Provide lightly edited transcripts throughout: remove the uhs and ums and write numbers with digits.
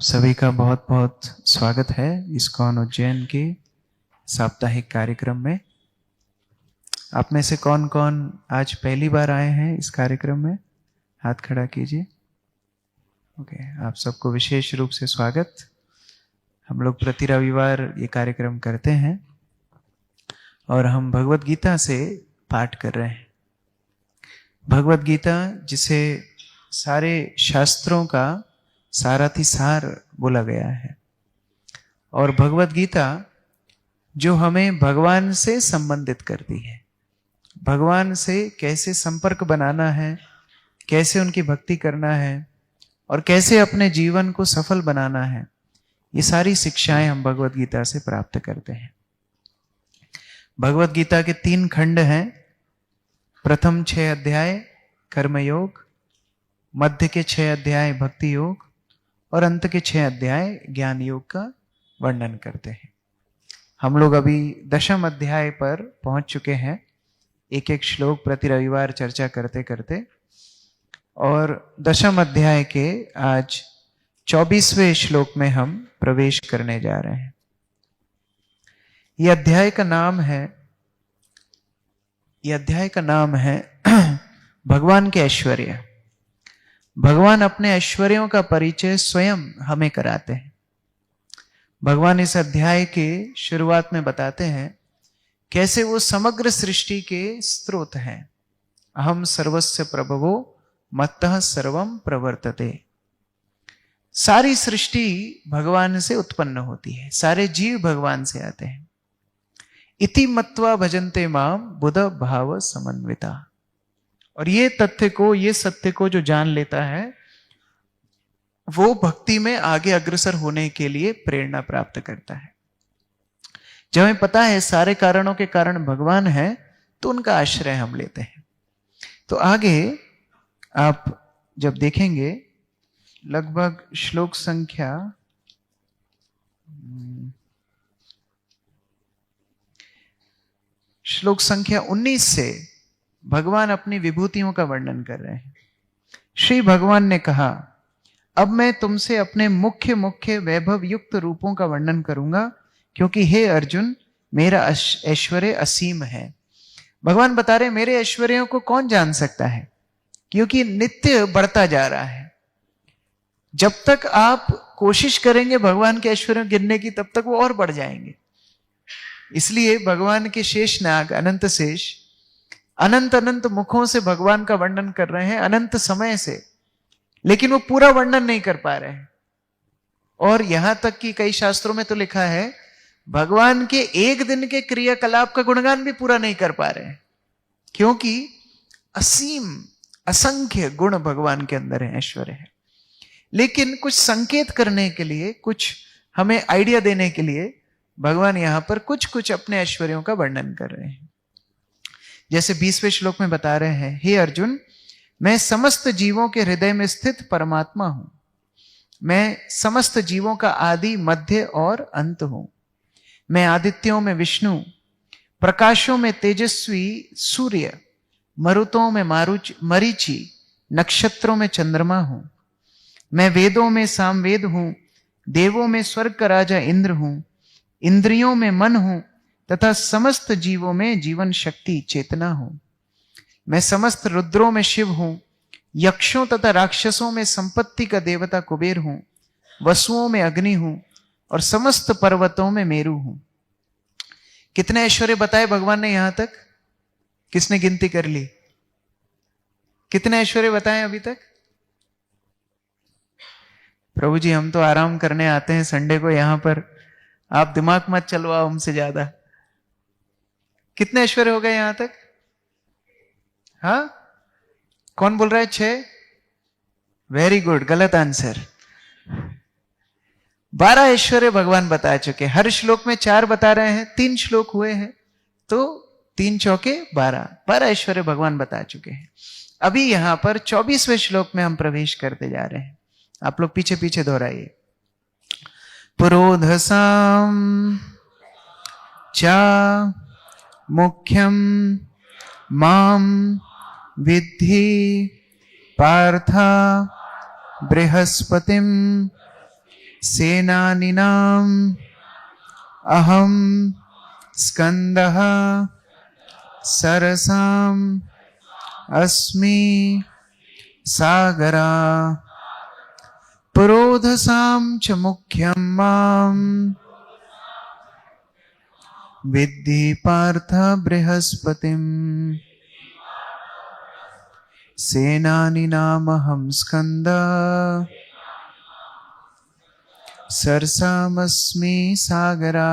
सभी का बहुत बहुत स्वागत है इस्कॉन उज्जैन के साप्ताहिक कार्यक्रम में। आप में से कौन कौन आज पहली बार आए हैं इस कार्यक्रम में? हाथ खड़ा कीजिए। ओके, आप सबको विशेष रूप से स्वागत। हम लोग प्रति रविवार ये कार्यक्रम करते हैं और हम भगवत गीता से पाठ कर रहे हैं। भगवत गीता जिसे सारे शास्त्रों का सारातिसार बोला गया है, और भगवत गीता जो हमें भगवान से संबंधित करती है, भगवान से कैसे संपर्क बनाना है, कैसे उनकी भक्ति करना है और कैसे अपने जीवन को सफल बनाना है, ये सारी शिक्षाएं हम भगवत गीता से प्राप्त करते हैं। भगवत गीता के 3 खंड हैं। प्रथम 6 अध्याय कर्मयोग, मध्य के 6 अध्याय भक्ति योग और अंत के 6 अध्याय ज्ञान योग का वर्णन करते हैं। हम लोग अभी 10वें अध्याय पर पहुंच चुके हैं, एक एक श्लोक प्रति रविवार चर्चा करते करते, और 10वें अध्याय के आज 24वें श्लोक में हम प्रवेश करने जा रहे हैं। यह अध्याय का नाम है भगवान के ऐश्वर्य। भगवान अपने ऐश्वर्यों का परिचय स्वयं हमें कराते हैं। भगवान इस अध्याय के शुरुआत में बताते हैं कैसे वो समग्र सृष्टि के स्रोत हैं। अहम सर्वस्य प्रभवो मत्तः सर्वम प्रवर्तते। सारी सृष्टि भगवान से उत्पन्न होती है, सारे जीव भगवान से आते हैं। इति मत्वा भजन्ते माम बुध भाव समन्विता। और ये सत्य को जो जान लेता है वो भक्ति में आगे अग्रसर होने के लिए प्रेरणा प्राप्त करता है। जब हमें पता है सारे कारणों के कारण भगवान है तो उनका आश्रय हम लेते हैं। तो आगे आप जब देखेंगे लगभग श्लोक संख्या 19 से भगवान अपनी विभूतियों का वर्णन कर रहे हैं। श्री भगवान ने कहा, अब मैं तुमसे अपने मुख्य मुख्य वैभव युक्त रूपों का वर्णन करूंगा, क्योंकि हे अर्जुन मेरा ऐश्वर्य असीम है। भगवान बता रहे मेरे ऐश्वर्यों को कौन जान सकता है, क्योंकि नित्य बढ़ता जा रहा है। जब तक आप कोशिश करेंगे भगवान के ऐश्वर्यों गिनने की, तब तक वो और बढ़ जाएंगे। इसलिए भगवान के शेष नाग अनंत शेष अनंत अनंत मुखों से भगवान का वर्णन कर रहे हैं, अनंत समय से, लेकिन वो पूरा वर्णन नहीं कर पा रहे हैं। और यहां तक कि कई शास्त्रों में तो लिखा है भगवान के एक दिन के क्रियाकलाप का गुणगान भी पूरा नहीं कर पा रहे हैं, क्योंकि असीम असंख्य गुण भगवान के अंदर है, ऐश्वर्य है। लेकिन कुछ संकेत करने के लिए, कुछ हमें आइडिया देने के लिए भगवान यहां पर कुछ कुछ अपने ऐश्वर्यों का वर्णन कर रहे हैं। जैसे 20वें श्लोक में बता रहे हैं, हे अर्जुन मैं समस्त जीवों के हृदय में स्थित परमात्मा हूं। मैं समस्त जीवों का आदि मध्य और अंत हूं। मैं आदित्यों में विष्णु, प्रकाशों में तेजस्वी सूर्य, मरुतों में मरीचि, नक्षत्रों में चंद्रमा हूं। मैं वेदों में सामवेद हूं, देवों में स्वर्ग का राजा इंद्र हूं, इंद्रियों में मन हूं तथा समस्त जीवों में जीवन शक्ति चेतना हूं। मैं समस्त रुद्रों में शिव हूं, यक्षों तथा राक्षसों में संपत्ति का देवता कुबेर हूं, वसुओं में अग्नि हूं और समस्त पर्वतों में मेरु हूं। कितने ऐश्वर्य बताए भगवान ने यहां तक? किसने गिनती कर ली? कितने ऐश्वर्य बताए अभी तक? प्रभु जी हम तो आराम करने आते हैं संडे को यहां पर, आप दिमाग मत चलवाओ हमसे ज्यादा। कितने ऐश्वर्य हो गए यहां तक? हाँ, कौन बोल रहा है? 6? वेरी गुड, गलत आंसर। 12 ऐश्वर्य भगवान बता चुके। हर श्लोक में 4 बता रहे हैं, 3 श्लोक हुए हैं तो 3 चौके 12 ऐश्वर्य भगवान बता चुके हैं। अभी यहां पर 24वें श्लोक में हम प्रवेश करते जा रहे हैं। आप लोग पीछे पीछे दोहराइए। पुरोधसाम चा मुख्यम माम विद्धि पार्थ बृहस्पतिम सेनानिनाम अहम स्कंदः सरसाम अस्मि सागरा पुरोधसाम च मुख्यम माम विद्धि पार्थ बृहस्पतिम सेनानिनामहं स्कंद सरसामस्मि सागरा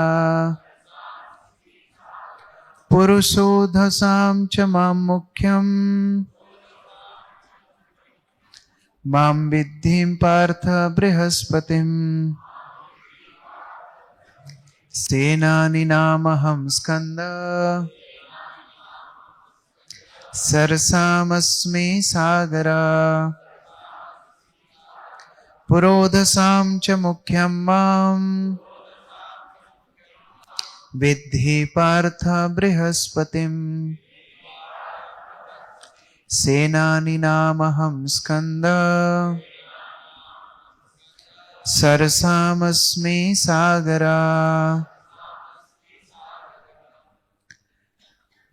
पुरुषोधसां च मां मुख्यम मां विद्धिं पार्थ बृहस्पतिं सेनानिनामहं स्कंद सरसामस्मि सागरा पुरोधसां च मुख्यं मां विद्धि पार्थ बृहस्पतिं सेनानिनामहं स्कंद सरसामस्मि सागरा।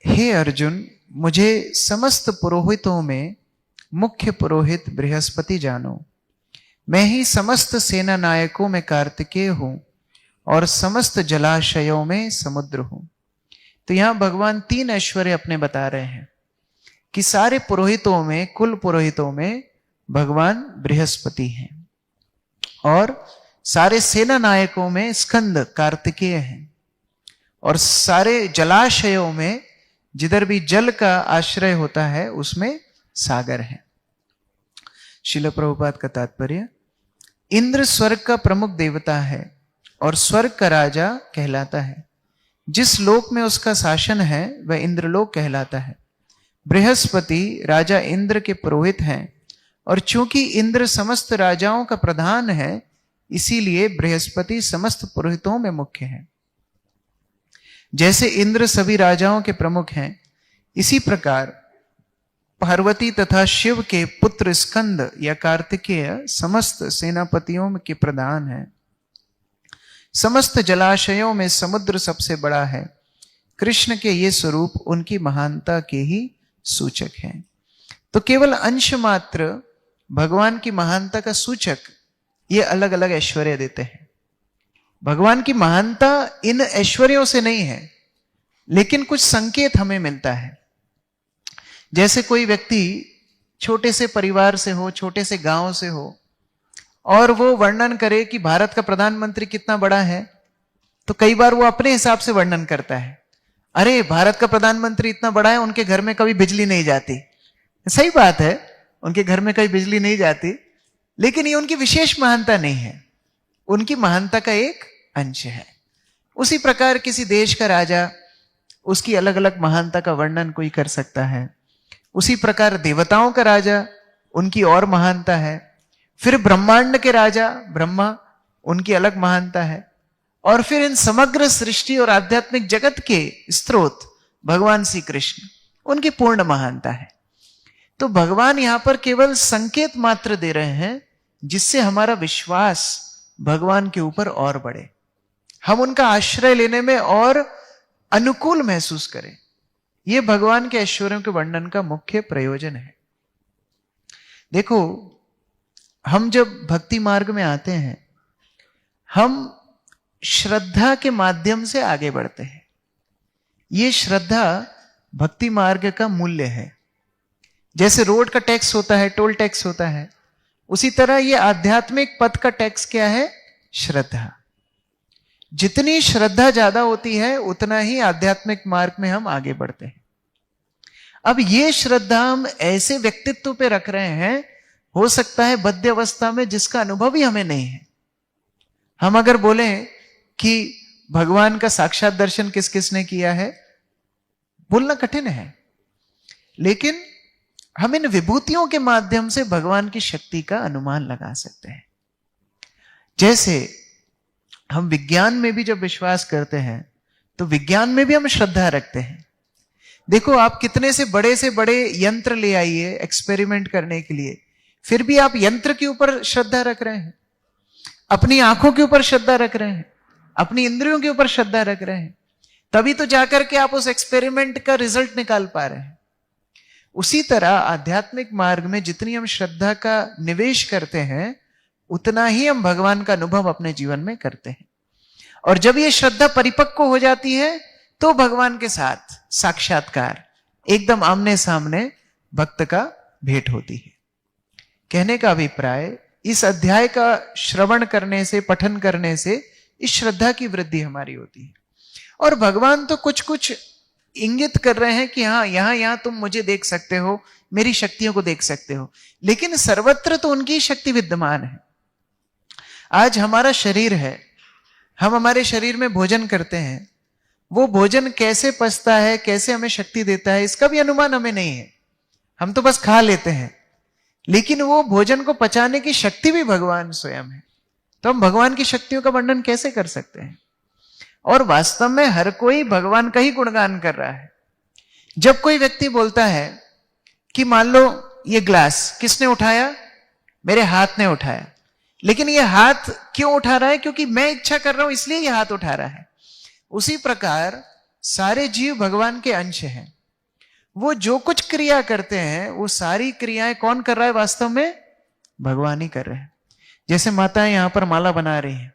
हे अर्जुन, मुझे समस्त पुरोहितों में मुख्य पुरोहित बृहस्पति जानो। मैं ही समस्त सेना नायकों में कार्तिकेय हूं और समस्त जलाशयों में समुद्र हूं। तो यहां भगवान तीन ऐश्वर्य अपने बता रहे हैं कि सारे पुरोहितों में, कुल पुरोहितों में भगवान बृहस्पति हैं और सारे सेना नायकों में स्कंद कार्तिकेय हैं और सारे जलाशयों में, जिधर भी जल का आश्रय होता है, उसमें सागर है। श्रील प्रभुपाद का तात्पर्य, इंद्र स्वर्ग का प्रमुख देवता है और स्वर्ग का राजा कहलाता है। जिस लोक में उसका शासन है वह इंद्रलोक कहलाता है। बृहस्पति राजा इंद्र के पुरोहित हैं और चूंकि इंद्र समस्त राजाओं का प्रधान है, इसीलिए बृहस्पति समस्त पुरोहितों में मुख्य है। जैसे इंद्र सभी राजाओं के प्रमुख हैं, इसी प्रकार पार्वती तथा शिव के पुत्र स्कंद या कार्तिकेय समस्त सेनापतियों के प्रधान हैं। समस्त जलाशयों में समुद्र सबसे बड़ा है। कृष्ण के ये स्वरूप उनकी महानता के ही सूचक हैं। तो केवल अंश मात्र भगवान की महानता का सूचक ये अलग अलग ऐश्वर्य देते हैं। भगवान की महानता इन ऐश्वर्यों से नहीं है, लेकिन कुछ संकेत हमें मिलता है। जैसे कोई व्यक्ति छोटे से परिवार से हो, छोटे से गांव से हो, और वो वर्णन करे कि भारत का प्रधानमंत्री कितना बड़ा है, तो कई बार वो अपने हिसाब से वर्णन करता है। अरे भारत का प्रधानमंत्री इतना बड़ा है, उनके घर में कभी बिजली नहीं जाती। सही बात है, उनके घर में कभी बिजली नहीं जाती, लेकिन ये उनकी विशेष महानता नहीं है, उनकी महानता का एक अंश है। उसी प्रकार किसी देश का राजा, उसकी अलग अलग महानता का वर्णन कोई कर सकता है। उसी प्रकार देवताओं का राजा, उनकी और महानता है। फिर ब्रह्मांड के राजा ब्रह्मा, उनकी अलग महानता है। और फिर इन समग्र सृष्टि और आध्यात्मिक जगत के स्रोत भगवान श्री कृष्ण, उनकी पूर्ण महानता है। तो भगवान यहां पर केवल संकेत मात्र दे रहे हैं, जिससे हमारा विश्वास भगवान के ऊपर और बढ़े, हम उनका आश्रय लेने में और अनुकूल महसूस करें। यह भगवान के ऐश्वर्यों के वर्णन का मुख्य प्रयोजन है। देखो, हम जब भक्ति मार्ग में आते हैं, हम श्रद्धा के माध्यम से आगे बढ़ते हैं। यह श्रद्धा भक्ति मार्ग का मूल्य है। जैसे रोड का टैक्स होता है, टोल टैक्स होता है, उसी तरह यह आध्यात्मिक पथ का टैक्स क्या है? श्रद्धा। जितनी श्रद्धा ज्यादा होती है, उतना ही आध्यात्मिक मार्ग में हम आगे बढ़ते हैं। अब ये श्रद्धा हम ऐसे व्यक्तित्व पे रख रहे हैं, हो सकता है बद्ध अवस्था में, जिसका अनुभव ही हमें नहीं है। हम अगर बोले कि भगवान का साक्षात दर्शन किस किसने किया है, बोलना कठिन है, लेकिन हम इन विभूतियों के माध्यम से भगवान की शक्ति का अनुमान लगा सकते हैं। जैसे हम विज्ञान में भी जब विश्वास करते हैं, तो विज्ञान में भी हम श्रद्धा रखते हैं। देखो, आप कितने से बड़े यंत्र ले आइए एक्सपेरिमेंट करने के लिए, फिर भी आप यंत्र के ऊपर श्रद्धा रख रहे हैं। अपनी आंखों के ऊपर श्रद्धा रख रहे हैं, अपनी इंद्रियों के ऊपर श्रद्धा रख रहे हैं, तभी तो जाकर के आप उस एक्सपेरिमेंट का रिजल्ट निकाल पा रहे हैं। उसी तरह आध्यात्मिक मार्ग में जितनी हम श्रद्धा का निवेश करते हैं, उतना ही हम भगवान का अनुभव अपने जीवन में करते हैं। और जब ये श्रद्धा परिपक्व हो जाती है, तो भगवान के साथ साक्षात्कार, एकदम आमने सामने भक्त का भेंट होती है। कहने का अभिप्राय, इस अध्याय का श्रवण करने से, पठन करने से इस श्रद्धा की वृद्धि हमारी होती है। और भगवान तो कुछ कुछ इंगित कर रहे हैं कि हाँ, यहां तुम मुझे देख सकते हो, मेरी शक्तियों को देख सकते हो, लेकिन सर्वत्र तो उनकी शक्ति विद्यमान है। आज हमारा शरीर है, हम हमारे शरीर में भोजन करते हैं, वो भोजन कैसे पचता है, कैसे हमें शक्ति देता है, इसका भी अनुमान हमें नहीं है। हम तो बस खा लेते हैं, लेकिन वो भोजन को पचाने की शक्ति भी भगवान स्वयं है। तो हम भगवान की शक्तियों का वर्णन कैसे कर सकते हैं? और वास्तव में हर कोई भगवान का ही गुणगान कर रहा है। जब कोई व्यक्ति बोलता है कि मान लो ये ग्लास किसने उठाया, मेरे हाथ ने उठाया, लेकिन ये हाथ क्यों उठा रहा है? क्योंकि मैं इच्छा कर रहा हूं, इसलिए ये हाथ उठा रहा है। उसी प्रकार सारे जीव भगवान के अंश हैं। वो जो कुछ क्रिया करते हैं, वो सारी क्रियाएं कौन कर रहा है? वास्तव में भगवान ही कर रहे हैं। जैसे माताएं यहां पर माला बना रही हैं,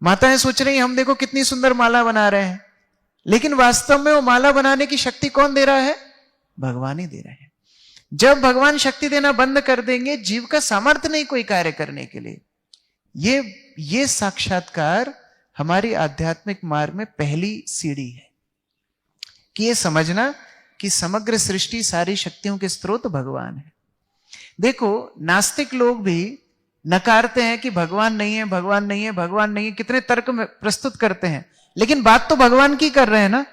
माताएं सोच रही हैं हम देखो कितनी सुंदर माला बना रहे हैं, लेकिन वास्तव में वो माला बनाने की शक्ति कौन दे रहा है? भगवान ही दे रहे हैं। जब भगवान शक्ति देना बंद कर देंगे, जीव का सामर्थ्य नहीं कोई कार्य करने के लिए। ये साक्षात्कार हमारी आध्यात्मिक मार्ग में पहली सीढ़ी है कि ये समझना कि समग्र सृष्टि, सारी शक्तियों के स्रोत भगवान है। देखो, नास्तिक लोग भी नकारते हैं कि भगवान नहीं है, भगवान नहीं है, भगवान नहीं है, कितने तर्क में प्रस्तुत करते हैं, लेकिन बात तो भगवान की कर रहे हैं ना।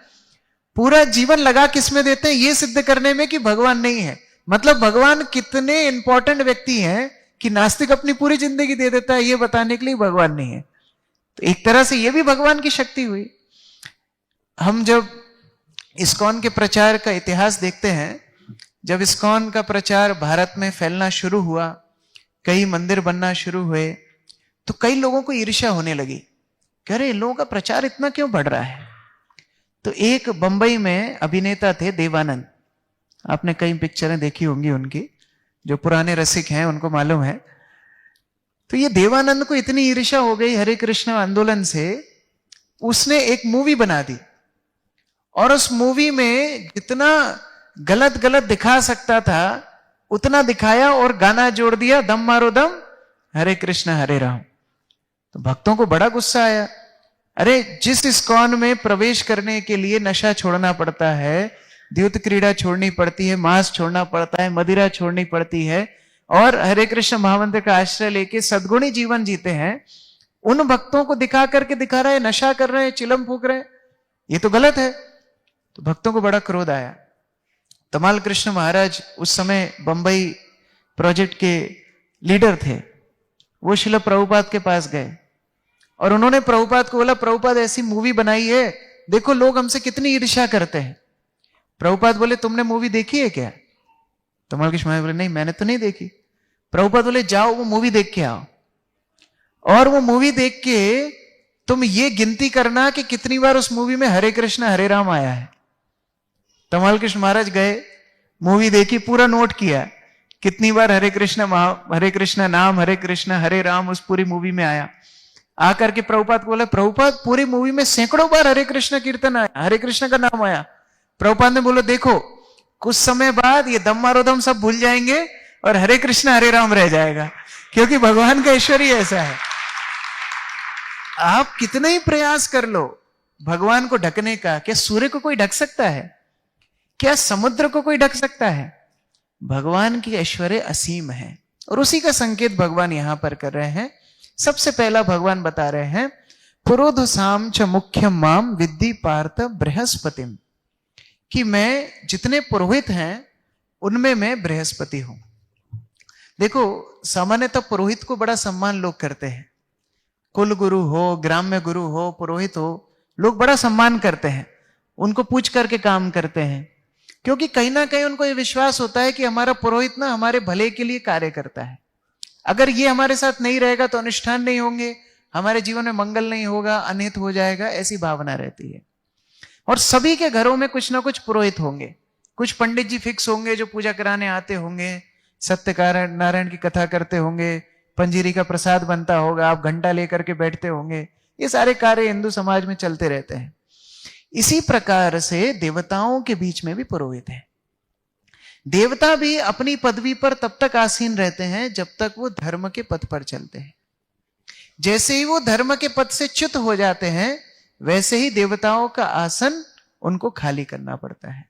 पूरा जीवन लगा किसमें देते हैं? ये सिद्ध करने में कि भगवान नहीं है। मतलब भगवान कितने इंपॉर्टेंट व्यक्ति हैं कि नास्तिक अपनी पूरी जिंदगी दे देता है ये बताने के लिए भगवान नहीं है। तो एक तरह से ये भी भगवान की शक्ति हुई। हम जब इस्कॉन के प्रचार का इतिहास देखते हैं, जब इस्कॉन का प्रचार भारत में फैलना शुरू हुआ, कई मंदिर बनना शुरू हुए, तो कई लोगों को ईर्ष्या होने लगी। कह रहे इन लोगों का प्रचार इतना क्यों बढ़ रहा है? तो एक बंबई में अभिनेता थे देवानंद, आपने कई पिक्चरें देखी होंगी उनकी, जो पुराने रसिक हैं उनको मालूम है। तो ये देवानंद को इतनी ईर्ष्या हो गई हरे कृष्ण आंदोलन से, उसने एक मूवी बना दी, और उस मूवी में जितना गलत गलत दिखा सकता था उतना दिखाया, और गाना जोड़ दिया, दम मारो दम हरे कृष्ण हरे राम। तो भक्तों को बड़ा गुस्सा आया। अरे, जिस इस्कॉन में प्रवेश करने के लिए नशा छोड़ना पड़ता है, द्यूत क्रीड़ा छोड़नी पड़ती है, मांस छोड़ना पड़ता है, मदिरा छोड़नी पड़ती है, और हरे कृष्ण महामंत्र का आश्रय लेके सद्गुणी जीवन जीते हैं, उन भक्तों को दिखा करके दिखा रहे हैं नशा कर रहे हैं, चिलम फूक रहे हैं, ये तो गलत है। तो भक्तों को बड़ा क्रोध आया। तमाल कृष्ण महाराज उस समय बंबई प्रोजेक्ट के लीडर थे। वो श्रील प्रभुपाद के पास गए और उन्होंने प्रभुपाद को बोला, प्रभुपाद ऐसी मूवी बनाई है, देखो लोग हमसे कितनी ईर्ष्या करते हैं। प्रभुपाद बोले, तुमने मूवी देखी है क्या? तमाल कृष्ण महाराज बोले, नहीं मैंने तो नहीं देखी। प्रभुपाद बोले, जाओ वो मूवी देख के आओ, और वो मूवी देख के तुम ये गिनती करना कि कितनी बार उस मूवी में हरे कृष्ण हरे राम आया है। तमाल कृष्ण महाराज गए, मूवी देखी, पूरा नोट किया कितनी बार हरे कृष्ण नाम, हरे कृष्ण हरे राम उस पूरी मूवी में आया। आकर के प्रभुपाद को बोला, प्रभुपाद पूरी मूवी में सैकड़ों बार हरे कृष्ण कीर्तन आया, हरे कृष्ण का नाम आया। प्रभुपाद ने बोला, देखो कुछ समय बाद ये दम मारो दम सब भूल जाएंगे और हरे कृष्ण हरे राम रह जाएगा, क्योंकि भगवान का ईश्वर ही ऐसा है। आप कितना ही प्रयास कर लो भगवान को ढकने का, क्या सूर्य को कोई ढक सकता है? क्या समुद्र को कोई ढक सकता है? भगवान की ऐश्वर्य असीम है, और उसी का संकेत भगवान यहां पर कर रहे हैं। सबसे पहला भगवान बता रहे हैं, पुरोधसाम च मुख्यम माम विद्धि पार्थ बृहस्पतिम, कि मैं जितने पुरोहित हैं उनमें मैं बृहस्पति हूं। देखो, सामान्यतः पुरोहित को बड़ा सम्मान लोग करते हैं। कुल गुरु हो, ग्राम्य गुरु हो, पुरोहित हो, लोग बड़ा सम्मान करते हैं, उनको पूछ करके काम करते हैं, क्योंकि कहीं ना कहीं उनको यह विश्वास होता है कि हमारा पुरोहित ना हमारे भले के लिए कार्य करता है, अगर ये हमारे साथ नहीं रहेगा तो अनुष्ठान नहीं होंगे, हमारे जीवन में मंगल नहीं होगा, अनित हो जाएगा, ऐसी भावना रहती है। और सभी के घरों में कुछ ना कुछ पुरोहित होंगे, कुछ पंडित जी फिक्स होंगे जो पूजा कराने आते होंगे, सत्यनारायण नारायण की कथा करते होंगे, पंजीरी का प्रसाद बनता होगा, आप घंटा लेकर के बैठते होंगे। ये सारे कार्य हिंदू समाज में चलते रहते हैं। इसी प्रकार से देवताओं के बीच में भी पुरोहित है। देवता भी अपनी पदवी पर तब तक आसीन रहते हैं जब तक वो धर्म के पथ पर चलते हैं। जैसे ही वो धर्म के पथ से च्युत हो जाते हैं, वैसे ही देवताओं का आसन उनको खाली करना पड़ता है।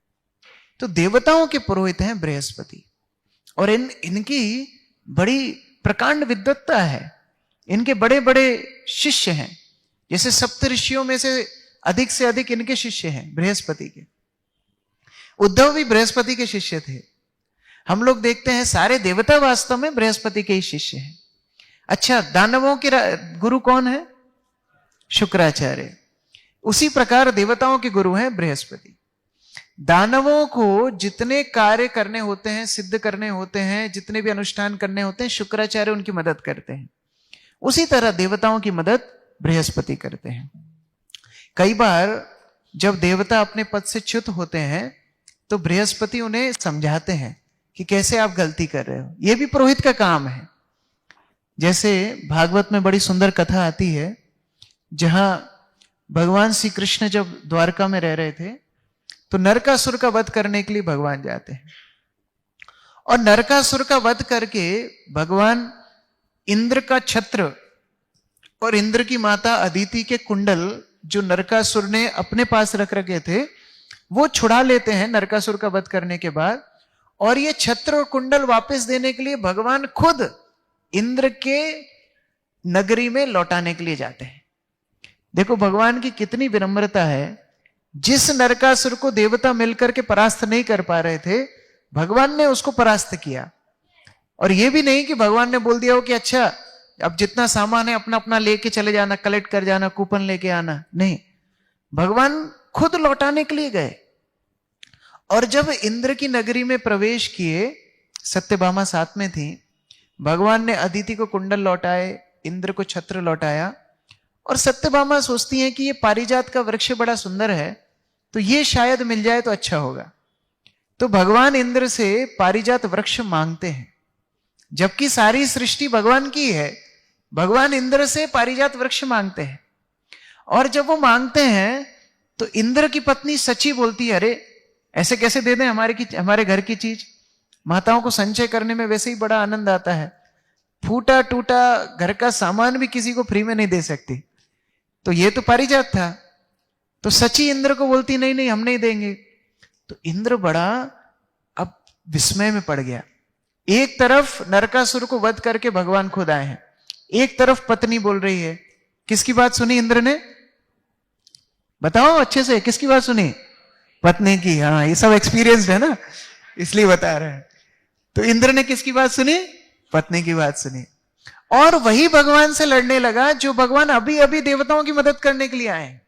तो देवताओं के पुरोहित हैं बृहस्पति, और इनकी बड़ी प्रकांड विद्वत्ता है। इनके बड़े बड़े शिष्य हैं, जैसे सप्त ऋषियों में से अधिक इनके शिष्य हैं बृहस्पति के। उद्धव भी बृहस्पति के शिष्य थे। हम लोग देखते हैं सारे देवता वास्तव में बृहस्पति के ही शिष्य हैं। अच्छा, दानवों के गुरु कौन है? शुक्राचार्य। उसी प्रकार देवताओं के गुरु हैं बृहस्पति। दानवों को जितने कार्य करने होते हैं, सिद्ध करने होते हैं, जितने भी अनुष्ठान करने होते हैं, शुक्राचार्य उनकी मदद करते हैं। उसी तरह देवताओं की मदद बृहस्पति करते हैं। कई बार जब देवता अपने पद से च्युत होते हैं तो बृहस्पति उन्हें समझाते हैं कि कैसे आप गलती कर रहे हो। यह भी पुरोहित का काम है। जैसे भागवत में बड़ी सुंदर कथा आती है, जहां भगवान श्री कृष्ण जब द्वारका में रह रहे थे तो नरकासुर का वध करने के लिए भगवान जाते हैं, और नरकासुर का वध करके भगवान इंद्र का छत्र और इंद्र की माता अदिति के कुंडल जो नरकासुर ने अपने पास रख रखे थे, वो छुड़ा लेते हैं नरकासुर का वध करने के बाद। और ये छत्र और कुंडल वापस देने के लिए भगवान खुद इंद्र के नगरी में लौटाने के लिए जाते हैं। देखो भगवान की कितनी विनम्रता है। जिस नरकासुर को देवता मिलकर के परास्त नहीं कर पा रहे थे, भगवान ने उसको परास्त किया। और यह भी नहीं कि भगवान ने बोल दिया हो कि अच्छा अब जितना सामान है अपना अपना लेके चले जाना, कलेक्ट कर जाना, कूपन लेके आना। नहीं, भगवान खुद लौटाने के लिए गए। और जब इंद्र की नगरी में प्रवेश किए, सत्यभामा साथ में थी, भगवान ने अदिति को कुंडल लौटाए, इंद्र को छत्र लौटाया। और सत्यभामा सोचती हैं कि ये पारिजात का वृक्ष बड़ा सुंदर है, तो ये शायद मिल जाए तो अच्छा होगा। तो भगवान इंद्र से पारिजात वृक्ष मांगते हैं, जबकि सारी सृष्टि भगवान की है। भगवान इंद्र से पारिजात वृक्ष मांगते हैं। और जब वो मांगते हैं तो इंद्र की पत्नी सची बोलती है, अरे ऐसे कैसे दे दें हमारे घर की चीज। माताओं को संचय करने में वैसे ही बड़ा आनंद आता है, फूटा टूटा घर का सामान भी किसी को फ्री में नहीं दे सकती। तो ये तो पारिजात था। तो सची इंद्र को बोलती नहीं नहीं हम नहीं देंगे। तो इंद्र बड़ा अब विस्मय में पड़ गया। एक तरफ नरकासुर को वध करके भगवान खुद आए हैं, एक तरफ पत्नी बोल रही है। किसकी बात सुनी इंद्र ने? बताओ अच्छे से, किसकी बात सुनी? पत्नी की। हाँ, ये सब एक्सपीरियंस्ड है ना, इसलिए बता रहे हैं। तो इंद्र ने किसकी बात सुनी? पत्नी की बात सुनी। और वही भगवान से लड़ने लगा जो भगवान अभी अभी देवताओं की मदद करने के लिए आए।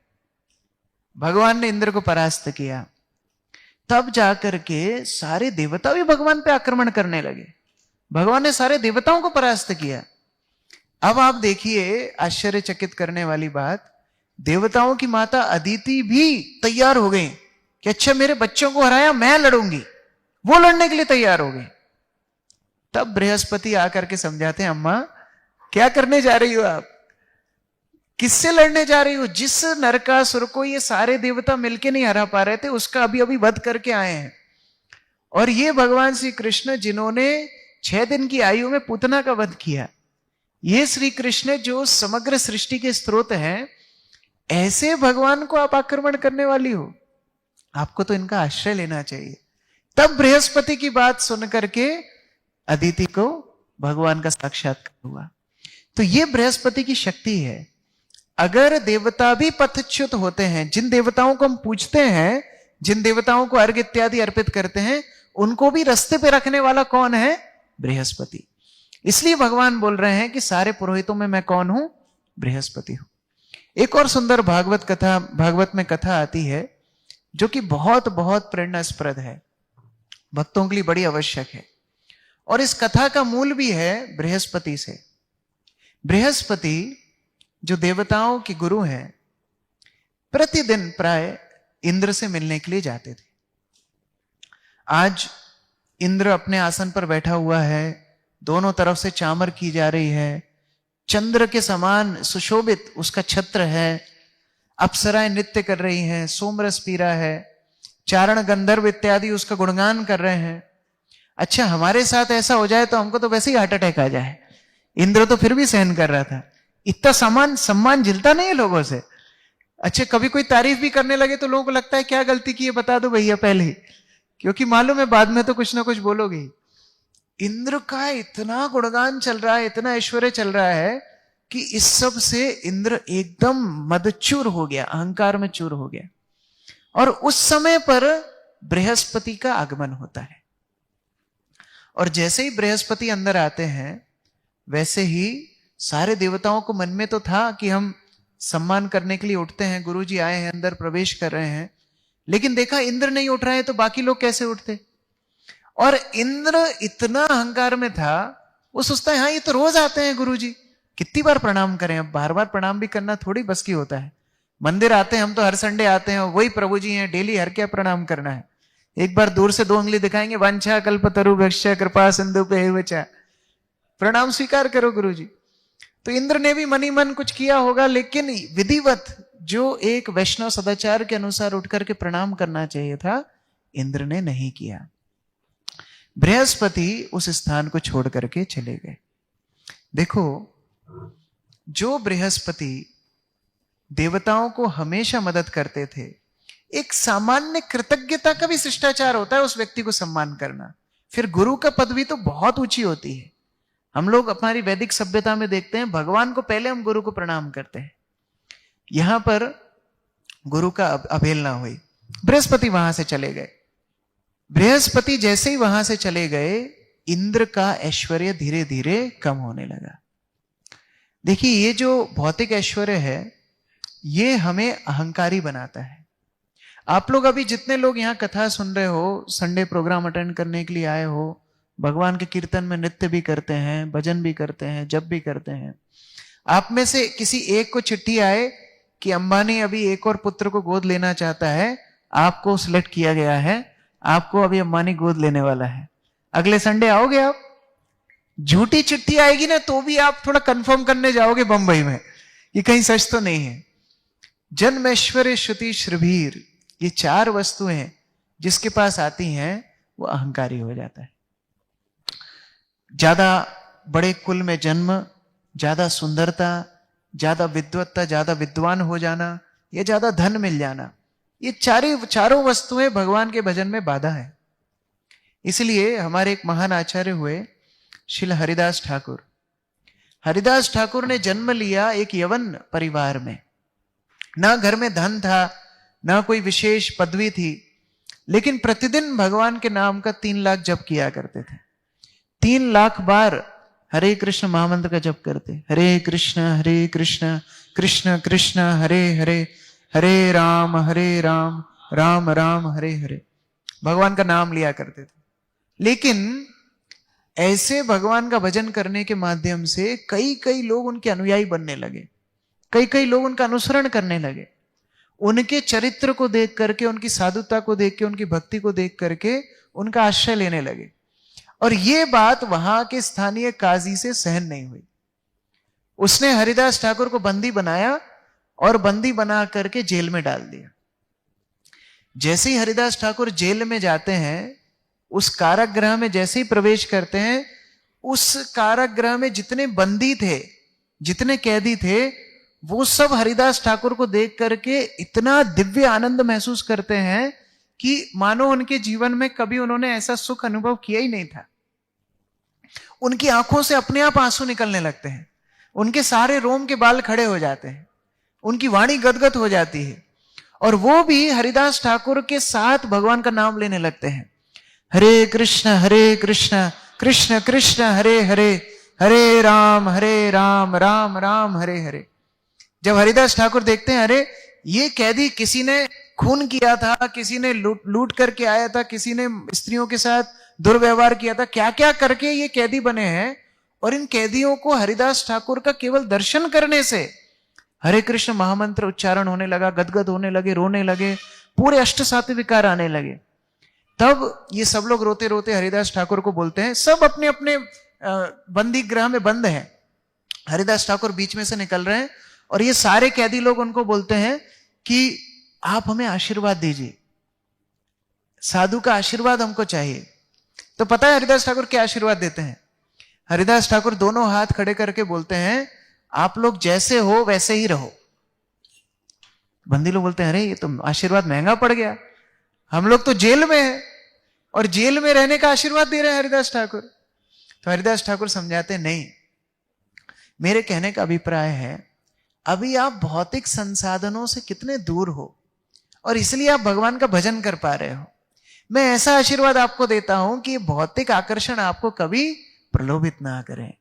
भगवान ने इंद्र को परास्त किया। तब जाकर के सारे देवता भी भगवान पे आक्रमण करने लगे। भगवान ने सारे देवताओं को परास्त किया। अब आप देखिए आश्चर्यचकित करने वाली बात, देवताओं की माता अदिति भी तैयार हो गई कि अच्छा मेरे बच्चों को हराया, मैं लड़ूंगी। वो लड़ने के लिए तैयार हो गई। तब बृहस्पति आकर के समझाते हैं, अम्मा क्या करने जा रही हो आप? किससे लड़ने जा रही हो? जिस नरकासुर को ये सारे देवता मिलके नहीं हरा पा रहे थे, उसका अभी अभी वध करके आए हैं। और ये भगवान श्री कृष्ण जिन्होंने 6 दिन की आयु में पूतना का वध किया, ये श्री कृष्ण जो समग्र सृष्टि के स्रोत हैं, ऐसे भगवान को आप आक्रमण करने वाली हो? आपको तो इनका आश्रय लेना चाहिए। तब बृहस्पति की बात सुनकर के अदिति को भगवान का साक्षात्कार हुआ। तो ये बृहस्पति की शक्ति है। अगर देवता भी पथच्युत होते हैं, जिन देवताओं को हम पूजते हैं, जिन देवताओं को अर्घ्य इत्यादि अर्पित करते हैं, उनको भी रास्ते पे रखने वाला कौन है? बृहस्पति। इसलिए भगवान बोल रहे हैं कि सारे पुरोहितों में मैं कौन हूं? बृहस्पति हूं। एक और सुंदर भागवत में कथा आती है जो कि बहुत बहुत प्रेरणास्पद है, भक्तों के लिए बड़ी आवश्यक है। और इस कथा का मूल भी है बृहस्पति से। बृहस्पति जो देवताओं के गुरु हैं, प्रतिदिन प्राय इंद्र से मिलने के लिए जाते थे। आज इंद्र अपने आसन पर बैठा हुआ है, दोनों तरफ से चामर की जा रही है, चंद्र के समान सुशोभित उसका छत्र है, अप्सराएं नृत्य कर रही हैं, सोमरस पी रहा है, चारण गंधर्व इत्यादि उसका गुणगान कर रहे हैं। अच्छा, हमारे साथ ऐसा हो जाए तो हमको तो वैसे ही हार्ट अटैक आ जाए। इंद्र तो फिर भी सहन कर रहा था, इतना सम्मान झिलता नहीं है लोगों से। अच्छा, कभी कोई तारीफ भी करने लगे तो लोगों को लगता है क्या गलती की है बता दो भैया पहले ही, क्योंकि मालूम है बाद में तो कुछ ना कुछ बोलोगे। इंद्र का इतना गुणगान चल रहा है, इतना ऐश्वर्य चल रहा है कि इस सब से इंद्र एकदम मदचूर हो गया, अहंकार में चूर हो गया। और उस समय पर बृहस्पति का आगमन होता है, और जैसे ही बृहस्पति अंदर आते हैं वैसे ही सारे देवताओं को मन में तो था कि हम सम्मान करने के लिए उठते हैं, गुरुजी आए हैं, अंदर प्रवेश कर रहे हैं, लेकिन देखा इंद्र नहीं उठ रहे हैं तो बाकी लोग कैसे उठते। और इंद्र इतना अहंकार में था, वो सोचता है हाँ ये तो रोज आते हैं गुरुजी, कितनी बार प्रणाम करें, अब बार बार प्रणाम भी करना थोड़ी बस की होता है। मंदिर आते हैं हम तो हर संडे आते हैं, वही प्रभु जी हैं, डेली हर क्या प्रणाम करना है। एक बार दूर से 2 उंगली दिखाएंगे, वांछा कल्पतरु भक्ष कृपा सिंधु पे वचा, प्रणाम स्वीकार करो गुरुजी। तो इंद्र ने भी मनी मन कुछ किया होगा, लेकिन विधिवत जो एक वैष्णव सदाचार के अनुसार उठ करके प्रणाम करना चाहिए था, इंद्र ने नहीं किया। बृहस्पति उस स्थान को छोड़ करके चले गए। देखो, जो बृहस्पति देवताओं को हमेशा मदद करते थे, एक सामान्य कृतज्ञता का भी शिष्टाचार होता है उस व्यक्ति को सम्मान करना। फिर गुरु का पदवी तो बहुत ऊंची होती है। हम लोग हमारी वैदिक सभ्यता में देखते हैं, भगवान को पहले हम गुरु को प्रणाम करते हैं। यहां पर गुरु का अवहेलना हुई, बृहस्पति वहां से चले गए। बृहस्पति जैसे ही वहां से चले गए, इंद्र का ऐश्वर्य धीरे धीरे कम होने लगा। देखिए, ये जो भौतिक ऐश्वर्य है ये हमें अहंकारी बनाता है। आप लोग अभी जितने लोग यहाँ कथा सुन रहे हो, संडे प्रोग्राम अटेंड करने के लिए आए हो, भगवान के कीर्तन में नृत्य भी करते हैं, भजन भी करते हैं, जप भी करते हैं, आप में से किसी एक को चिट्ठी आए कि अंबानी अभी एक और पुत्र को गोद लेना चाहता है, आपको सिलेक्ट किया गया है, आपको अभी अंबानी गोद लेने वाला है, अगले संडे आओगे आप? झूठी चिट्ठी आएगी ना तो भी आप थोड़ा कंफर्म करने जाओगे बंबई में कि कहीं सच तो नहीं है। जन्म ऐश्वर्य श्रुति श्रीभीर, ये 4 वस्तुएं जिसके पास आती हैं वो अहंकारी हो जाता है। ज्यादा बड़े कुल में जन्म, ज्यादा सुंदरता, ज्यादा विद्वत्ता, ज्यादा विद्वान हो जाना, या ज्यादा धन मिल जाना, ये चारों वस्तुएं भगवान के भजन में बाधा है। इसलिए हमारे एक महान आचार्य हुए श्रील हरिदास ठाकुर। हरिदास ठाकुर ने जन्म लिया एक यवन परिवार में। ना घर में धन था, ना कोई विशेष पदवी थी, लेकिन प्रतिदिन भगवान के नाम का 3 लाख जप किया करते थे। 3 लाख बार हरे कृष्ण महामंत्र का जप करते, हरे कृष्ण कृष्ण कृष्ण हरे हरे, हरे राम राम राम हरे हरे, भगवान का नाम लिया करते थे। लेकिन ऐसे भगवान का भजन करने के माध्यम से कई लोग उनके अनुयायी बनने लगे, कई लोग उनका अनुसरण करने लगे। उनके चरित्र को देख करके, उनकी साधुता को देख के, उनकी भक्ति को देख करके उनका आश्रय लेने लगे। और ये बात वहां के स्थानीय काजी से सहन नहीं हुई। उसने हरिदास ठाकुर को बंदी बनाया और बंदी बना करके जेल में डाल दिया। जैसे ही हरिदास ठाकुर जेल में जाते हैं, उस कारागृह में जैसे ही प्रवेश करते हैं, उस कारागृह में जितने बंदी थे, जितने कैदी थे, वो सब हरिदास ठाकुर को देख करके इतना दिव्य आनंद महसूस करते हैं कि मानो उनके जीवन में कभी उन्होंने ऐसा सुख अनुभव किया ही नहीं था। उनकी आंखों से अपने आप आंसू निकलने लगते हैं, उनके सारे रोम के बाल खड़े हो जाते हैं, उनकी वाणी गदगद हो जाती है, और वो भी हरिदास ठाकुर के साथ भगवान का नाम लेने लगते हैं। हरे कृष्ण कृष्ण कृष्ण हरे हरे, हरे राम राम राम हरे हरे। जब हरिदास ठाकुर देखते हैं, अरे ये कैदी किसी ने खून किया था, किसी ने लूट करके आया था, किसी ने स्त्रियों के साथ दुर्व्यवहार किया था, क्या क्या करके ये कैदी बने हैं। और इन कैदियों को हरिदास ठाकुर का केवल दर्शन करने से हरे कृष्ण महामंत्र उच्चारण होने लगा, गदगद होने लगे, रोने लगे, पूरे अष्ट सात्विक विकार आने लगे। तब ये सब लोग रोते रोते हरिदास ठाकुर को बोलते हैं, सब अपने अपने बंदी गृह में बंद हैं, हरिदास ठाकुर बीच में से निकल रहे हैं और ये सारे कैदी लोग उनको बोलते हैं कि आप हमें आशीर्वाद दीजिए, साधु का आशीर्वाद हमको चाहिए। तो पता है हरिदास ठाकुर क्या आशीर्वाद देते हैं? हरिदास ठाकुर दोनों हाथ खड़े करके बोलते हैं, आप लोग जैसे हो वैसे ही रहो। बंदी लोग बोलते हैं, अरे ये तो आशीर्वाद महंगा पड़ गया, हम लोग तो जेल में हैं और जेल में रहने का आशीर्वाद दे रहे हैं हरिदास ठाकुर। तो हरिदास ठाकुर समझाते, नहीं, मेरे कहने का अभिप्राय है अभी आप भौतिक संसाधनों से कितने दूर हो और इसलिए आप भगवान का भजन कर पा रहे हो। मैं ऐसा आशीर्वाद आपको देता हूं कि भौतिक आकर्षण आपको कभी प्रलोभित ना करें,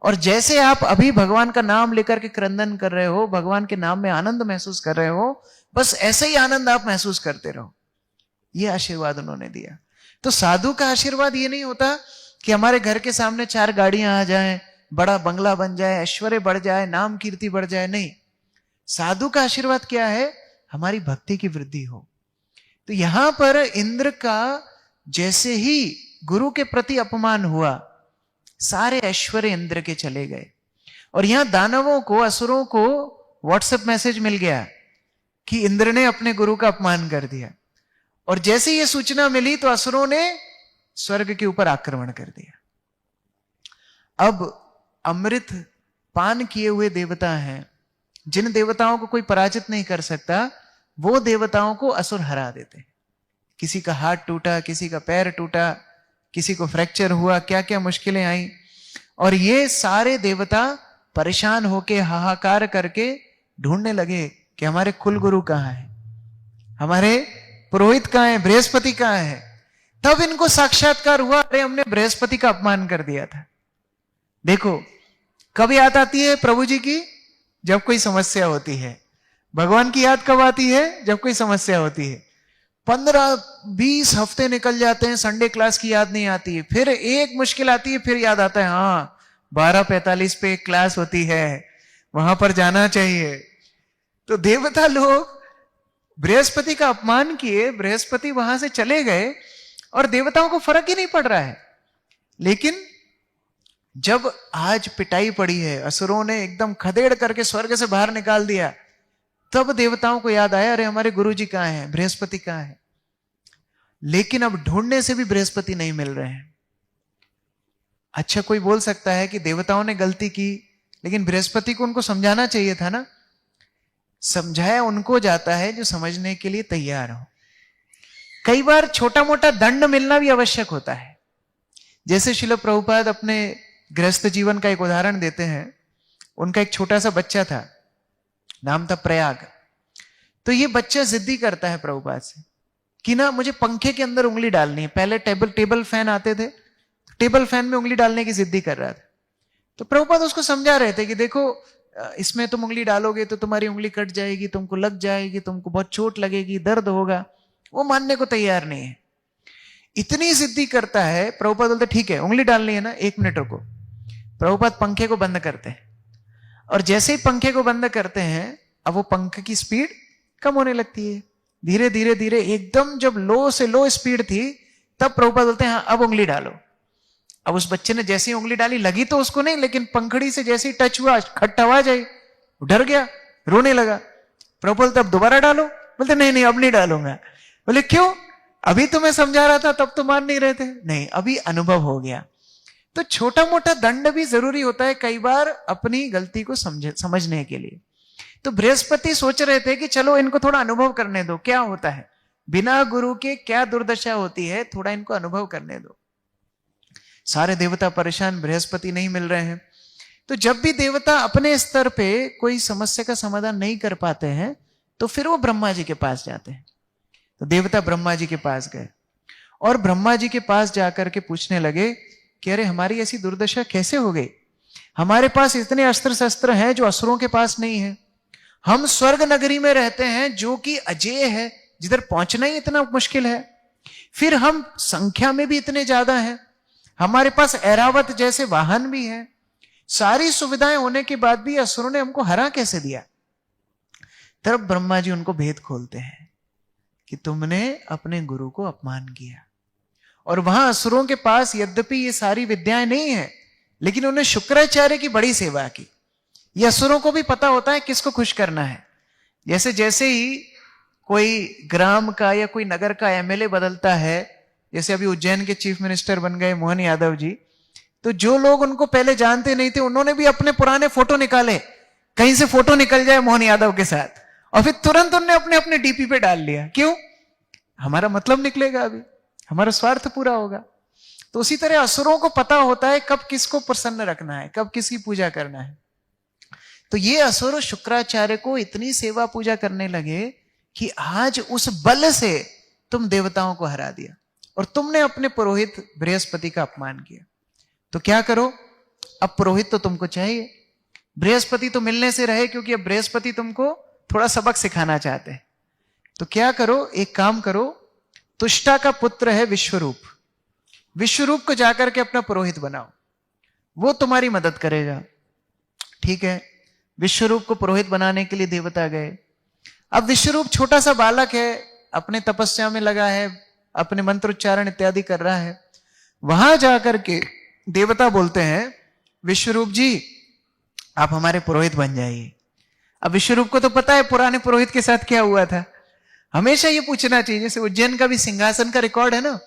और जैसे आप अभी भगवान का नाम लेकर के क्रंदन कर रहे हो, भगवान के नाम में आनंद महसूस कर रहे हो, बस ऐसे ही आनंद आप महसूस करते रहो। यह आशीर्वाद उन्होंने दिया। तो साधु का आशीर्वाद ये नहीं होता कि हमारे घर के सामने 4 गाड़ियां आ जाएं, बड़ा बंगला बन जाए, ऐश्वर्य बढ़ जाए, नाम कीर्ति बढ़ जाए। नहीं, साधु का आशीर्वाद क्या है? हमारी भक्ति की वृद्धि हो। तो यहां पर इंद्र का जैसे ही गुरु के प्रति अपमान हुआ, सारे ऐश्वर्य इंद्र के चले गए। और यहां दानवों को, असुरों को व्हाट्सएप मैसेज मिल गया कि इंद्र ने अपने गुरु का अपमान कर दिया। और जैसे ये सूचना मिली तो असुरों ने स्वर्ग के ऊपर आक्रमण कर दिया। अब अमृत पान किए हुए देवता हैं, जिन देवताओं को कोई पराजित नहीं कर सकता, वो देवताओं को असुर हरा देते हैं। किसी का हाथ टूटा, किसी का पैर टूटा, किसी को फ्रैक्चर हुआ, क्या क्या मुश्किलें आई। और ये सारे देवता परेशान होके हाहाकार करके ढूंढने लगे कि हमारे कुल गुरु कहाँ है, हमारे पुरोहित कहाँ है, बृहस्पति कहाँ है। तब इनको साक्षात्कार हुआ, अरे हमने बृहस्पति का अपमान कर दिया था। देखो कब याद आती है प्रभु जी की? जब कोई समस्या होती है। भगवान की याद कब आती है? जब कोई समस्या होती है। 15-20 हफ्ते निकल जाते हैं, संडे क्लास की याद नहीं आती है, फिर एक मुश्किल आती है, फिर याद आता है, हाँ 12:45 पे एक क्लास होती है, वहां पर जाना चाहिए। तो देवता लोग बृहस्पति का अपमान किए, बृहस्पति वहां से चले गए और देवताओं को फर्क ही नहीं पड़ रहा है। लेकिन जब आज पिटाई पड़ी है, असुरों ने एकदम खदेड़ करके स्वर्ग से बाहर निकाल दिया, तब देवताओं को याद आया, अरे हमारे गुरुजी कहाँ हैं, बृहस्पति कहाँ है। लेकिन अब ढूंढने से भी बृहस्पति नहीं मिल रहे हैं। अच्छा, कोई बोल सकता है कि देवताओं ने गलती की, लेकिन बृहस्पति को उनको समझाना चाहिए था ना। समझाया उनको जाता है जो समझने के लिए तैयार हो। कई बार छोटा मोटा दंड मिलना भी आवश्यक होता है। जैसे श्रील प्रभुपाद अपने गृहस्थ जीवन का एक उदाहरण देते हैं। उनका एक छोटा सा बच्चा था, नाम था प्रयाग। तो ये बच्चा जिद्दी करता है प्रभुपाद से कि ना मुझे पंखे के अंदर उंगली डालनी है। पहले टेबल फैन आते थे, टेबल फैन में उंगली डालने की जिद्दी कर रहा था। तो प्रभुपाद उसको समझा रहे थे कि देखो इसमें तुम उंगली डालोगे तो तुम्हारी उंगली कट जाएगी, तुमको लग जाएगी, तुमको बहुत चोट लगेगी, दर्द होगा। वो मानने को तैयार नहीं है, इतनी जिद्दी करता है। प्रभुपाद बोलते ठीक है उंगली डालनी है ना, 1 मिनट रुको। प्रभुपाद पंखे को बंद करते हैं और जैसे ही पंखे को बंद करते हैं, अब वो पंखे की स्पीड कम होने लगती है। धीरे धीरे धीरे एकदम जब लो से लो स्पीड थी, तब प्रभुपाद बोलते हैं हाँ अब उंगली डालो। अब उस बच्चे ने जैसे ही उंगली डाली, लगी तो उसको नहीं, लेकिन पंखड़ी से जैसे ही टच हुआ, खट आवाज आई, डर गया, रोने लगा। प्रभुपाद बोलते अब दोबारा डालो। बोलते नहीं नहीं अब नहीं डालूंगा। बोले क्यों? अभी तो मैं समझा रहा था, तब तो मान नहीं रहे थे। नहीं, अभी अनुभव हो गया। तो छोटा मोटा दंड भी जरूरी होता है कई बार अपनी गलती को समझने के लिए। तो बृहस्पति सोच रहे थे कि चलो इनको थोड़ा अनुभव करने दो, क्या होता है, बिना गुरु के क्या दुर्दशा होती है, थोड़ा इनको अनुभव करने दो। सारे देवता परेशान, बृहस्पति नहीं मिल रहे हैं। तो जब भी देवता अपने स्तर पे कोई समस्या का समाधान नहीं कर पाते हैं, तो फिर वो ब्रह्मा जी के पास जाते हैं। तो देवता ब्रह्मा जी के पास गए और ब्रह्मा जी के पास जाकर के पूछने लगे कि अरे हमारी ऐसी दुर्दशा कैसे हो गई? हमारे पास इतने अस्त्र शस्त्र हैं जो असुरों के पास नहीं है। हम स्वर्ग नगरी में रहते हैं जो कि अजेय है, जिधर पहुंचना ही इतना मुश्किल है। फिर हम संख्या में भी इतने ज्यादा हैं, हमारे पास ऐरावत जैसे वाहन भी हैं, सारी सुविधाएं होने के बाद भी असुरों ने हमको हरा कैसे दिया? तब ब्रह्मा जी उनको भेद खोलते हैं कि तुमने अपने गुरु को अपमान किया। और वहां असुरों के पास यद्यपि ये सारी विद्याएं नहीं है, लेकिन उन्होंने शुक्राचार्य की बड़ी सेवा की। ये असुरों को भी पता होता है किसको खुश करना है। जैसे जैसे ही कोई ग्राम का या कोई नगर का एमएलए बदलता है, जैसे अभी उज्जैन के चीफ मिनिस्टर बन गए मोहन यादव जी, तो जो लोग उनको पहले जानते नहीं थे उन्होंने भी अपने पुराने फोटो निकाले, कहीं से फोटो निकल जाए मोहन यादव के साथ, और फिर तुरंत उन्होंने अपने अपने डीपी पे डाल लिया। क्यों? हमारा मतलब निकलेगा, अभी हमारा स्वार्थ पूरा होगा। तो उसी तरह असुरों को पता होता है कब किसको प्रसन्न रखना है, कब किसकी पूजा करना है। तो ये असुर शुक्राचार्य को इतनी सेवा पूजा करने लगे कि आज उस बल से तुम देवताओं को हरा दिया और तुमने अपने पुरोहित बृहस्पति का अपमान किया। तो क्या करो? अब पुरोहित तो तुमको चाहिए, बृहस्पति तो मिलने से रहे, क्योंकि अब बृहस्पति तुमको थोड़ा सबक सिखाना चाहते हैं। तो क्या करो? एक काम करो, तुष्टा का पुत्र है विश्वरूप, विश्वरूप को जाकर के अपना पुरोहित बनाओ, वो तुम्हारी मदद करेगा। ठीक है, विश्वरूप को पुरोहित बनाने के लिए देवता गए। अब विश्वरूप छोटा सा बालक है, अपने तपस्या में लगा है, अपने मंत्रोच्चारण इत्यादि कर रहा है। वहां जाकर के देवता बोलते हैं विश्वरूप जी आप हमारे पुरोहित बन जाइए। अब विश्वरूप को तो पता है पुराने पुरोहित के साथ क्या हुआ था। हमेशा ये पूछना चाहिए, जैसे उज्जैन का भी सिंहासन का रिकॉर्ड है ना,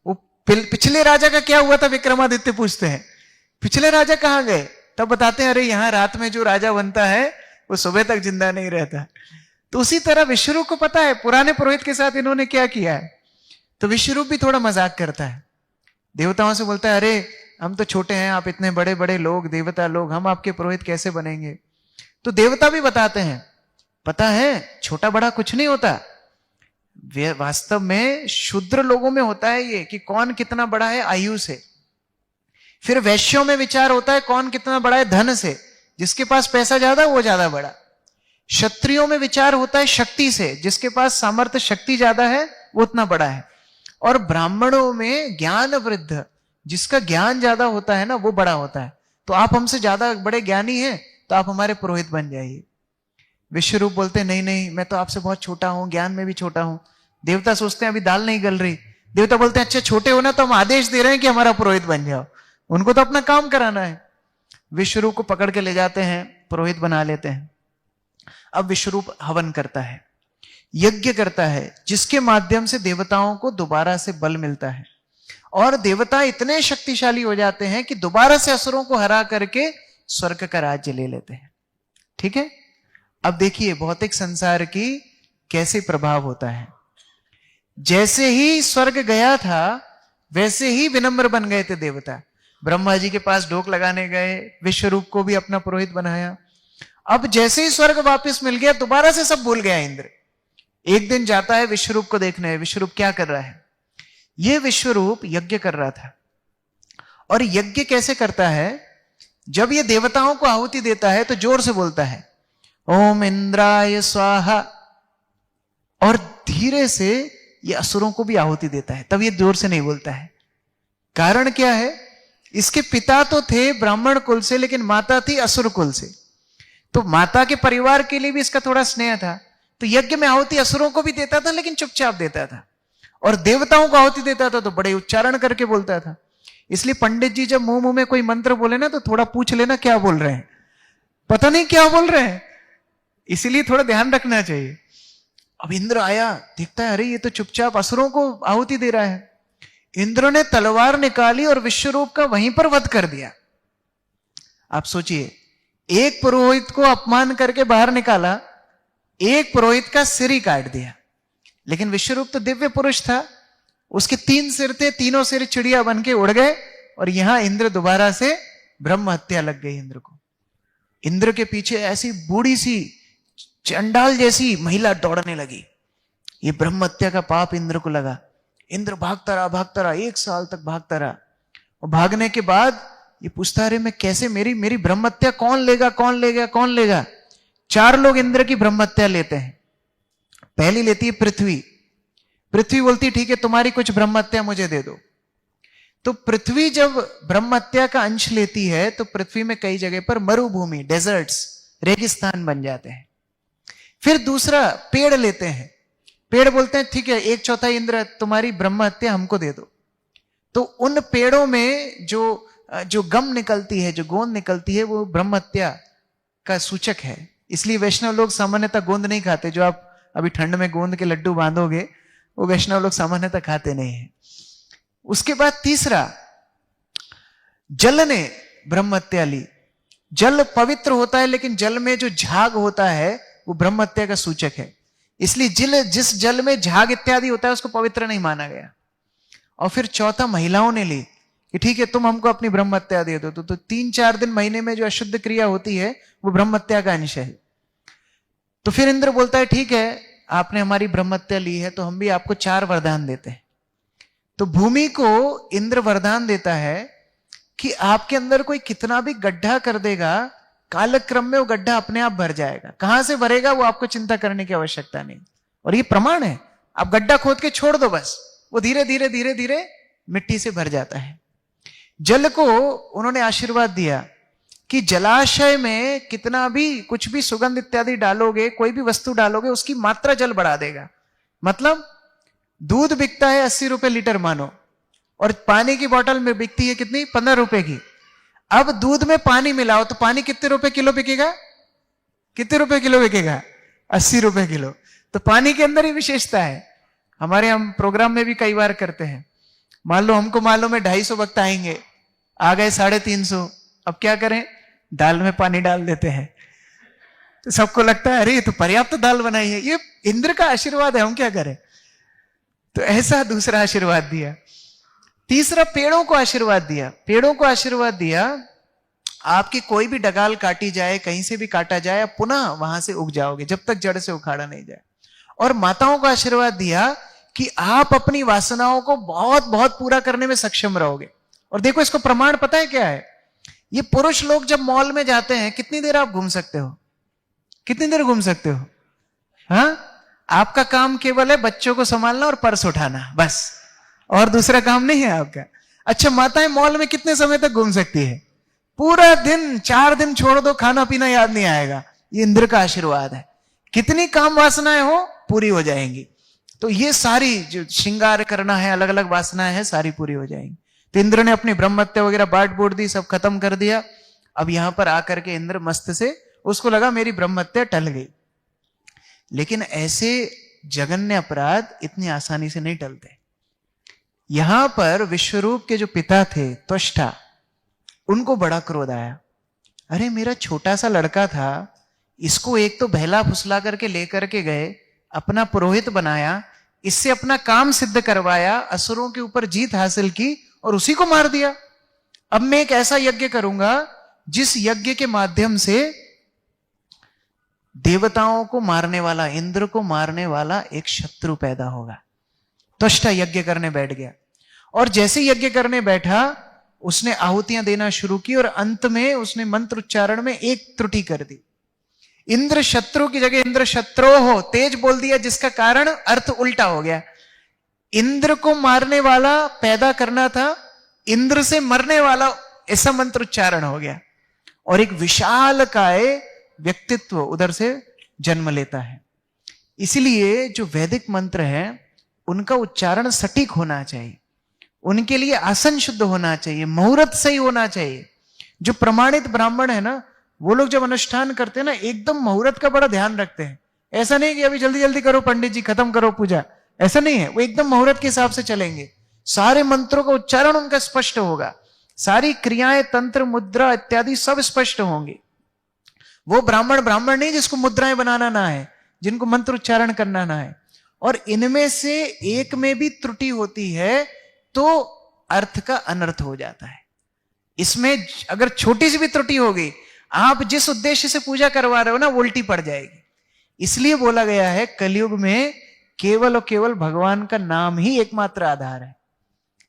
वो पिछले राजा का क्या हुआ था विक्रमादित्य पूछते हैं, पिछले राजा कहां गए? तब बताते हैं अरे यहां रात में जो राजा बनता है वो सुबह तक जिंदा नहीं रहता। तो उसी तरह विश्वरूप को पता है पुराने पुरोहित के साथ इन्होंने क्या किया है। तो विश्वरूप भी थोड़ा मजाक करता है, देवताओं से बोलता है अरे हम तो छोटे हैं, आप इतने बड़े बड़े लोग, देवता लोग, हम आपके पुरोहित कैसे बनेंगे? तो देवता भी बताते हैं पता है छोटा बड़ा कुछ नहीं होता, वास्तव में शूद्र लोगों में होता है ये कि कौन कितना बड़ा है आयु से, फिर वैश्यों में विचार होता है कौन कितना बड़ा है धन से, जिसके पास पैसा ज्यादा वो ज्यादा बड़ा। क्षत्रियों में विचार होता है शक्ति से, जिसके पास सामर्थ्य शक्ति ज्यादा है वो उतना बड़ा है। और ब्राह्मणों में ज्ञान वृद्ध, जिसका ज्ञान ज्यादा होता है ना वो बड़ा होता है। तो आप हमसे ज्यादा बड़े ज्ञानी हैं तो आप हमारे पुरोहित बन जाइए। विश्वरूप बोलते नहीं नहीं मैं तो आपसे बहुत छोटा हूं, ज्ञान में भी छोटा हूं। देवता सोचते हैं अभी दाल नहीं गल रही, देवता बोलते हैं अच्छा छोटे हो ना तो हम आदेश दे रहे हैं कि हमारा पुरोहित बन जाओ, उनको तो अपना काम कराना है। विश्वरूप को पकड़ के ले जाते हैं, पुरोहित बना लेते हैं। अब विश्वरूप हवन करता है, यज्ञ करता है, जिसके माध्यम से देवताओं को दोबारा से बल मिलता है और देवता इतने शक्तिशाली हो जाते हैं कि दोबारा से असुरों को हरा करके स्वर्ग का राज्य ले लेते हैं। ठीक है, अब देखिए भौतिक संसार की कैसे प्रभाव होता है। जैसे ही स्वर्ग गया था वैसे ही विनम्र बन गए थे देवता। ब्रह्मा जी के पास ढोक लगाने गए, विश्वरूप को भी अपना पुरोहित बनाया। अब जैसे ही स्वर्ग वापस मिल गया दोबारा से सब भूल गया इंद्र। एक दिन जाता है विश्वरूप को देखने, विश्वरूप क्या कर रहा है? यह विश्वरूप यज्ञ कर रहा था। और यज्ञ कैसे करता है? जब ये देवताओं को आहुति देता है तो जोर से बोलता है ओम इंद्राय स्वाहा, और धीरे से ये असुरों को भी आहुति देता है। तब ये जोर से नहीं बोलता है। कारण क्या है? इसके पिता तो थे ब्राह्मण कुल से, लेकिन माता थी असुर कुल से। तो माता के परिवार के लिए भी इसका थोड़ा स्नेह था, तो यज्ञ में आहुति असुरों को भी देता था, लेकिन चुपचाप देता था। और देवताओं को आहुति देता था तो बड़े उच्चारण करके बोलता था। इसलिए पंडित जी जब मुंह मुंह में कोई मंत्र बोले ना तो थोड़ा पूछ लेना क्या बोल रहे हैं, पता नहीं क्या बोल रहे हैं, इसीलिए थोड़ा ध्यान रखना चाहिए। अब इंद्र आया, देखता है अरे ये तो चुपचाप असुरों को आहुति दे रहा है। इंद्र ने तलवार निकाली और विश्वरूप का वहीं पर वध कर दिया। आप सोचिए, एक पुरोहित को अपमान करके बाहर निकाला, एक पुरोहित का सिर ही काट दिया। लेकिन विश्वरूप तो दिव्य पुरुष था, उसके 3 सिर थे, तीनों सिर चिड़िया बन के उड़ गए और यहां इंद्र दोबारा से ब्रह्म हत्या लग गई इंद्र को। इंद्र के पीछे ऐसी बूढ़ी सी चंडाल जैसी महिला दौड़ने लगी। ये ब्रह्म हत्या का पाप इंद्र को लगा। इंद्र भागता रहा 1 साल तक भागता रहा। और भागने के बाद ये पूछता रहे मैं कैसे, मेरी ब्रह्म हत्या कौन लेगा कौन लेगा कौन लेगा? 4 लोग इंद्र की ब्रह्म हत्या लेते हैं। पहली लेती है पृथ्वी। पृथ्वी बोलती ठीक है तुम्हारी कुछ ब्रह्महत्या मुझे दे दो। तो पृथ्वी जब ब्रह्महत्या का अंश लेती है तो पृथ्वी में कई जगह पर मरुभूमि, डेजर्ट्स, रेगिस्तान बन जाते हैं। फिर दूसरा पेड़ लेते हैं, पेड़ बोलते हैं ठीक है 1/4 इंद्र तुम्हारी ब्रह्महत्या हमको दे दो। तो उन पेड़ों में जो गम निकलती है, जो गोंद निकलती है, वो ब्रह्महत्या का सूचक है। इसलिए वैष्णव लोग सामान्यतः गोंद नहीं खाते। जो आप अभी ठंड में गोंद के लड्डू बांधोगे वो वैष्णव लोग सामान्यतः खाते नहीं है। उसके बाद तीसरा, जल ने ब्रह्महत्या ली। जल पवित्र होता है लेकिन जल में जो झाग होता है वो ब्रह्महत्या का सूचक है। इसलिए जिस जल में झाग इत्यादि होता है उसको पवित्र नहीं माना गया। और फिर चौथा महिलाओं ने ली कि ठीक है तुम हमको अपनी ब्रह्महत्या दे दो। तो 3-4 दिन महीने में जो अशुद्ध क्रिया होती है वो ब्रह्महत्या का अंश है। तो फिर इंद्र बोलता है ठीक है आपने हमारी ब्रह्महत्या ली है तो हम भी आपको 4 वरदान देते हैं। तो भूमि को इंद्र वरदान देता है कि आपके अंदर कोई कितना भी गड्ढा कर देगा, कालक्रम में वो गड्ढा अपने आप भर जाएगा। कहां से भरेगा वो आपको चिंता करने की आवश्यकता नहीं। और ये प्रमाण है, आप गड्ढा खोद के छोड़ दो बस, वो धीरे धीरे धीरे धीरे मिट्टी से भर जाता है। जल को उन्होंने आशीर्वाद दिया कि जलाशय में कितना भी कुछ भी सुगंध इत्यादि डालोगे, कोई भी वस्तु डालोगे, उसकी मात्रा जल बढ़ा देगा। मतलब दूध बिकता है 80 रुपए लीटर मानो, और पानी की बोतल में बिकती है कितनी, 15 रुपए की। अब दूध में पानी मिलाओ तो पानी कितने रुपए किलो बिकेगा, कितने रुपए किलो बिकेगा, 80 रुपए किलो। तो पानी के अंदर ही विशेषता है। हमारे हम प्रोग्राम में भी कई बार करते हैं, मान लो हमको मालूम है 250 भक्त आएंगे, आ गए 350, अब क्या करें, दाल में पानी डाल देते हैं। तो सबको लगता है अरे ये तो पर्याप्त दाल बनाई है, ये इंद्र का आशीर्वाद है, हम क्या करें। तो ऐसा दूसरा आशीर्वाद दिया। तीसरा, पेड़ों को आशीर्वाद दिया। पेड़ों को आशीर्वाद दिया आपकी कोई भी डगाल काटी जाए, कहीं से भी काटा जाए, आप पुनः वहां से उग जाओगे जब तक जड़ से उखाड़ा नहीं जाए। और माताओं को आशीर्वाद दिया कि आप अपनी वासनाओं को बहुत बहुत पूरा करने में सक्षम रहोगे। और देखो इसको प्रमाण पता है क्या है, ये पुरुष लोग जब मॉल में जाते हैं कितनी देर आप घूम सकते हो, कितनी देर घूम सकते हो। हाँ, आपका काम केवल है बच्चों को संभालना और पर्स उठाना, बस, और दूसरा काम नहीं है आपका। अच्छा, माताएं मॉल में कितने समय तक घूम सकती है, पूरा दिन, 4 दिन छोड़ दो, खाना पीना याद नहीं आएगा। ये इंद्र का आशीर्वाद है। कितनी काम वासनाएं हो पूरी हो जाएंगी। तो ये सारी जो श्रृंगार करना है, अलग अलग वासनाएं हैं, सारी पूरी हो जाएंगी। तो इंद्र ने अपनी ब्रह्महत्या वगैरह बांट बूट दी, सब खत्म कर दिया। अब यहां पर आकर के इंद्र मस्त से, उसको लगा मेरी ब्रह्महत्या टल गई। लेकिन ऐसे जघन्य अपराध इतनी आसानी से नहीं टलते। यहां पर विश्वरूप के जो पिता थे त्वष्टा, उनको बड़ा क्रोध आया। अरे मेरा छोटा सा लड़का था, इसको एक तो बहला फुसला करके लेकर के गए, अपना पुरोहित बनाया, इससे अपना काम सिद्ध करवाया, असुरों के ऊपर जीत हासिल की, और उसी को मार दिया। अब मैं एक ऐसा यज्ञ करूंगा जिस यज्ञ के माध्यम से देवताओं को मारने वाला, इंद्र को मारने वाला एक शत्रु पैदा होगा। त्वष्टा यज्ञ करने बैठ गया, और जैसे यज्ञ करने बैठा उसने आहुतियां देना शुरू की, और अंत में उसने मंत्र उच्चारण में एक त्रुटि कर दी। इंद्र शत्रु की जगह इंद्र शत्रो हो तेज बोल दिया, जिसका कारण अर्थ उल्टा हो गया। इंद्र को मारने वाला पैदा करना था, इंद्र से मरने वाला, ऐसा मंत्र उच्चारण हो गया, और एक विशाल काय व्यक्तित्व उधर से जन्म लेता है। इसलिए जो वैदिक मंत्र है उनका उच्चारण सटीक होना चाहिए, उनके लिए आसन शुद्ध होना चाहिए, मुहूर्त सही होना चाहिए। जो प्रमाणित ब्राह्मण है ना, वो लोग जब अनुष्ठान करते हैं ना, एकदम मुहूर्त का बड़ा ध्यान रखते हैं। ऐसा नहीं कि अभी जल्दी जल्दी करो पंडित जी, खत्म करो पूजा, ऐसा नहीं है। वो एकदम मुहूर्त के हिसाब से चलेंगे। सारे मंत्रों का उच्चारण उनका स्पष्ट होगा, सारी क्रियाएं, तंत्र, मुद्रा इत्यादि सब स्पष्ट होंगे। वो ब्राह्मण नहीं जिसको मुद्राएं बनाना ना है, जिनको मंत्र उच्चारण करना ना है। और इनमें से एक में भी त्रुटि होती है तो अर्थ का अनर्थ हो जाता है। इसमें अगर छोटी सी भी त्रुटि होगी, आप जिस उद्देश्य से पूजा करवा रहे हो ना, वो उल्टी पड़ जाएगी। इसलिए बोला गया है कलयुग में केवल और केवल भगवान का नाम ही एकमात्र आधार है।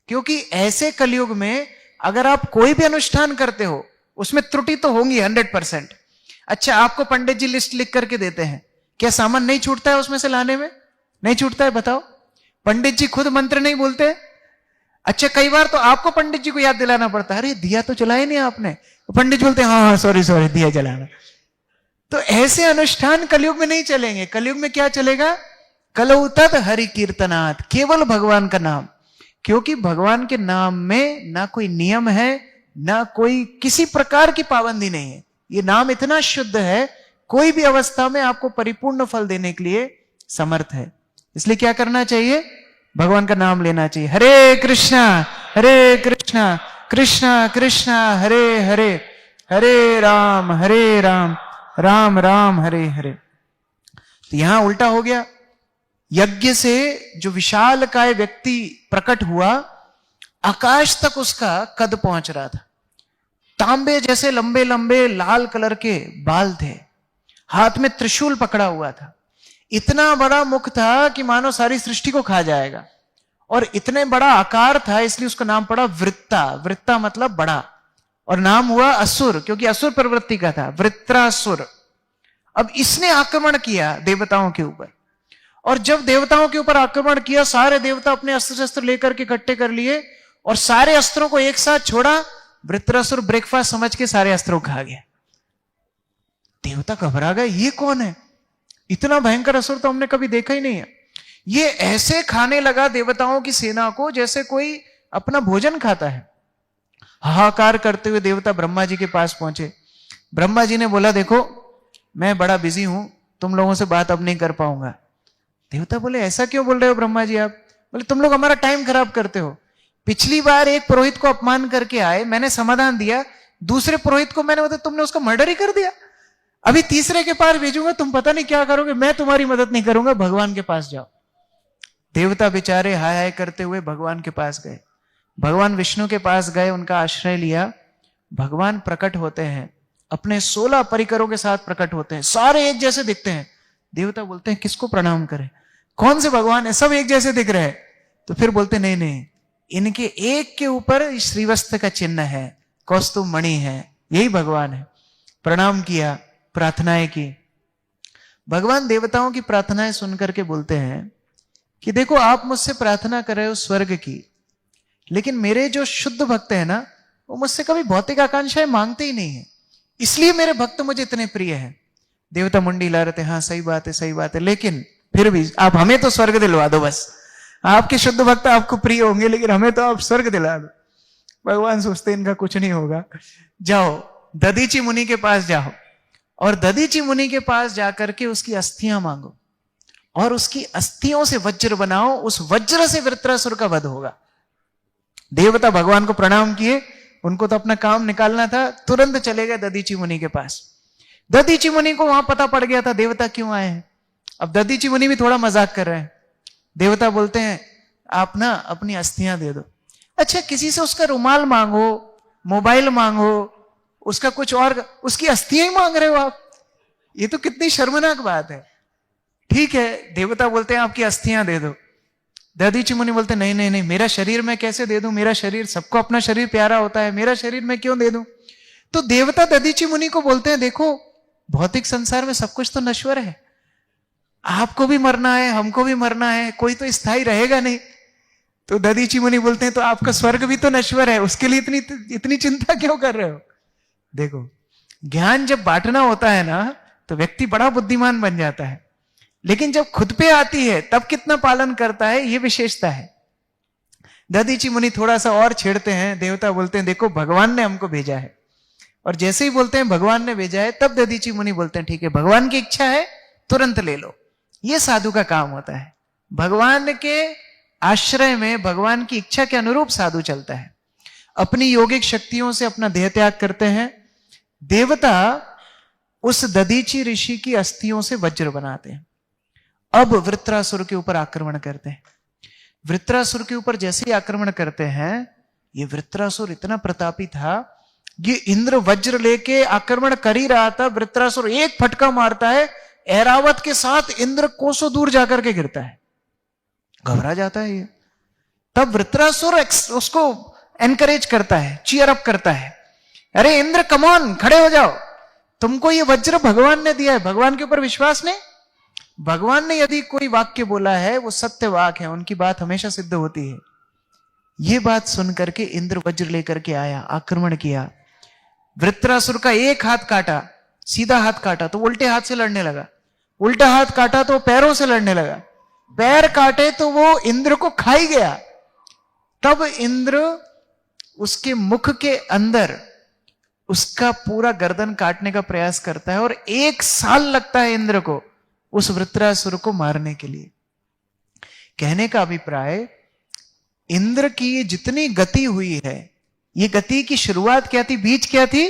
क्योंकि ऐसे कलयुग में अगर आप कोई भी अनुष्ठान करते हो उसमें त्रुटि तो होंगी 100%। अच्छा, आपको पंडित जी लिस्ट लिख करके देते हैं, क्या सामान नहीं छूटता है उसमें से लाने में? नहीं छूटता है, बताओ। पंडित जी खुद मंत्र नहीं बोलते। अच्छा, कई बार तो आपको पंडित जी को याद दिलाना पड़ता है, अरे दिया तो जलाया नहीं आपने, तो पंडित जी बोलते हैं हाँ सॉरी दिया जलाना। तो ऐसे अनुष्ठान कलयुग में नहीं चलेंगे। कलयुग में क्या चलेगा? कलौ तत् हरि कीर्तनात्, केवल भगवान का नाम। क्योंकि भगवान के नाम में ना कोई नियम है, ना कोई किसी प्रकार की पाबंदी नहीं है। ये नाम इतना शुद्ध है, कोई भी अवस्था में आपको परिपूर्ण फल देने के लिए समर्थ है। इसलिए क्या करना चाहिए? भगवान का नाम लेना चाहिए। हरे कृष्णा कृष्णा कृष्णा हरे हरे, हरे राम राम राम हरे हरे। तो यहां उल्टा हो गया। यज्ञ से जो विशाल काय व्यक्ति प्रकट हुआ, आकाश तक उसका कद पहुंच रहा था। तांबे जैसे लंबे लंबे लाल कलर के बाल थे, हाथ में त्रिशूल पकड़ा हुआ था, इतना बड़ा मुख था कि मानो सारी सृष्टि को खा जाएगा, और इतने बड़ा आकार था, इसलिए उसका नाम पड़ा वृत्ता। वृत्ता मतलब बड़ा, और नाम हुआ असुर, क्योंकि असुर प्रवृत्ति का था, वृत्रासुर। अब इसने आक्रमण किया देवताओं के ऊपर, और जब देवताओं के ऊपर आक्रमण किया, सारे देवता अपने अस्त्र शस्त्र लेकर के इकट्ठे कर लिए और सारे अस्त्रों को एक साथ छोड़ा। वृत्रासुर ब्रेकफास्ट समझ के सारे अस्त्रों खा गया। देवता घबरा गए, ये कौन है? इतना भयंकर असुर तो हमने कभी देखा ही नहीं है। ये ऐसे खाने लगा देवताओं की सेना को जैसे कोई अपना भोजन खाता है। हाहाकार करते हुए देवता ब्रह्मा जी के पास पहुंचे। ब्रह्मा जी ने बोला, देखो मैं बड़ा बिजी हूं, तुम लोगों से बात अब नहीं कर पाऊंगा। देवता बोले, ऐसा क्यों बोल रहे हो ब्रह्मा जी आप? बोले, तुम लोग हमारा टाइम खराब करते हो। पिछली बार एक पुरोहित को अपमान करके आए, मैंने समाधान दिया, दूसरे पुरोहित को मैंने बताया, तुमने उसका मर्डर ही कर दिया। अभी तीसरे के पास भेजूंगा, तुम पता नहीं क्या करोगे, मैं तुम्हारी मदद नहीं करूंगा, भगवान के पास जाओ। देवता बेचारे हाय हाय करते हुए भगवान के पास गए। भगवान विष्णु के पास गए, उनका आश्रय लिया। भगवान प्रकट होते हैं, अपने 16 परिकरों के साथ प्रकट होते हैं, सारे एक जैसे दिखते हैं। देवता बोलते हैं, किसको प्रणाम करें, कौन से भगवान है, सब एक जैसे दिख रहे हैं। तो फिर बोलते, नहीं नहीं, इनके एक के ऊपर श्रीवस्त्र का चिन्ह है, कौस्तुभ मणि है, यही भगवान है। प्रणाम किया, प्रार्थनाएं की। भगवान देवताओं की प्रार्थनाएं सुनकर के बोलते हैं कि देखो, आप मुझसे प्रार्थना कर रहे हो स्वर्ग की, लेकिन मेरे जो शुद्ध भक्त है ना, वो मुझसे कभी भौतिक आकांक्षाएं मांगते ही नहीं है, इसलिए मेरे भक्त मुझे इतने प्रिय हैं। देवता मुंडी ला रहे थे, हाँ सही बात है, लेकिन फिर भी आप हमें तो स्वर्ग दिलवा दो बस। आपके शुद्ध भक्त आपको प्रिय होंगे, लेकिन हमें तो आप स्वर्ग दिला दो। भगवान सोचते इनका कुछ नहीं होगा, जाओ दधीची मुनि के पास जाओ, और दधीची मुनि के पास जाकर के उसकी अस्थियां मांगो, और उसकी अस्थियों से वज्र बनाओ, उस वज्र से वृत्रासुर का वध होगा। देवता भगवान को प्रणाम किए, उनको तो अपना काम निकालना था, तुरंत चले गए दधीची मुनि के पास। दधीची मुनि को वहां पता पड़ गया था देवता क्यों आए हैं। अब दधीची मुनि भी थोड़ा मजाक कर रहे हैं। देवता बोलते हैं, आप ना अपनी अस्थियां दे दो। अच्छा, किसी से उसका रुमाल मांगो, मोबाइल मांगो, उसका कुछ और, उसकी अस्थियां ही मांग रहे हो आप, ये तो कितनी शर्मनाक बात है। ठीक है, देवता बोलते हैं आपकी अस्थियां दे दो। दधीची मुनि बोलते नहीं नहीं नहीं, मेरा शरीर मैं कैसे दे दूं, मेरा शरीर, सबको अपना शरीर प्यारा होता है, मेरा शरीर मैं क्यों दे दूं। तो देवता दधीची मुनि को बोलते हैं, देखो भौतिक संसार में सब कुछ तो नश्वर है, आपको भी मरना है, हमको भी मरना है, कोई तो स्थायी रहेगा नहीं। तो दधीची मुनि बोलते हैं, तो आपका स्वर्ग भी तो नश्वर है, उसके लिए इतनी चिंता क्यों कर रहे हो। देखो, ज्ञान जब बांटना होता है ना, तो व्यक्ति बड़ा बुद्धिमान बन जाता है, लेकिन जब खुद पे आती है तब कितना पालन करता है, ये विशेषता है। दधीची मुनि थोड़ा सा और छेड़ते हैं। देवता बोलते हैं, देखो भगवान ने हमको भेजा है, और जैसे ही बोलते हैं भगवान ने भेजा है, तब दधीची मुनि बोलते हैं, ठीक है, भगवान की इच्छा है तुरंत ले लो। ये साधु का काम होता है, भगवान के आश्रय में भगवान की इच्छा के अनुरूप साधु चलता है, अपनी योगिक शक्तियों से अपना देह त्याग करते हैं। देवता उस दधीची ऋषि की अस्थियों से वज्र बनाते हैं। अब वृत्रासुर के ऊपर आक्रमण करते हैं। वृत्रासुर के ऊपर जैसे ही आक्रमण करते हैं, ये वृत्रासुर इतना प्रतापी था, ये इंद्र वज्र लेके आक्रमण कर ही रहा था। वृत्रासुर एक फटका मारता है, ऐरावत के साथ इंद्र कोसों दूर जाकर के गिरता है, घबरा जाता है ये। तब वृत्रासुर उसको एनकरेज करता है, चीयर अप करता है, अरे इंद्र कम ऑन, खड़े हो जाओ, तुमको ये वज्र भगवान ने दिया है, भगवान के ऊपर विश्वास नहीं, भगवान ने यदि कोई वाक्य बोला है वो सत्य वाक्य है, उनकी बात हमेशा सिद्ध होती है। ये बात सुन करके इंद्र वज्र लेकर के आया, आक्रमण किया, वृत्रासुर का एक हाथ काटा, सीधा हाथ काटा तो उल्टे हाथ से लड़ने लगा, उल्टा हाथ काटा तो पैरों से लड़ने लगा, पैर काटे तो वो इंद्र को खा ही गया। तब इंद्र उसके मुख के अंदर उसका पूरा गर्दन काटने का प्रयास करता है और 1 साल लगता है इंद्र को उस वृत्रासुर को मारने के लिए। कहने का अभिप्राय, इंद्र की ये जितनी गति हुई है, ये गति की शुरुआत क्या थी, बीज क्या थी?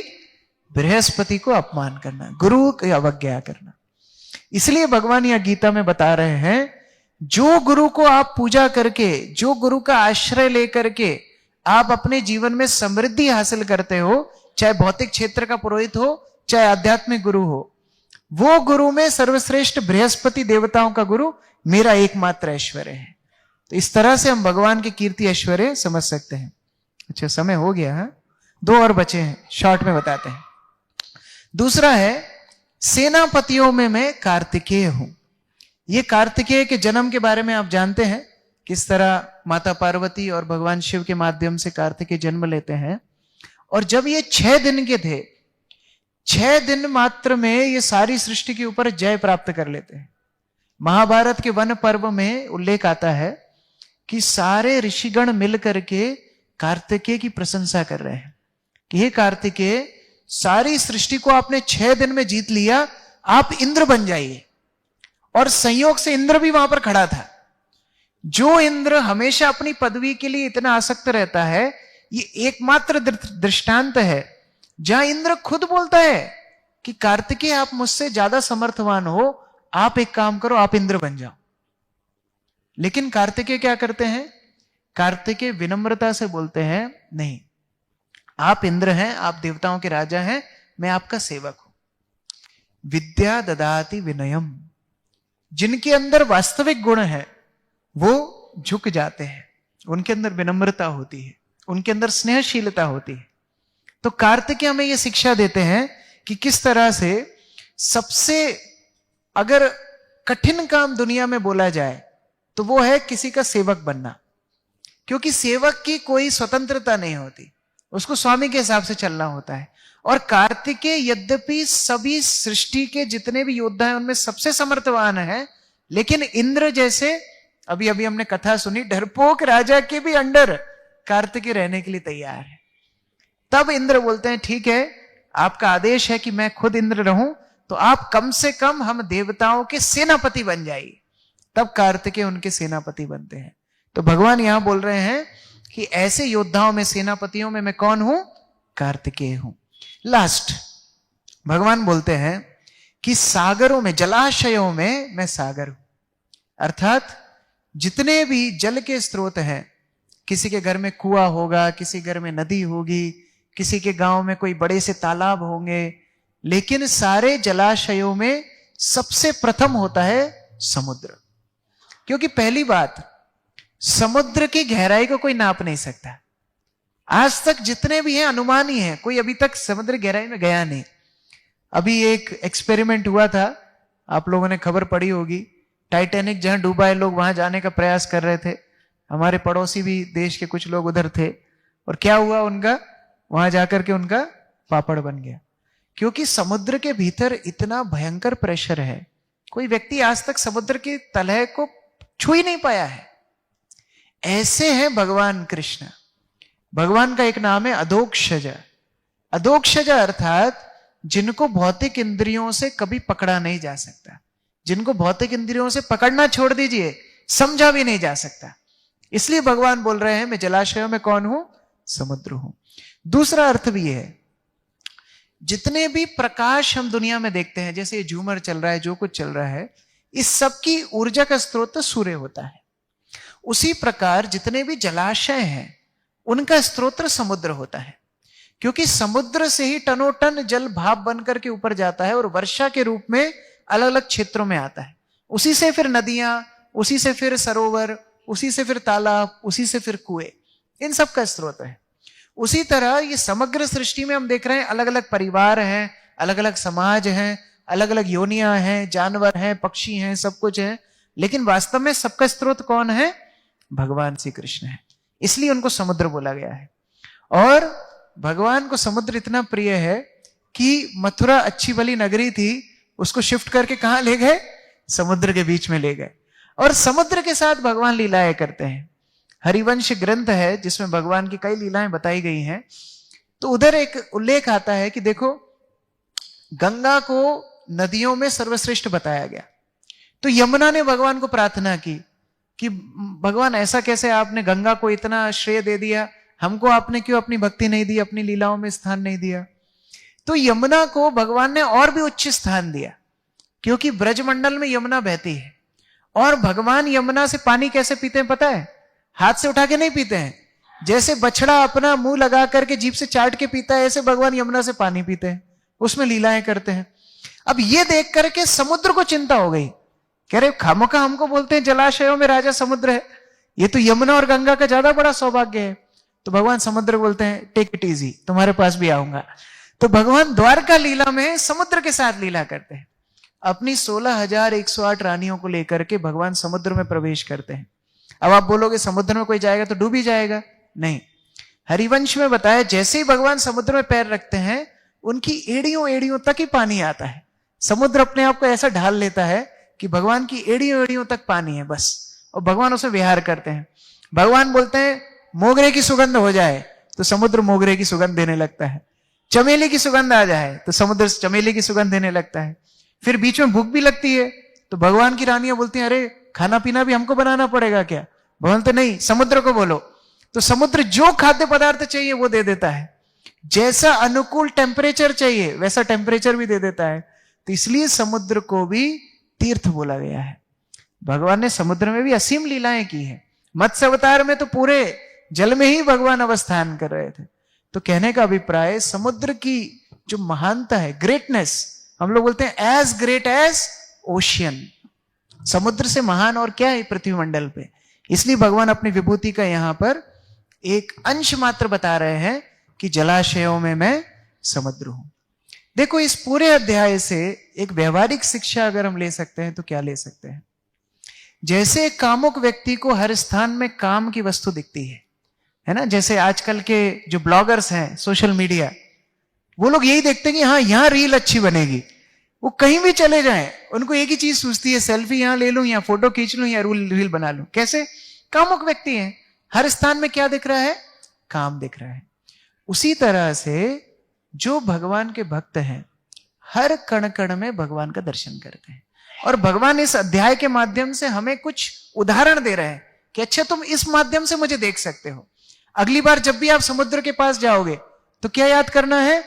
बृहस्पति को अपमान करना, गुरु की अवज्ञा करना। इसलिए भगवान यह गीता में बता रहे हैं, जो गुरु को आप पूजा करके, जो गुरु का आश्रय लेकर के आप अपने जीवन में समृद्धि हासिल करते हो, चाहे भौतिक क्षेत्र का पुरोहित हो, चाहे आध्यात्मिक गुरु हो, वो गुरु में सर्वश्रेष्ठ बृहस्पति देवताओं का गुरु मेरा एकमात्र ऐश्वर्य है। तो इस तरह से हम भगवान की कीर्ति ऐश्वर्य समझ सकते हैं। अच्छा, समय हो गया है, 2 और बचे हैं, शॉर्ट में बताते हैं। दूसरा है, सेनापतियों में मैं कार्तिकेय हूं। ये कार्तिकेय के जन्म के बारे में आप जानते हैं, किस तरह माता पार्वती और भगवान शिव के माध्यम से कार्तिकेय जन्म लेते हैं। और जब ये 6 दिन के थे, 6 दिन मात्र में ये सारी सृष्टि के ऊपर जय प्राप्त कर लेते हैं। महाभारत के वन पर्व में उल्लेख आता है कि सारे ऋषिगण मिलकर के कार्तिकेय की प्रशंसा कर रहे हैं कि हे कार्तिकेय, सारी सृष्टि को आपने 6 दिन में जीत लिया, आप इंद्र बन जाइए। और संयोग से इंद्र भी वहां पर खड़ा था। जो इंद्र हमेशा अपनी पदवी के लिए इतना आसक्त रहता है, ये एकमात्र दृष्टांत है जहां इंद्र खुद बोलता है कि कार्तिकेय, आप मुझसे ज्यादा समर्थवान हो, आप एक काम करो, आप इंद्र बन जाओ। लेकिन कार्तिकेय क्या करते हैं? कार्तिकेय विनम्रता से बोलते हैं, नहीं, आप इंद्र हैं, आप देवताओं के राजा हैं, मैं आपका सेवक हूं। विद्या ददाति विनयम, जिनके अंदर वास्तविक गुण है वो झुक जाते हैं, उनके अंदर विनम्रता होती है, उनके अंदर स्नेहशीलता होती है। तो कार्तिकेय हमें यह शिक्षा देते हैं कि किस तरह से सबसे अगर कठिन काम दुनिया में बोला जाए तो वो है किसी का सेवक बनना, क्योंकि सेवक की कोई स्वतंत्रता नहीं होती, उसको स्वामी के हिसाब से चलना होता है। और कार्तिकेय यद्यपि सभी सृष्टि के जितने भी योद्धा हैं उनमें सबसे समर्थवान है, लेकिन इंद्र जैसे, अभी अभी हमने कथा सुनी, डरपोक राजा के भी अंडर कार्तिकेय रहने के लिए तैयार है। तब इंद्र बोलते हैं, ठीक है, आपका आदेश है कि मैं खुद इंद्र रहूं, तो आप कम से कम हम देवताओं के सेनापति बन जाइए। तब कार्तिकेय उनके सेनापति बनते हैं। तो भगवान यहां बोल रहे हैं कि ऐसे योद्धाओं में, सेनापतियों में मैं कौन हूं? कार्तिकेय हूं। लास्ट भगवान बोलते हैं कि सागरों में, जलाशयों में मैं सागर हूं। अर्थात जितने भी जल के स्रोत हैं, किसी के घर में कुआं होगा, किसी घर में नदी होगी, किसी के गांव में कोई बड़े से तालाब होंगे, लेकिन सारे जलाशयों में सबसे प्रथम होता है समुद्र। क्योंकि पहली बात, समुद्र की गहराई को कोई नाप नहीं सकता। आज तक जितने भी हैं अनुमान ही हैं, कोई अभी तक समुद्र गहराई में गया नहीं। अभी एक एक्सपेरिमेंट हुआ था, आप लोगों ने खबर पड़ी होगी, टाइटैनिक जहां डूबा है, लोग वहां जाने का प्रयास कर रहे थे। हमारे पड़ोसी भी देश के कुछ लोग उधर थे, और क्या हुआ उनका, वहां जाकर के उनका पापड़ बन गया। क्योंकि समुद्र के भीतर इतना भयंकर प्रेशर है, कोई व्यक्ति आज तक समुद्र की तलह को छू ही नहीं पाया है। ऐसे हैं भगवान कृष्ण। भगवान का एक नाम है अधोक्षज। अधोक्षज अर्थात जिनको भौतिक इंद्रियों से कभी पकड़ा नहीं जा सकता, जिनको भौतिक इंद्रियों से पकड़ना छोड़ दीजिए, समझा भी नहीं जा सकता। इसलिए भगवान बोल रहे हैं, मैं जलाशयों में कौन हूं? समुद्र हूं। दूसरा अर्थ भी है, जितने भी प्रकाश हम दुनिया में देखते हैं, जैसे ये झूमर चल रहा है, जो कुछ चल रहा है, इस सब की ऊर्जा का स्रोत सूर्य होता है। उसी प्रकार जितने भी जलाशय हैं उनका स्रोत समुद्र होता है, क्योंकि समुद्र से ही टनों टन जल भाप बनकर के ऊपर जाता है और वर्षा के रूप में अलग अलग क्षेत्रों में आता है। उसी से फिर नदियां, उसी से फिर सरोवर, उसी से फिर तालाब, उसी से फिर कुएं, इन सब का स्रोत है। उसी तरह ये समग्र सृष्टि में हम देख रहे हैं अलग अलग परिवार हैं, अलग अलग समाज हैं, अलग अलग योनियां हैं, जानवर हैं, पक्षी हैं, सब कुछ है, लेकिन वास्तव में सबका स्रोत कौन है? भगवान श्री कृष्ण है। इसलिए उनको समुद्र बोला गया है। और भगवान को समुद्र इतना प्रिय है कि मथुरा अच्छी भली नगरी थी, उसको शिफ्ट करके कहां ले गए? समुद्र के बीच में ले गए। और समुद्र के साथ भगवान लीलाएं करते हैं। हरिवंश ग्रंथ है जिसमें भगवान की कई लीलाएं बताई गई हैं। तो उधर एक उल्लेख आता है कि देखो, गंगा को नदियों में सर्वश्रेष्ठ बताया गया, तो यमुना ने भगवान को प्रार्थना की कि भगवान ऐसा कैसे आपने गंगा को इतना श्रेय दे दिया, हमको आपने क्यों अपनी भक्ति नहीं दी, अपनी लीलाओं में स्थान नहीं दिया? तो यमुना को भगवान ने और भी उच्च स्थान दिया, क्योंकि ब्रजमंडल में यमुना बहती है। और भगवान यमुना से पानी कैसे पीते हैं पता है? हाथ से उठा के नहीं पीते हैं। जैसे बछड़ा अपना मुंह लगा करके जीभ से चाट के पीता है, ऐसे भगवान यमुना से पानी पीते हैं, उसमें लीलाएं करते हैं। अब ये देख करके समुद्र को चिंता हो गई, कह रहे खामोखा हमको बोलते हैं जलाशयों में राजा समुद्र है, ये तो यमुना और गंगा का ज्यादा बड़ा सौभाग्य है। तो भगवान समुद्र बोलते हैं टेक इट इजी, तुम्हारे पास भी आऊंगा। तो भगवान द्वारका लीला में समुद्र के साथ लीला करते हैं। अपनी 16,108 रानियों को लेकर के भगवान समुद्र में प्रवेश करते हैं। अब आप बोलोगे समुद्र में कोई जाएगा तो डूब ही जाएगा? नहीं, हरिवंश में बताया जैसे ही भगवान समुद्र में पैर रखते हैं, उनकी एड़ियों एड़ियों तक ही पानी आता है। समुद्र अपने आप को ऐसा ढाल लेता है कि भगवान की एड़ियों एड़ियों तक पानी है बस, और भगवान उसे विहार करते हैं। भगवान बोलते हैं मोगरे की सुगंध हो जाए तो समुद्र मोगरे की सुगंध देने लगता है, चमेली की सुगंध आ जाए तो समुद्र चमेली की सुगंध देने लगता है। फिर बीच में भूख भी लगती है तो भगवान की रानियां बोलती हैं अरे खाना पीना भी हमको बनाना पड़ेगा क्या? भगवान तो नहीं, समुद्र को बोलो। तो समुद्र जो खाद्य पदार्थ चाहिए वो दे देता है, जैसा अनुकूल टेम्परेचर चाहिए वैसा टेम्परेचर भी दे देता है। तो इसलिए समुद्र को भी तीर्थ बोला गया है। भगवान ने समुद्र में भी असीम लीलाएं की हैं। मत्स्य अवतार में तो पूरे जल में ही भगवान अवस्थान कर रहे थे। तो कहने का अभिप्राय, समुद्र की जो महानता है, ग्रेटनेस, हम लोग बोलते हैं एज ग्रेट एज ओशियन, समुद्र से महान और क्या है पृथ्वी मंडल पे। इसलिए भगवान अपनी विभूति का यहां पर एक अंश मात्र बता रहे हैं कि जलाशयों में मैं समुद्र हूं। देखो, इस पूरे अध्याय से एक व्यवहारिक शिक्षा अगर हम ले सकते हैं तो क्या ले सकते हैं? जैसे कामुक व्यक्ति को हर स्थान में काम की वस्तु दिखती है ना? जैसे आजकल के जो ब्लॉगर्स हैं, सोशल मीडिया, वो लोग यही देखते हैं कि हाँ यहां रील अच्छी बनेगी। वो कहीं भी चले जाएं, उनको एक ही चीज सूझती है, सेल्फी यहां ले लूं या फोटो खींच लूं या रील बना लूं। कैसे? कामुक व्यक्ति हैं, हर स्थान में क्या दिख रहा है? काम दिख रहा है। उसी तरह से जो भगवान के भक्त हैं, हर कण कण में भगवान का दर्शन करते हैं। और भगवान इस अध्याय के माध्यम से हमें कुछ उदाहरण दे रहे हैं कि अच्छा तुम इस माध्यम से मुझे देख सकते हो। अगली बार जब भी आप समुद्र के पास जाओगे तो क्या याद करना है?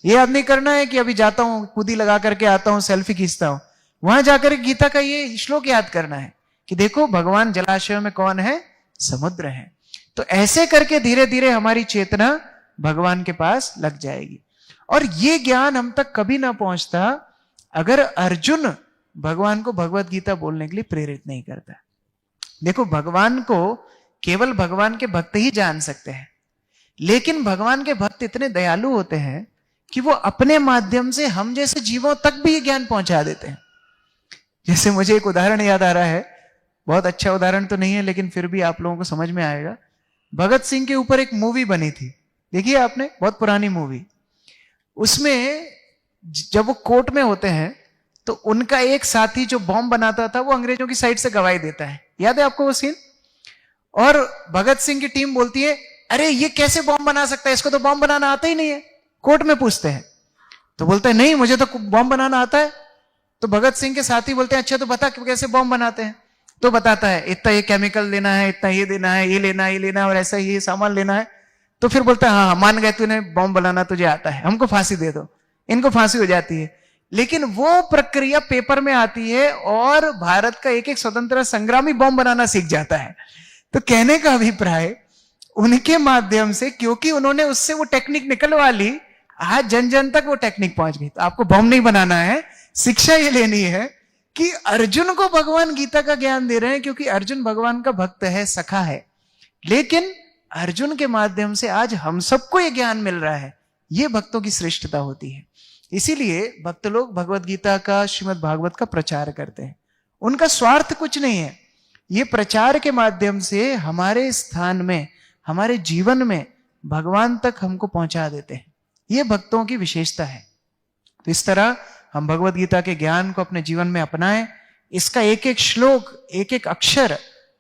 ये याद नहीं करना है कि अभी जाता हूं, कूदी लगा करके आता हूं, सेल्फी खींचता हूं। वहां जाकर गीता का ये श्लोक याद करना है कि देखो भगवान जलाशयों में कौन है? समुद्र है। तो ऐसे करके धीरे धीरे हमारी चेतना भगवान के पास लग जाएगी। और ये ज्ञान हम तक कभी ना पहुंचता अगर अर्जुन भगवान को भगवत गीता बोलने के लिए प्रेरित नहीं करता। देखो, भगवान को केवल भगवान के भक्त ही जान सकते हैं, लेकिन भगवान के भक्त इतने दयालु होते हैं कि वो अपने माध्यम से हम जैसे जीवों तक भी ये ज्ञान पहुंचा देते हैं। जैसे मुझे एक उदाहरण याद आ रहा है, बहुत अच्छा उदाहरण तो नहीं है लेकिन फिर भी आप लोगों को समझ में आएगा। भगत सिंह के ऊपर एक मूवी बनी थी, देखिए आपने, बहुत पुरानी मूवी। उसमें जब वो कोर्ट में होते हैं तो उनका एक साथी जो बॉम्ब बनाता था वो अंग्रेजों की साइड से गवाही देता है, याद है आपको वो सीन? और भगत सिंह की टीम बोलती है अरे ये कैसे बॉम्ब बना सकता है, इसको तो बॉम्ब बनाना आता ही नहीं है। कोर्ट में पूछते हैं तो बोलते हैं नहीं मुझे तो बॉम्ब बनाना आता है। तो भगत सिंह के साथी बोलते हैं अच्छा तो बता कैसे बॉम्ब बनाते हैं। तो बताता है इतना ये केमिकल लेना है, इतना ये देना है, ये लेना है, ये लेना है, और ऐसा ये सामान लेना है। तो फिर बोलता है हाँ मान गए, तूने बॉम्ब बनाना तुझे आता है, हमको फांसी दे दो। इनको फांसी हो जाती है। लेकिन वो प्रक्रिया पेपर में आती है और भारत का एक एक स्वतंत्रता संग्रामी बॉम्ब बनाना सीख जाता है। तो कहने का अभिप्राय, उनके माध्यम से, क्योंकि उन्होंने उससे वो टेक्निक निकलवा ली, आज जन जन तक वो टेक्निक पहुंच गई। तो आपको बॉम्ब नहीं बनाना है, शिक्षा ये लेनी है कि अर्जुन को भगवान गीता का ज्ञान दे रहे हैं क्योंकि अर्जुन भगवान का भक्त है, सखा है। लेकिन अर्जुन के माध्यम से आज हम सबको ये ज्ञान मिल रहा है। ये भक्तों की श्रेष्ठता होती है। इसीलिए भक्त लोग भगवत गीता का, श्रीमद् भागवत का प्रचार करते हैं। उनका स्वार्थ कुछ नहीं है, ये प्रचार के माध्यम से हमारे स्थान में, हमारे जीवन में भगवान तक हमको पहुंचा देते हैं। ये भक्तों की विशेषता है। तो इस तरह हम भगवत गीता के ज्ञान को अपने जीवन में अपनाएं। इसका एक एक श्लोक, एक एक अक्षर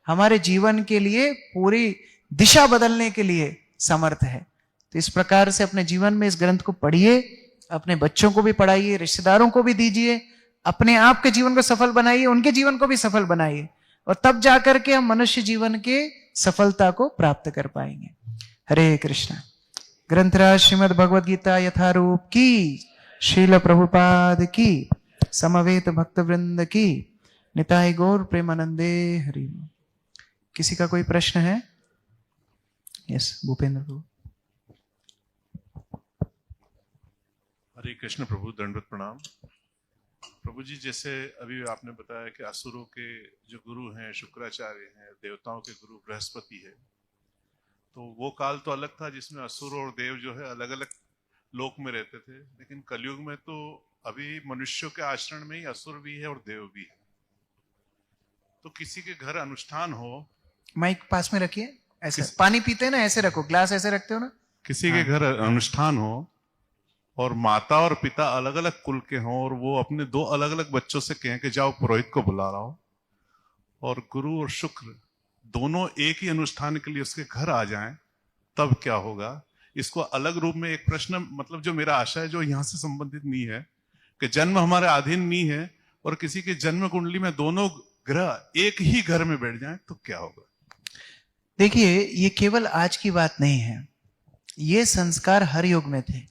हमारे जीवन के लिए पूरी दिशा बदलने के लिए समर्थ है। तो इस प्रकार से अपने जीवन में इस ग्रंथ को पढ़िए, अपने बच्चों को भी पढ़ाइए, रिश्तेदारों को भी दीजिए, अपने आप के जीवन को सफल बनाइए, उनके जीवन को भी सफल बनाइए, और तब जाकर के हम मनुष्य जीवन के सफलता को प्राप्त कर पाएंगे। हरे कृष्णा। ग्रंथराज श्रीमद् भगवद गीता यथारूप की, श्रील प्रभुपाद की, समवेत भक्त वृंद की, निताई गौर प्रेमानंदे हरि। किसी का कोई प्रश्न है? यस, भूपेंद्र प्रभु। हरे कृष्ण प्रभु, दंडवत प्रणाम। प्रभु जी, जैसे अभी आपने बताया कि असुरों के जो गुरु हैं शुक्राचार्य हैं, देवताओं के गुरु बृहस्पति है, तो वो काल तो अलग था जिसमें असुर और देव जो है अलग अलग लोक में रहते थे। लेकिन कलयुग में तो अभी मनुष्यों के आचरण में ही असुर भी है और देव भी है। तो किसी के घर अनुष्ठान हो, माइक पास में रखिए, ऐसे पानी पीते हैं ना, ऐसे रखो, ग्लास ऐसे रखते हो ना। किसी के घर अनुष्ठान हो और माता और पिता अलग अलग कुल के हों, और वो अपने दो अलग अलग बच्चों से कहें कि जाओ पुरोहित को बुला रहा हो, और गुरु और शुक्र दोनों एक ही अनुष्ठान के लिए उसके घर आ जाएं, तब क्या होगा? इसको अलग रूप में एक प्रश्न, मतलब जो मेरा आशा है, जो यहाँ से संबंधित नहीं है, कि जन्म हमारे अधीन नहीं है और किसी के जन्म कुंडली में दोनों ग्रह एक ही घर में बैठ जाएं तो क्या होगा? देखिए, ये केवल आज की बात नहीं है, ये संस्कार हर युग में थे।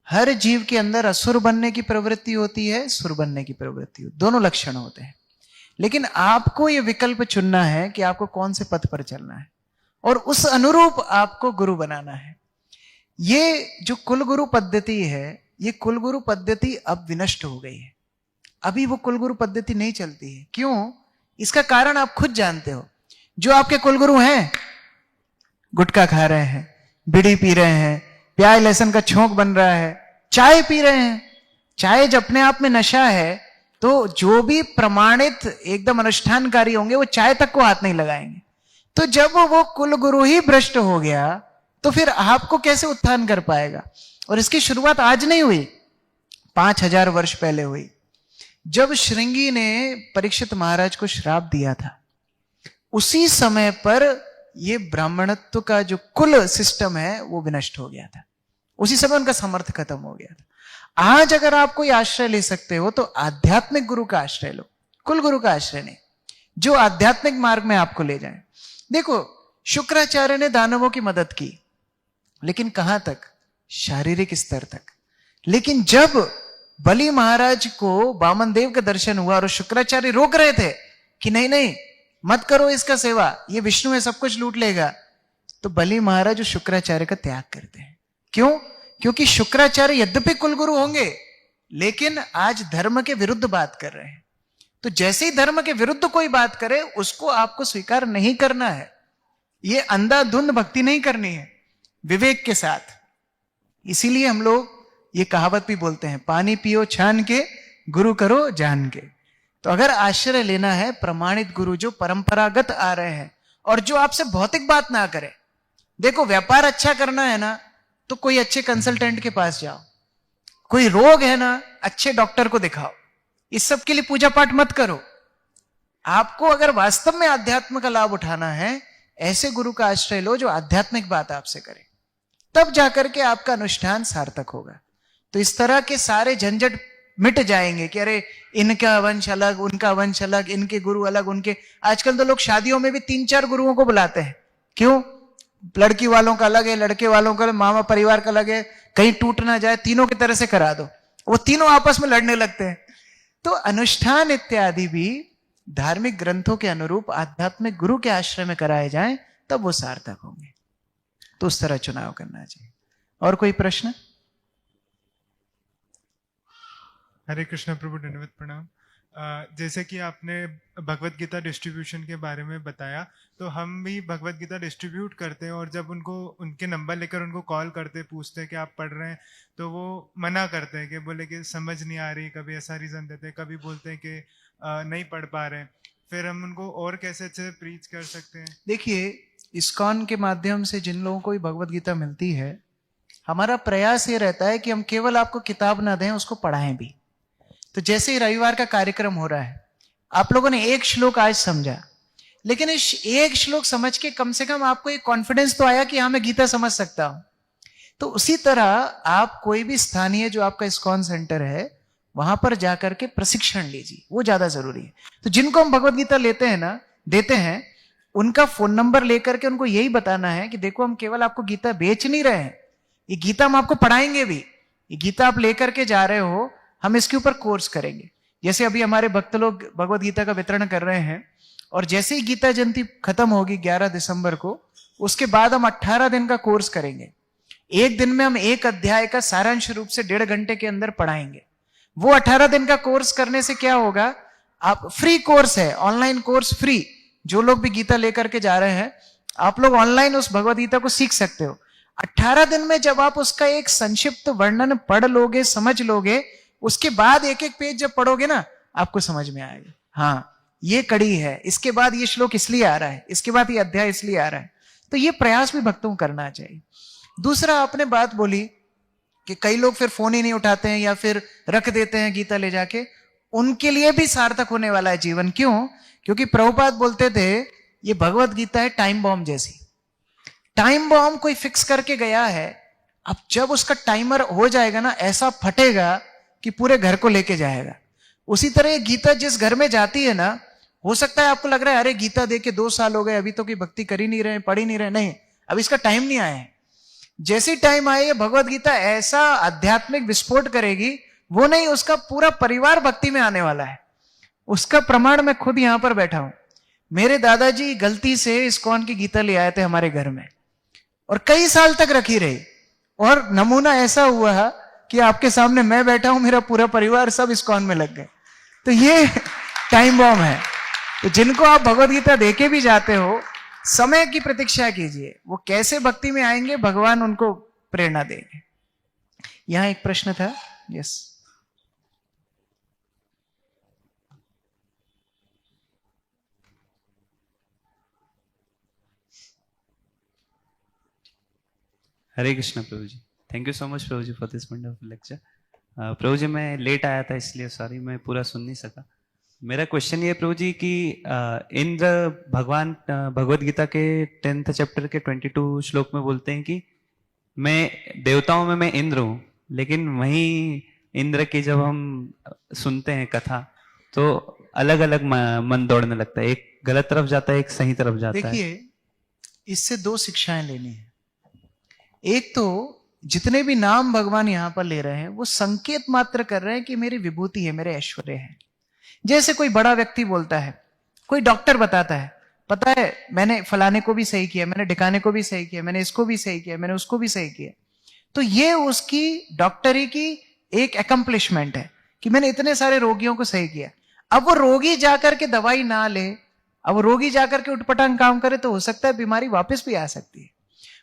हर जीव के अंदर असुर बनने की प्रवृत्ति होती है, सुर बनने की प्रवृत्ति होती है, दोनों लक्षण होते हैं। लेकिन आपको ये विकल्प चुनना है कि आपको कौन से पथ पर चलना है, और उस अनुरूप आपको गुरु बनाना है। ये जो कुलगुरु पद्धति है, ये कुलगुरु पद्धति अब विनष्ट हो गई है। अभी वो कुलगुरु पद्धति नहीं चलती है। क्यों? इसका कारण आप खुद जानते हो। जो आपके कुलगुरु हैं, गुटखा खा रहे हैं, बीड़ी पी रहे हैं, प्याज लहसुन का छोंक बन रहा है, चाय पी रहे हैं। चाय जब अपने आप में नशा है, तो जो भी प्रमाणित एकदम अनुष्ठानकारी होंगे वो चाय तक को हाथ नहीं लगाएंगे। तो जब वो कुलगुरु ही भ्रष्ट हो गया, तो फिर आपको कैसे उत्थान कर पाएगा? और इसकी शुरुआत आज नहीं हुई, 5000 वर्ष पहले हुई, जब श्रृंगी ने परीक्षित महाराज को श्राप दिया था। उसी समय पर ये ब्राह्मणत्व का जो कुल सिस्टम है वो विनष्ट हो गया था। उसी समय उनका समर्थ खत्म हो गया था। आज अगर आप कोई आश्रय ले सकते हो तो आध्यात्मिक गुरु का आश्रय लो, कुल गुरु का आश्रय नहीं, जो आध्यात्मिक मार्ग में आपको ले जाए। देखो, शुक्राचार्य ने दानवों की मदद की, लेकिन कहां तक? शारीरिक स्तर तक। लेकिन जब बलि महाराज को वामन देव का दर्शन हुआ और शुक्राचार्य रोक रहे थे कि नहीं नहीं मत करो इसका सेवा, ये विष्णु है, सब कुछ लूट लेगा, तो बलि महाराज और शुक्राचार्य का त्याग करते हैं। क्यों? क्योंकि शुक्राचार्य यद्यपि कुलगुरु होंगे, लेकिन आज धर्म के विरुद्ध बात कर रहे हैं। तो जैसे ही धर्म के विरुद्ध कोई बात करे, उसको आपको स्वीकार नहीं करना है। ये अंधाधुंध भक्ति नहीं करनी है, विवेक के साथ। इसीलिए हम लोग ये कहावत भी बोलते हैं, पानी पियो छान के, गुरु करो जान के। तो अगर आश्रय लेना है प्रमाणित गुरु जो परंपरागत आ रहे हैं और जो आपसे भौतिक बात ना करे। देखो, व्यापार अच्छा करना है ना, तो कोई अच्छे कंसल्टेंट के पास जाओ। कोई रोग है ना, अच्छे डॉक्टर को दिखाओ। इस सब के लिए पूजा पाठ मत करो। आपको अगर वास्तव में आध्यात्म का लाभ उठाना है, ऐसे गुरु का आश्रय लो जो आध्यात्मिक बात आपसे करे, तब जाकर के आपका अनुष्ठान सार्थक होगा। तो इस तरह के सारे झंझट मिट जाएंगे कि अरे इनका वंश अलग, उनका वंश अलग, इनके गुरु अलग, उनके। आजकल तो लोग शादियों में भी 3-4 गुरुओं को बुलाते हैं। क्यों? लड़की वालों का अलग है, लड़के वालों का, मामा परिवार का अलग है, कहीं टूट ना जाए, तीनों की तरह से करा दो। वो तीनों आपस में लड़ने लगते हैं। तो अनुष्ठान इत्यादि भी धार्मिक ग्रंथों के अनुरूप आध्यात्मिक गुरु के आश्रय में कराए जाएं, तब वो सार्थक होंगे। तो उस तरह चुनाव करना चाहिए। और कोई प्रश्न? हरे कृष्ण प्रभु, दंडवत प्रणाम। जैसे कि आपने भगवत गीता डिस्ट्रीब्यूशन के बारे में बताया, तो हम भी भगवत गीता डिस्ट्रीब्यूट करते हैं, और जब उनको उनके नंबर लेकर उनको कॉल करते पूछते हैं कि आप पढ़ रहे हैं, तो वो मना करते हैं कि बोले कि समझ नहीं आ रही, कभी ऐसा रीज़न देते हैं, कभी बोलते हैं कि नहीं पढ़ पा रहे हैं। फिर हम उनको और कैसे अच्छे से प्रीच कर सकते हैं? देखिए, इस्कॉन के माध्यम से जिन लोगों को भी भगवत गीता मिलती है, हमारा प्रयास ये रहता है कि हम केवल आपको किताब ना दें, उसको पढ़ाएं भी। तो जैसे ही रविवार का कार्यक्रम हो रहा है, आप लोगों ने एक श्लोक आज समझा, लेकिन इस एक श्लोक समझ के कम से कम आपको एक कॉन्फिडेंस तो आया कि हाँ मैं गीता समझ सकता हूं। तो उसी तरह आप कोई भी स्थानीय जो आपका इस्कॉन सेंटर है, वहां पर जाकर के प्रशिक्षण लीजिए, वो ज्यादा जरूरी है। तो जिनको हम भगवत गीता लेते हैं ना, देते हैं, उनका फोन नंबर लेकर के उनको यही बताना है कि देखो हम केवल आपको गीता बेच नहीं रहे हैं, ये गीता हम आपको पढ़ाएंगे भी। ये गीता आप लेकर के जा रहे हो, हम इसके ऊपर कोर्स करेंगे। जैसे अभी हमारे भक्त लोग भगवत गीता का वितरण कर रहे हैं, और जैसे ही गीता जयंती खत्म होगी 11 दिसंबर को, उसके बाद हम 18 दिन का कोर्स करेंगे। एक दिन में हम एक अध्याय का सारांश रूप से 1.5 घंटे के अंदर पढ़ाएंगे। वो 18 दिन का कोर्स करने से क्या होगा, आप फ्री कोर्स है, ऑनलाइन कोर्स फ्री। जो लोग भी गीता लेकर के जा रहे हैं, आप लोग ऑनलाइन उस भगवत गीता को सीख सकते हो। 18 दिन में जब आप उसका एक संक्षिप्त वर्णन पढ़ लोगे, समझ लोगे, उसके बाद एक एक पेज जब पढ़ोगे ना, आपको समझ में आएगा, हाँ ये कड़ी है, इसके बाद ये श्लोक इसलिए आ रहा है, इसके बाद ये अध्याय इसलिए आ रहा है। तो ये प्रयास भी भक्तों को करना चाहिए। दूसरा, आपने बात बोली कि कई लोग फिर फोन ही नहीं उठाते हैं या फिर रख देते हैं गीता ले जाके। उनके लिए भी सार्थक होने वाला है जीवन। क्यों? क्योंकि प्रभुपाद बोलते थे ये भगवत गीता है टाइम बॉम्ब जैसी। टाइम बॉम्ब कोई फिक्स करके गया है, अब जब उसका टाइमर हो जाएगा ना, ऐसा फटेगा कि पूरे घर को लेके जाएगा। उसी तरह ये गीता जिस घर में जाती है ना, हो सकता है आपको लग रहा है अरे गीता दे के 2 साल हो गए, अभी तो कोई भक्ति कर ही नहीं रहे, पढ़ ही नहीं रहे। नहीं, अब इसका टाइम नहीं आया है। जैसी टाइम आए, ये भगवत गीता ऐसा आध्यात्मिक विस्फोट करेगी, वो नहीं, उसका पूरा परिवार भक्ति में आने वाला है। उसका प्रमाण मैं खुद यहां पर बैठा हूं। मेरे दादाजी गलती से इस्कॉन की गीता ले आए थे हमारे घर में, और कई साल तक रखी रही, और नमूना ऐसा हुआ कि आपके सामने मैं बैठा हूं, मेरा पूरा परिवार सब इस्कॉन में लग गए। तो ये टाइम बॉम्ब है। तो जिनको आप भगवत गीता देके भी जाते हो, समय की प्रतीक्षा कीजिए, वो कैसे भक्ति में आएंगे, भगवान उनको प्रेरणा देंगे। यहां एक प्रश्न था। Yes, Hare Krishna Prabhu ji. Thank you so much Prabhu ji for this wonderful lecture. Prabhu ji मैं लेट आया था इसलिए सॉरी, मैं पूरा सुन नहीं सका। मेरा क्वेश्चन ये प्रभु जी कि इंद्र भगवान भगवत गीता के 10th चैप्टर के 22 श्लोक में बोलते हैं कि मैं देवताओं में मैं इंद्र हूं, लेकिन वहीं इंद्र की जब हम सुनते हैं कथा तो अलग अलग मन दौड़ने लगता है, एक गलत तरफ जाता है, एक सही तरफ जाता है। देखिए, इससे 2 शिक्षाएं लेनी है। एक तो जितने भी नाम भगवान यहां पर ले रहे हैं, वो संकेत मात्र कर रहे हैं कि मेरी विभूति है, मेरे ऐश्वर्य है। जैसे कोई बड़ा व्यक्ति बोलता है, कोई डॉक्टर बताता है, पता है मैंने फलाने को भी सही किया, मैंने ढिकाने को भी सही किया, मैंने इसको भी सही किया, मैंने उसको भी सही किया। तो ये उसकी डॉक्टरी की एक एकम्प्लिशमेंट है कि मैंने इतने सारे रोगियों को सही किया। अब वो रोगी जाकर के दवाई ना ले, अब रोगी जाकर के उटपटांग काम करे, तो हो सकता है बीमारी वापस भी आ सकती है।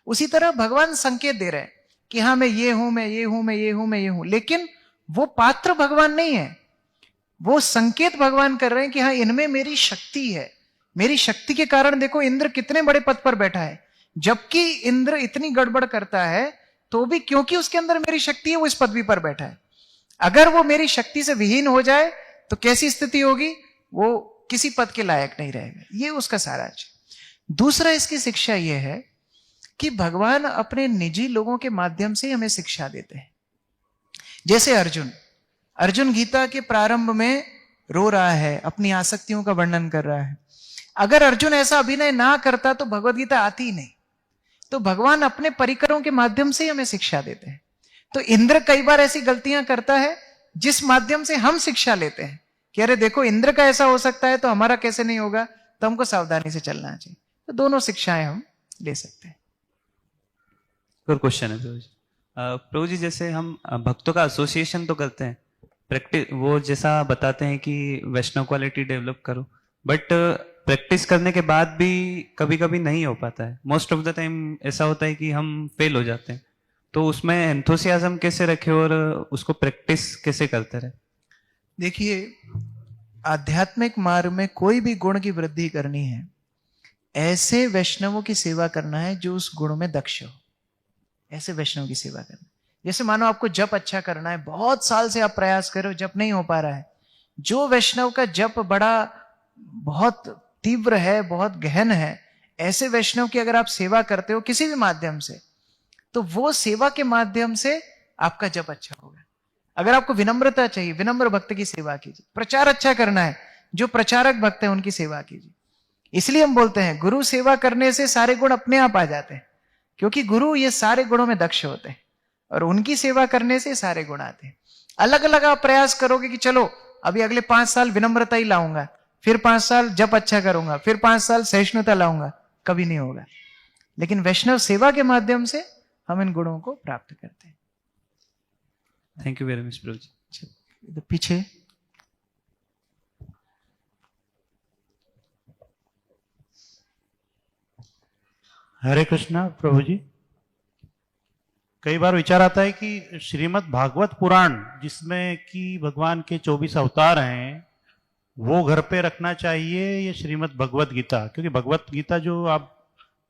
उसी तरह भगवान संकेत दे रहे हैं कि हाँ मैं ये हूं, मैं ये हूं, मैं ये हूं, मैं ये हूं, लेकिन वो पात्र भगवान नहीं है। वो संकेत भगवान कर रहे हैं कि हाँ इनमें मेरी शक्ति है। मेरी शक्ति के कारण देखो इंद्र कितने बड़े पद पर बैठा है, जबकि इंद्र इतनी गड़बड़ करता है तो भी क्योंकि उसके अंदर मेरी शक्ति है, वो इस पदवी पर बैठा है। अगर वो मेरी शक्ति से विहीन हो जाए तो कैसी स्थिति होगी, वो किसी पद के लायक नहीं रहेगा। ये उसका सारांश। दूसरा, इसकी शिक्षा यह है कि भगवान अपने निजी लोगों के माध्यम से हमें शिक्षा देते हैं। जैसे अर्जुन गीता के प्रारंभ में रो रहा है, अपनी आसक्तियों का वर्णन कर रहा है। अगर अर्जुन ऐसा अभिनय ना करता तो भगवत गीता आती ही नहीं। तो भगवान अपने परिकरों के माध्यम से हमें शिक्षा देते हैं। तो इंद्र कई बार ऐसी गलतियां करता है जिस माध्यम से हम शिक्षा लेते हैं कि अरे देखो इंद्र का ऐसा हो सकता है तो हमारा कैसे नहीं होगा, तो हमको सावधानी से चलना चाहिए। तो दोनों शिक्षाएं हम ले सकते हैं। और क्वेश्चन है प्रभु जी। प्रभु जी जैसे हम भक्तों का एसोसिएशन तो करते हैं, प्रैक्टिस वो जैसा बताते हैं कि वैष्णव क्वालिटी डेवलप करो, बट प्रैक्टिस करने के बाद भी कभी कभी नहीं हो पाता है। मोस्ट ऑफ द टाइम ऐसा होता है कि हम फेल हो जाते हैं। तो उसमें एंथुसियाज्म कैसे रखे और उसको प्रैक्टिस कैसे करते रहे? देखिए, आध्यात्मिक मार्ग में कोई भी गुण की वृद्धि करनी है, ऐसे वैष्णवों की सेवा करना है जो उस गुण में दक्ष हो। ऐसे वैष्णव की सेवा करना। जैसे मानो आपको जप अच्छा करना है, बहुत साल से आप प्रयास करो, जप नहीं हो पा रहा है। जो वैष्णव का जप बड़ा बहुत तीव्र है, बहुत गहन है, ऐसे वैष्णव की अगर आप सेवा करते हो किसी भी माध्यम से, तो वो सेवा के माध्यम से आपका जप अच्छा होगा। अगर आपको विनम्रता चाहिए, विनम्र भक्त की सेवा कीजिए। प्रचार अच्छा करना है, जो प्रचारक भक्त है उनकी सेवा कीजिए। इसलिए हम बोलते हैं गुरु सेवा करने से सारे गुण अपने आप आ जाते हैं, क्योंकि गुरु ये सारे गुणों में दक्ष होते हैं और उनकी सेवा करने से सारे गुण आते हैं। अलग अलग आप प्रयास करोगे कि चलो अभी अगले 5 साल विनम्रता ही लाऊंगा, फिर 5 साल जप अच्छा करूंगा, फिर 5 साल सहिष्णुता लाऊंगा, कभी नहीं होगा। लेकिन वैष्णव सेवा के माध्यम से हम इन गुणों को प्राप्त करते हैं। Thank you very much Prabhu जी। इधर पीछे हरे कृष्णा प्रभु जी। कई बार विचार आता है कि श्रीमद् भागवत पुराण जिसमें कि भगवान के 24 अवतार हैं, वो घर पे रखना चाहिए या श्रीमद् भगवत गीता? क्योंकि भगवत गीता जो आप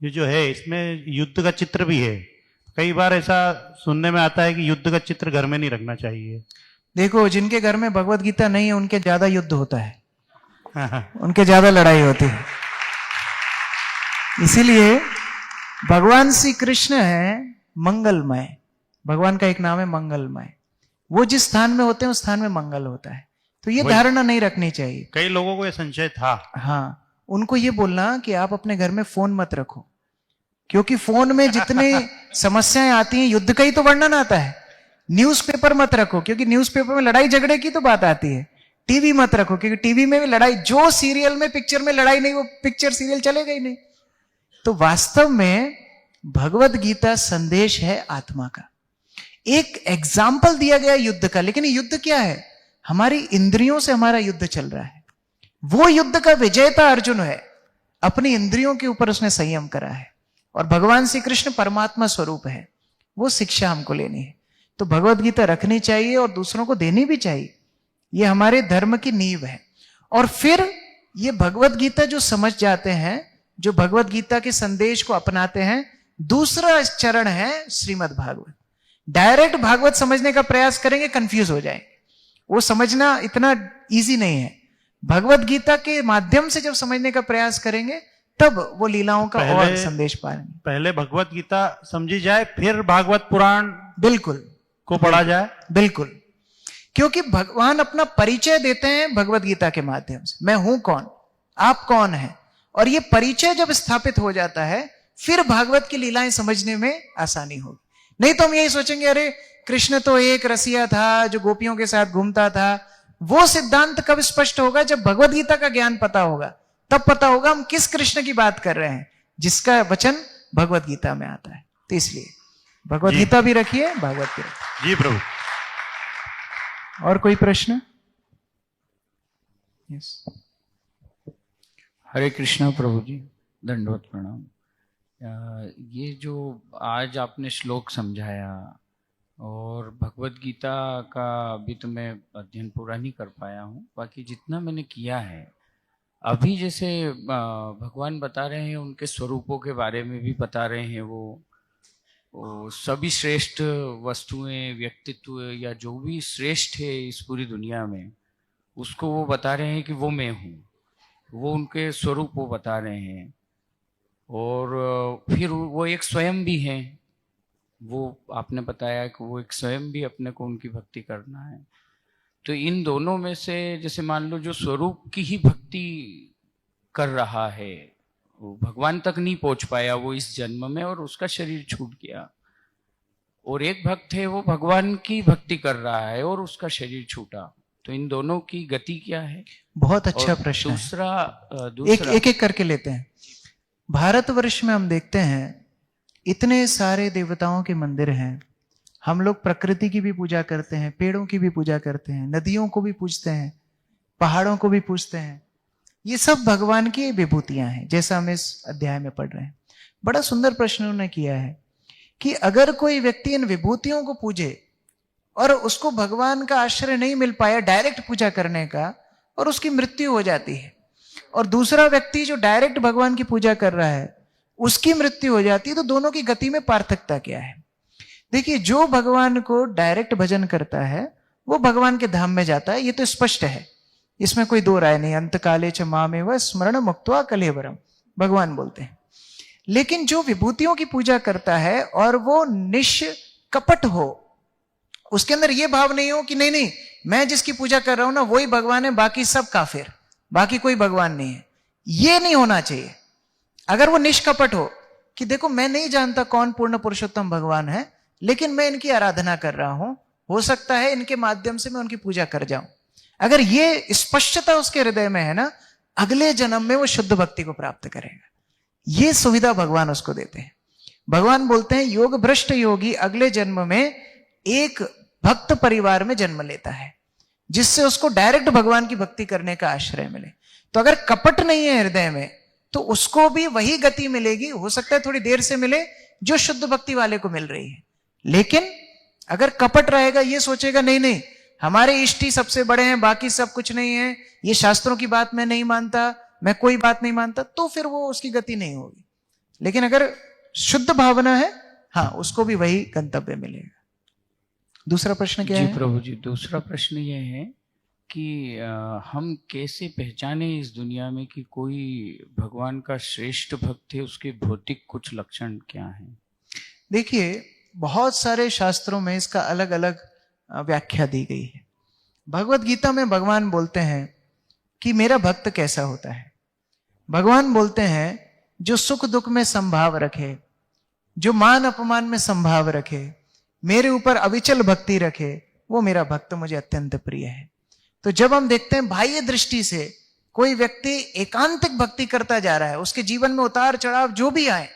ये जो है इसमें युद्ध का चित्र भी है। कई बार ऐसा सुनने में आता है कि युद्ध का चित्र घर में नहीं रखना चाहिए। देखो, जिनके घर में भगवत गीता नहीं है उनके ज्यादा युद्ध होता है, उनके ज्यादा लड़ाई होती है। इसीलिए भगवान श्री कृष्ण है मंगलमय। भगवान का एक नाम है मंगलमय। वो जिस स्थान में होते हैं उस स्थान में मंगल होता है। तो ये धारणा नहीं रखनी चाहिए। कई लोगों को यह संशय था। हाँ, उनको ये बोलना कि आप अपने घर में फोन मत रखो, क्योंकि फोन में जितने समस्याएं आती हैं युद्ध का ही तो वर्णन आता है। न्यूज़पेपर मत रखो, क्योंकि न्यूज़पेपर में लड़ाई झगड़े की तो बात आती है। टीवी मत रखो, क्योंकि टीवी में भी लड़ाई, जो सीरियल में पिक्चर में लड़ाई नहीं वो पिक्चर सीरियल चलेगा ही नहीं। तो वास्तव में भगवत गीता संदेश है आत्मा का। एक एग्जाम्पल दिया गया युद्ध का, लेकिन युद्ध क्या है? हमारी इंद्रियों से हमारा युद्ध चल रहा है। वो युद्ध का विजेता अर्जुन है। अपनी इंद्रियों के ऊपर उसने संयम करा है। और भगवान श्री कृष्ण परमात्मा स्वरूप है। वो शिक्षा हमको लेनी है। तो भगवत गीता रखनी चाहिए और दूसरों को देनी भी चाहिए। ये हमारे धर्म की नींव है। और फिर ये भगवत गीता जो समझ जाते हैं, जो भगवत गीता के संदेश को अपनाते हैं, दूसरा चरण है श्रीमद् भागवत। डायरेक्ट भागवत समझने का प्रयास करेंगे, कंफ्यूज हो जाएंगे। वो समझना इतना इजी नहीं है। भगवत गीता के माध्यम से जब समझने का प्रयास करेंगे तब वो लीलाओं का और संदेश पाएंगे। पहले भगवत गीता समझी जाए, फिर भागवत पुराण बिल्कुल को पढ़ा जाए। बिल्कुल, क्योंकि भगवान अपना परिचय देते हैं भगवत गीता के माध्यम से। मैं हूं कौन, आप कौन हैं, और ये परिचय जब स्थापित हो जाता है फिर भागवत की लीलाएं समझने में आसानी होगी। नहीं तो हम यही सोचेंगे अरे कृष्ण तो एक रसिया था जो गोपियों के साथ घूमता था। वो सिद्धांत कब स्पष्ट होगा? जब भगवत गीता का ज्ञान पता होगा, तब पता होगा हम किस कृष्ण की बात कर रहे हैं, जिसका वचन भगवत गीता में आता है। तो इसलिए भगवत गीता भी रखिए, भागवत भी रखिए। जी प्रभु। और कोई प्रश्न? यस। हरे कृष्णा प्रभु जी, दंडवत प्रणाम। ये जो आज आपने श्लोक समझाया, और भगवत गीता का अभी तो मैं अध्ययन पूरा नहीं कर पाया हूँ, बाकी जितना मैंने किया है अभी, जैसे भगवान बता रहे हैं उनके स्वरूपों के बारे में भी बता रहे हैं। वो सभी श्रेष्ठ वस्तुएं, व्यक्तित्व या जो भी श्रेष्ठ है इस पूरी दुनिया में, उसको वो बता रहे हैं कि वो मैं हूँ। वो उनके स्वरूप वो बता रहे हैं। और फिर वो एक स्वयं भी हैं। वो आपने बताया कि वो एक स्वयं भी अपने को उनकी भक्ति करना है। तो इन दोनों में से जैसे मान लो जो स्वरूप की ही भक्ति कर रहा है, वो भगवान तक नहीं पहुंच पाया वो इस जन्म में, और उसका शरीर छूट गया। और एक भक्त है वो भगवान की भक्ति कर रहा है और उसका शरीर छूटा। तो इन दोनों की गति क्या है? बहुत अच्छा प्रश्न है। दूसरा एक एक करके लेते हैं। भारतवर्ष में हम देखते हैं इतने सारे देवताओं के मंदिर हैं, हम लोग प्रकृति की भी पूजा करते हैं, पेड़ों की भी पूजा करते हैं, नदियों को भी पूजते हैं, पहाड़ों को भी पूजते हैं। ये सब भगवान की विभूतियां हैं, जैसा हम इस अध्याय में पढ़ रहे हैं। बड़ा सुंदर प्रश्न उन्होंने किया है कि अगर कोई व्यक्ति इन विभूतियों को पूजे और उसको भगवान का आश्रय नहीं मिल पाया डायरेक्ट पूजा करने का, और उसकी मृत्यु हो जाती है, और दूसरा व्यक्ति जो डायरेक्ट भगवान की पूजा कर रहा है उसकी मृत्यु हो जाती है, तो दोनों की गति में पार्थक्यता क्या है? देखिए, जो भगवान को डायरेक्ट भजन करता है वो भगवान के धाम में जाता है, ये तो स्पष्ट है, इसमें कोई दो राय नहीं। अंत काले च मामेव स्मरण मुक्त्वा कलेवरम, भगवान बोलते हैं। लेकिन जो विभूतियों की पूजा करता है और वो निष्कपट हो, उसके अंदर ये भाव नहीं हो कि नहीं नहीं मैं जिसकी पूजा कर रहा हूं ना वही भगवान है, बाकी सब काफिर, बाकी कोई भगवान नहीं है, ये नहीं होना चाहिए। अगर वो निष्कपट हो कि देखो मैं नहीं जानता कौन पूर्ण पुरुषोत्तम भगवान है, लेकिन मैं इनकी आराधना कर रहा हूं, हो सकता है इनके माध्यम से मैं उनकी पूजा कर जाऊं, अगर ये स्पष्टता उसके हृदय में है ना, अगले जन्म में वो शुद्ध भक्ति को प्राप्त करेगा। ये सुविधा भगवान उसको देते हैं। भगवान बोलते हैं योग भ्रष्ट योगी अगले जन्म में एक भक्त परिवार में जन्म लेता है, जिससे उसको डायरेक्ट भगवान की भक्ति करने का आश्रय मिले। तो अगर कपट नहीं है हृदय में तो उसको भी वही गति मिलेगी, हो सकता है थोड़ी देर से मिले, जो शुद्ध भक्ति वाले को मिल रही है। लेकिन अगर कपट रहेगा, ये सोचेगा नहीं नहीं हमारे इष्ट ही सबसे बड़े हैं, बाकी सब कुछ नहीं है, ये शास्त्रों की बात मैं नहीं मानता, मैं कोई बात नहीं मानता, तो फिर वो उसकी गति नहीं होगी। लेकिन अगर शुद्ध भावना है, हाँ, उसको भी वही गंतव्य मिलेगा। दूसरा प्रश्न क्या जी है? प्रभु जी, दूसरा प्रश्न ये है कि हम कैसे पहचाने इस दुनिया में कि कोई भगवान का श्रेष्ठ भक्त है, उसके भौतिक कुछ लक्षण क्या हैं? देखिए, बहुत सारे शास्त्रों में इसका अलग अलग व्याख्या दी गई है। भगवत गीता में भगवान बोलते हैं कि मेरा भक्त कैसा होता है। भगवान बोलते हैं जो सुख दुख में संभाव रखे, जो मान अपमान में संभाव रखे, मेरे ऊपर अविचल भक्ति रखे, वो मेरा भक्त मुझे अत्यंत प्रिय है। तो जब हम देखते हैं बाह्य दृष्टि से कोई व्यक्ति एकांतिक भक्ति करता जा रहा है, उसके जीवन में उतार चढ़ाव जो भी आए,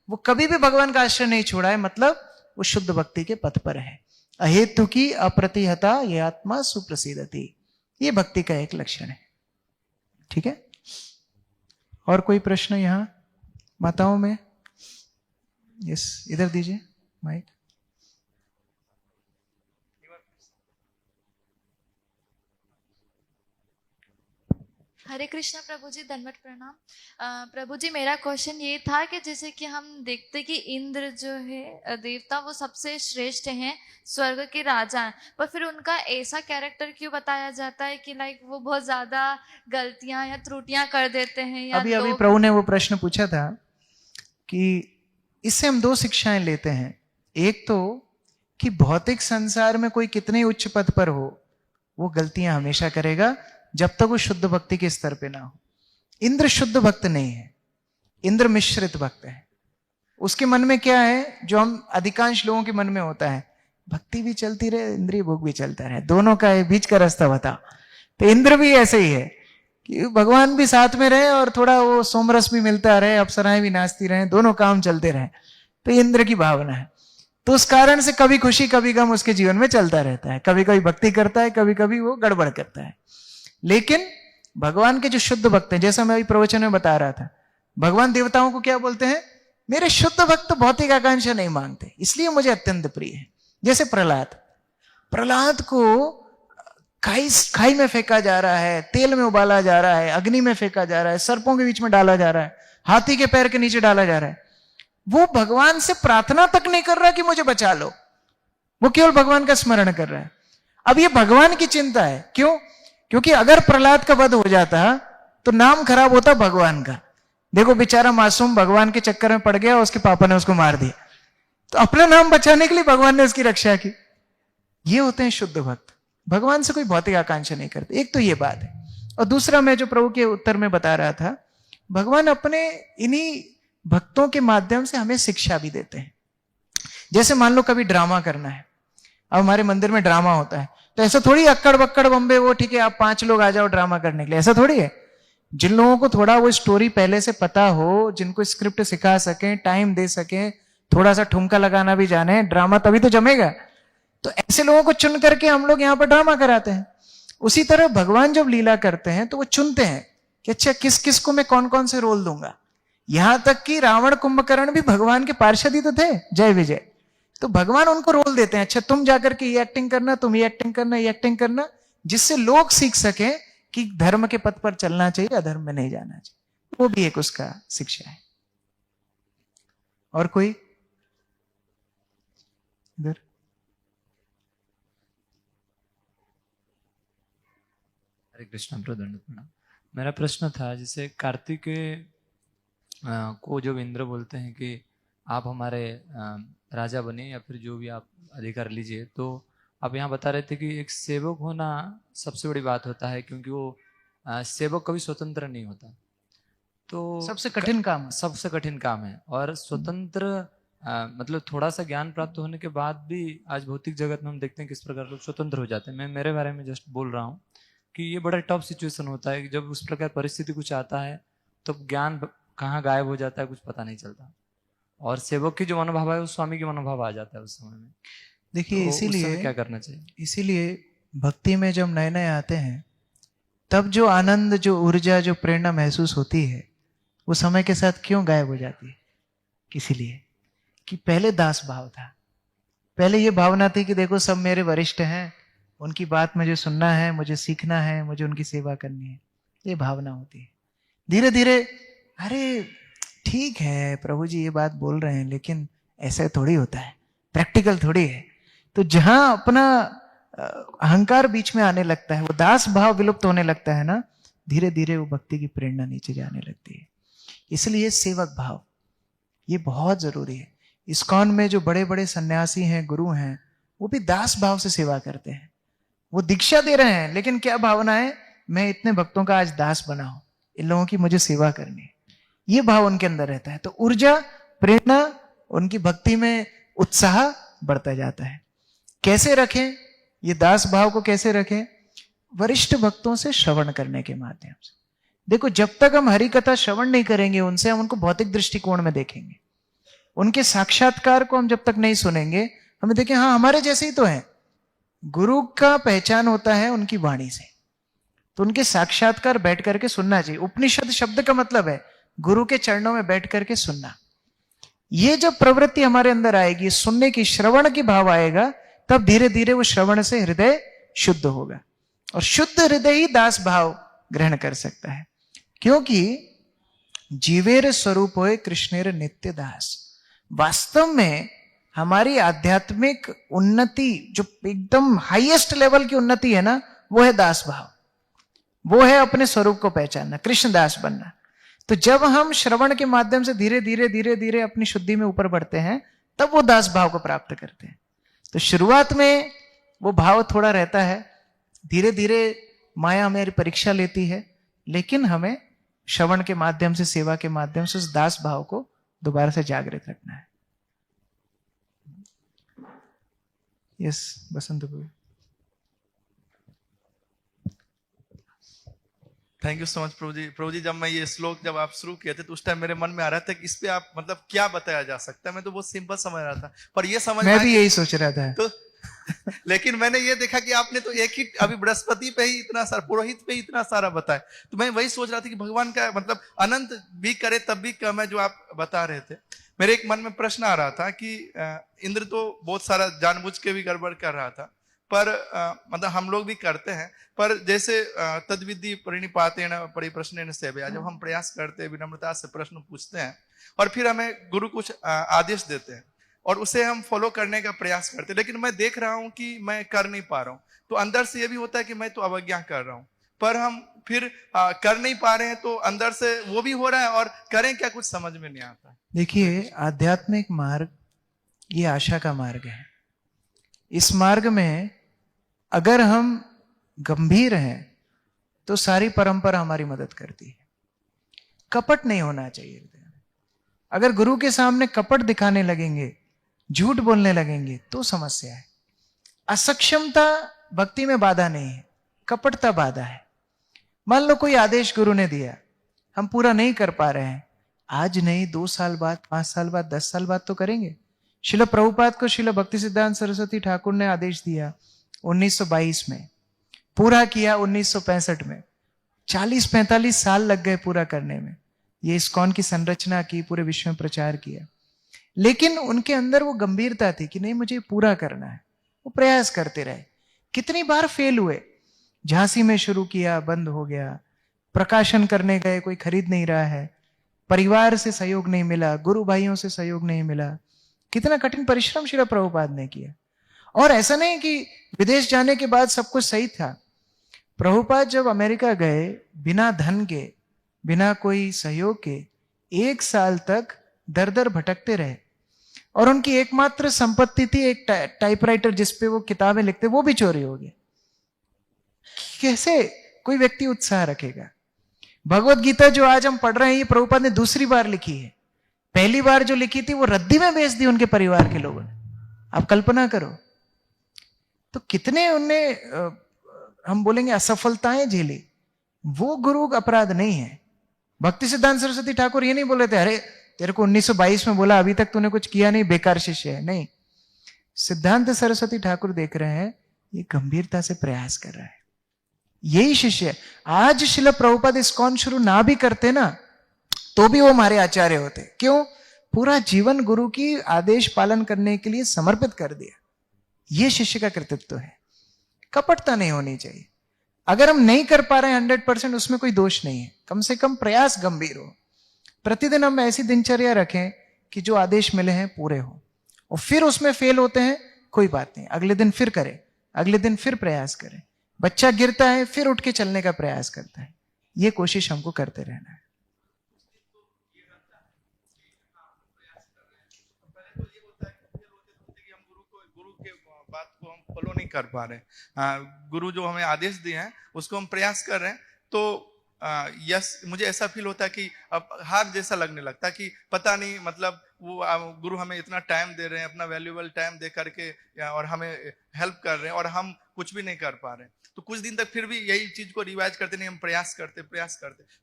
वो कभी भी भगवान का आश्रय नहीं छोड़ा है, मतलब वो शुद्ध भक्ति के पथ पर है। अहेतु की अप्रतिहता ये आत्मा सुप्रसिद्धति, ये भक्ति का एक लक्षण है। ठीक है, और कोई प्रश्न यहां माताओं में? यस, इधर दीजिए माइक। हरे कृष्णा प्रभु जी, दंडवत प्रणाम। प्रभु जी, मेरा क्वेश्चन ये था कि जैसे कि हम देखते कि इंद्र जो है देवता, वो सबसे श्रेष्ठ हैं, स्वर्ग के राजा हैं, पर फिर उनका ऐसा कैरेक्टर क्यों बताया जाता है कि लाइक वो बहुत ज्यादा गलतियां या त्रुटियां कर देते हैं? या अभी प्रभु ने वो प्रश्न पूछा था कि इससे हम दो शिक्षाएं लेते हैं। एक तो कि भौतिक संसार में कोई कितने उच्च पद पर हो, वो गलतियां हमेशा करेगा जब तक वो शुद्ध भक्ति के स्तर पे ना हो। इंद्र शुद्ध भक्त नहीं है, इंद्र मिश्रित भक्त है। उसके मन में क्या है, जो हम अधिकांश लोगों के मन में होता है, भक्ति भी चलती रहे, इंद्रिय भोग भी चलता रहे, दोनों का बीच का रास्ता बता। तो इंद्र भी ऐसे ही है कि भगवान भी साथ में रहे और थोड़ा वो सोमरस भी मिलता रहे, अप्सराएं भी नाचती रहे, दोनों काम चलते रहे। तो इंद्र की भावना है। तो उस कारण से कभी खुशी कभी गम उसके जीवन में चलता रहता है, कभी कभी भक्ति करता है, कभी कभी वो गड़बड़ करता है। लेकिन भगवान के जो शुद्ध भक्त हैं, जैसा मैं अभी प्रवचन में बता रहा था, भगवान देवताओं को क्या बोलते हैं, मेरे शुद्ध भक्त भौतिक आकांक्षा नहीं मांगते, इसलिए मुझे अत्यंत प्रिय है। जैसे प्रहलाद को खाई में फेंका जा रहा है, तेल में उबाला जा रहा है, अग्नि में फेंका जा रहा है, सर्पों के बीच में डाला जा रहा है, हाथी के पैर के नीचे डाला जा रहा है। वो भगवान से प्रार्थना तक नहीं कर रहा कि मुझे बचा लो, वो केवल भगवान का स्मरण कर रहा है। अब ये भगवान की चिंता है। क्यों? क्योंकि अगर प्रहलाद का वध हो जाता तो नाम खराब होता भगवान का। देखो बेचारा मासूम भगवान के चक्कर में पड़ गया, उसके पापा ने उसको मार दिया, तो अपना नाम बचाने के लिए भगवान ने उसकी रक्षा की। ये होते हैं शुद्ध भक्त, भगवान से कोई भौतिक आकांक्षा नहीं करते। एक तो ये बात है। और दूसरा, मैं जो प्रभु के उत्तर में बता रहा था, भगवान अपने इन्हीं भक्तों के माध्यम से हमें शिक्षा भी देते हैं। जैसे मान लो कभी ड्रामा करना है, अब हमारे मंदिर में ड्रामा होता है, तो ऐसा थोड़ी अक्कड़ बक्कड़ बम्बे वो ठीक है आप 5 लोग आ जाओ ड्रामा करने के लिए, ऐसा थोड़ी है। जिन लोगों को थोड़ा वो स्टोरी पहले से पता हो, जिनको स्क्रिप्ट सिखा सकें, टाइम दे सकें, थोड़ा सा ठुमका लगाना भी जाने, ड्रामा तभी तो जमेगा। तो ऐसे लोगों को चुन करके हम लोग यहाँ पर ड्रामा कराते हैं। उसी तरह भगवान जब लीला करते हैं तो वो चुनते हैं कि अच्छा किस किस को मैं कौन कौन से रोल दूंगा। यहां तक कि रावण कुंभकर्ण भी भगवान के पार्षद ही तो थे, जय विजय। तो भगवान उनको रोल देते हैं, अच्छा तुम जाकर के ये एक्टिंग करना, तुम ये एक्टिंग करना, ये एक्टिंग करना, जिससे लोग सीख सके कि धर्म के पथ पर चलना चाहिए, अधर्म में नहीं जाना चाहिए। वो भी एक उसका शिक्षा है। और कोई इधर? हरे कृष्ण प्रदंड। मेरा प्रश्न था, जैसे कार्तिक को जब इंद्र बोलते हैं कि आप हमारे राजा बने या फिर जो भी आप अधिकार लीजिए, तो आप यहाँ बता रहे थे कि एक सेवक होना सबसे बड़ी बात होता है, क्योंकि वो सेवक कभी स्वतंत्र नहीं होता। तो सबसे कठिन काम है। सबसे कठिन काम है। और स्वतंत्र मतलब थोड़ा सा ज्ञान प्राप्त होने के बाद भी आज भौतिक जगत में हम देखते हैं किस प्रकार लोग स्वतंत्र हो जाते हैं। मैं मेरे बारे में जस्ट बोल रहा हूँ कि ये बड़ा टफ सिचुएशन होता है कि जब उस प्रकार परिस्थिति कुछ आता है तो ज्ञान कहाँ गायब हो जाता है कुछ पता नहीं चलता, और सेवक की जो मनोभाव है वो स्वामी की मनोभाव आ जाता है उस समय में। देखिए तो उस समय इसीलिए क्या करना चाहिए? इसीलिए भक्ति में जब नए नए आते हैं तब जो आनंद, जो ऊर्जा, जो प्रेरणा महसूस होती है वो समय के साथ क्यों गायब हो जाती है? इसीलिए कि पहले दास भाव था। पहले ये भावना थी कि देखो सब मेरे वरिष्ठ हैं, उनकी बात मुझे सुनना है, मुझे सीखना है, मुझे उनकी सेवा करनी है, ये भावना होती है। धीरे धीरे अरे ठीक है प्रभु जी ये बात बोल रहे हैं, लेकिन ऐसा थोड़ी होता है, प्रैक्टिकल थोड़ी है। तो जहां अपना अहंकार बीच में आने लगता है, वो दास भाव विलुप्त होने लगता है ना, धीरे धीरे वो भक्ति की प्रेरणा नीचे जाने लगती है। इसलिए सेवक भाव ये बहुत जरूरी है। इस्कॉन में जो बड़े बड़े सन्यासी हैं, गुरु हैं, वो भी दास भाव से सेवा करते हैं। वो दीक्षा दे रहे हैं, लेकिन क्या भावना है, मैं इतने भक्तों का आज दास बना हूं, इन लोगों की मुझे सेवा करनी है, ये भाव उनके अंदर रहता है। तो ऊर्जा, प्रेरणा, उनकी भक्ति में उत्साह बढ़ता जाता है। कैसे रखें ये दास भाव को? कैसे रखें? वरिष्ठ भक्तों से श्रवण करने के माध्यम से। देखो जब तक हम हरि कथा श्रवण नहीं करेंगे उनसे, हम उनको भौतिक दृष्टिकोण में देखेंगे। उनके साक्षात्कार को हम जब तक नहीं सुनेंगे, हमें देखें हाँ हमारे जैसे ही तो हैं। गुरु का पहचान होता है उनकी वाणी से, तो उनके साक्षात्कार बैठ करके सुनना चाहिए। उपनिषद शब्द का मतलब है गुरु के चरणों में बैठ करके सुनना। ये जब प्रवृत्ति हमारे अंदर आएगी, सुनने की, श्रवण की भाव आएगा, तब धीरे धीरे वो श्रवण से हृदय शुद्ध होगा, और शुद्ध हृदय ही दास भाव ग्रहण कर सकता है। क्योंकि जीवेर स्वरूप होए कृष्णेर नित्य दास। वास्तव में हमारी आध्यात्मिक उन्नति जो एकदम हाईएस्ट लेवल की उन्नति है ना, वो है दास भाव, वो है अपने स्वरूप को पहचानना, कृष्ण दास बनना। तो जब हम श्रवण के माध्यम से धीरे धीरे अपनी शुद्धि में ऊपर बढ़ते हैं, तब वो दास भाव को प्राप्त करते हैं। तो शुरुआत में वो भाव थोड़ा रहता है, धीरे धीरे माया हमारी परीक्षा लेती है, लेकिन हमें श्रवण के माध्यम से, सेवा के माध्यम से उस दास भाव को दोबारा से जागृत रखना है। यस बसंत भाई। Thank you so much Prabhu जी। प्रभु जी जब मैं ये श्लोक जब आप शुरू किए थे तो उस टाइम मेरे मन में आ रहा था कि इस पे आप मतलब क्या बताया जा सकता है। मैं तो बहुत सिंपल समझ रहा था, पर ये समझ मैं भी यही सोच रहा था तो लेकिन मैंने ये देखा कि आपने तो एक ही अभी बृहस्पति पे ही इतना सारा, पुरोहित पे ही इतना सारा बताया। तो मैं वही सोच रहा था कि भगवान का मतलब अनंत भी करे तब भी कम है जो आप बता रहे थे। मेरे एक मन में प्रश्न आ रहा था कि इंद्र तो बहुत सारा जानबूझ के भी गड़बड़ कर रहा था, पर मतलब हम लोग भी करते हैं, पर जैसे तद्विधि परिणिपातेन परिप्रश्नेन सेवया, जब हम प्रयास करते हैं, विनम्रता से प्रश्न पूछते हैं और फिर हमें गुरु कुछ आदेश देते हैं और उसे हम फॉलो करने का प्रयास करते हैं, लेकिन मैं देख रहा हूं कि मैं कर नहीं पा रहा हूं, तो अंदर से ये भी होता है कि मैं तो अवज्ञा कर रहा हूं, पर हम फिर कर नहीं पा रहे हैं, तो अंदर से वो भी हो रहा है और करें क्या कुछ समझ में नहीं आता। देखिए आध्यात्मिक मार्ग ये आशा का मार्ग है। इस मार्ग में अगर हम गंभीर हैं तो सारी परंपरा हमारी मदद करती है। कपट नहीं होना चाहिए। अगर गुरु के सामने कपट दिखाने लगेंगे, झूठ बोलने लगेंगे, तो समस्या है। असक्षमता भक्ति में बाधा नहीं है, कपटता बाधा है। मान लो कोई आदेश गुरु ने दिया, हम पूरा नहीं कर पा रहे हैं, आज नहीं 2 साल बाद, 5 साल बाद, 10 साल बाद तो करेंगे। शिला प्रभुपाद को शिला भक्ति सिद्धांत सरस्वती ठाकुर ने आदेश दिया 1922 में, पूरा किया 1965 में। 40-45 साल लग गए पूरा करने में। ये इस्कॉन की संरचना की, पूरे विश्व में प्रचार किया, लेकिन उनके अंदर वो गंभीरता थी कि नहीं मुझे पूरा करना है। वो प्रयास करते रहे, कितनी बार फेल हुए। झांसी में शुरू किया, बंद हो गया, प्रकाशन करने गए, कोई खरीद नहीं रहा है, परिवार से सहयोग नहीं मिला, गुरु भाइयों से सहयोग नहीं मिला। कितना कठिन परिश्रम श्रील प्रभुपाद ने किया। और ऐसा नहीं कि विदेश जाने के बाद सब कुछ सही था। प्रभुपाद जब अमेरिका गए, बिना धन के, बिना कोई सहयोग के 1 साल तक दर दर भटकते रहे, और उनकी एकमात्र संपत्ति थी एक टाइपराइटर जिसपे वो किताबें लिखते, वो भी चोरी हो गया। कैसे कोई व्यक्ति उत्साह रखेगा? भगवत गीता जो आज हम पढ़ रहे हैं, ये प्रभुपाद ने दूसरी बार लिखी है। पहली बार जो लिखी थी वो रद्दी में बेच दी उनके परिवार के लोगों ने। आप कल्पना करो, तो कितने उनने हम बोलेंगे असफलताएं झेली। वो गुरु का अपराध नहीं है। भक्ति सिद्धांत सरस्वती ठाकुर ये नहीं बोले थे अरे तेरे को 1922 में बोला, अभी तक तूने कुछ किया नहीं, बेकार शिष्य है। नहीं, सिद्धांत सरस्वती ठाकुर देख रहे हैं ये गंभीरता से प्रयास कर रहा है, यही शिष्य। आज शिला प्रभुपाद इस्कॉन शुरू ना भी करते ना, तो भी वो हमारे आचार्य होते। क्यों? पूरा जीवन गुरु की आदेश पालन करने के लिए समर्पित कर दिया। ये शिष्य का कृतित्व है। कपटता नहीं होनी चाहिए। अगर हम नहीं कर पा रहे हैं 100%, उसमें कोई दोष नहीं है। कम से कम प्रयास गंभीर हो। प्रतिदिन हम ऐसी दिनचर्या रखें कि जो आदेश मिले हैं पूरे हो, और फिर उसमें फेल होते हैं कोई बात नहीं, अगले दिन फिर करें, अगले दिन फिर प्रयास करें। बच्चा गिरता है फिर उठ के चलने का प्रयास करता है। ये कोशिश हमको करते रहना है। बात को हम फॉलो नहीं कर पा रहे। गुरु जो हमें आदेश दिए हैं उसको हम प्रयास कर रहे हैं, तो यस मुझे ऐसा फील होता है कि अब हार जैसा लगने लगता है कि पता नहीं, मतलब वो गुरु हमें इतना टाइम दे रहे हैं, अपना वैल्यूएबल टाइम दे करके, और हमें हेल्प कर रहे हैं, और हम कुछ भी नहीं कर पा रहे हैं। तो कुछ दिन तक फिर भी यही चीज को रिवाइज करते नहीं, हम प्रयास करते,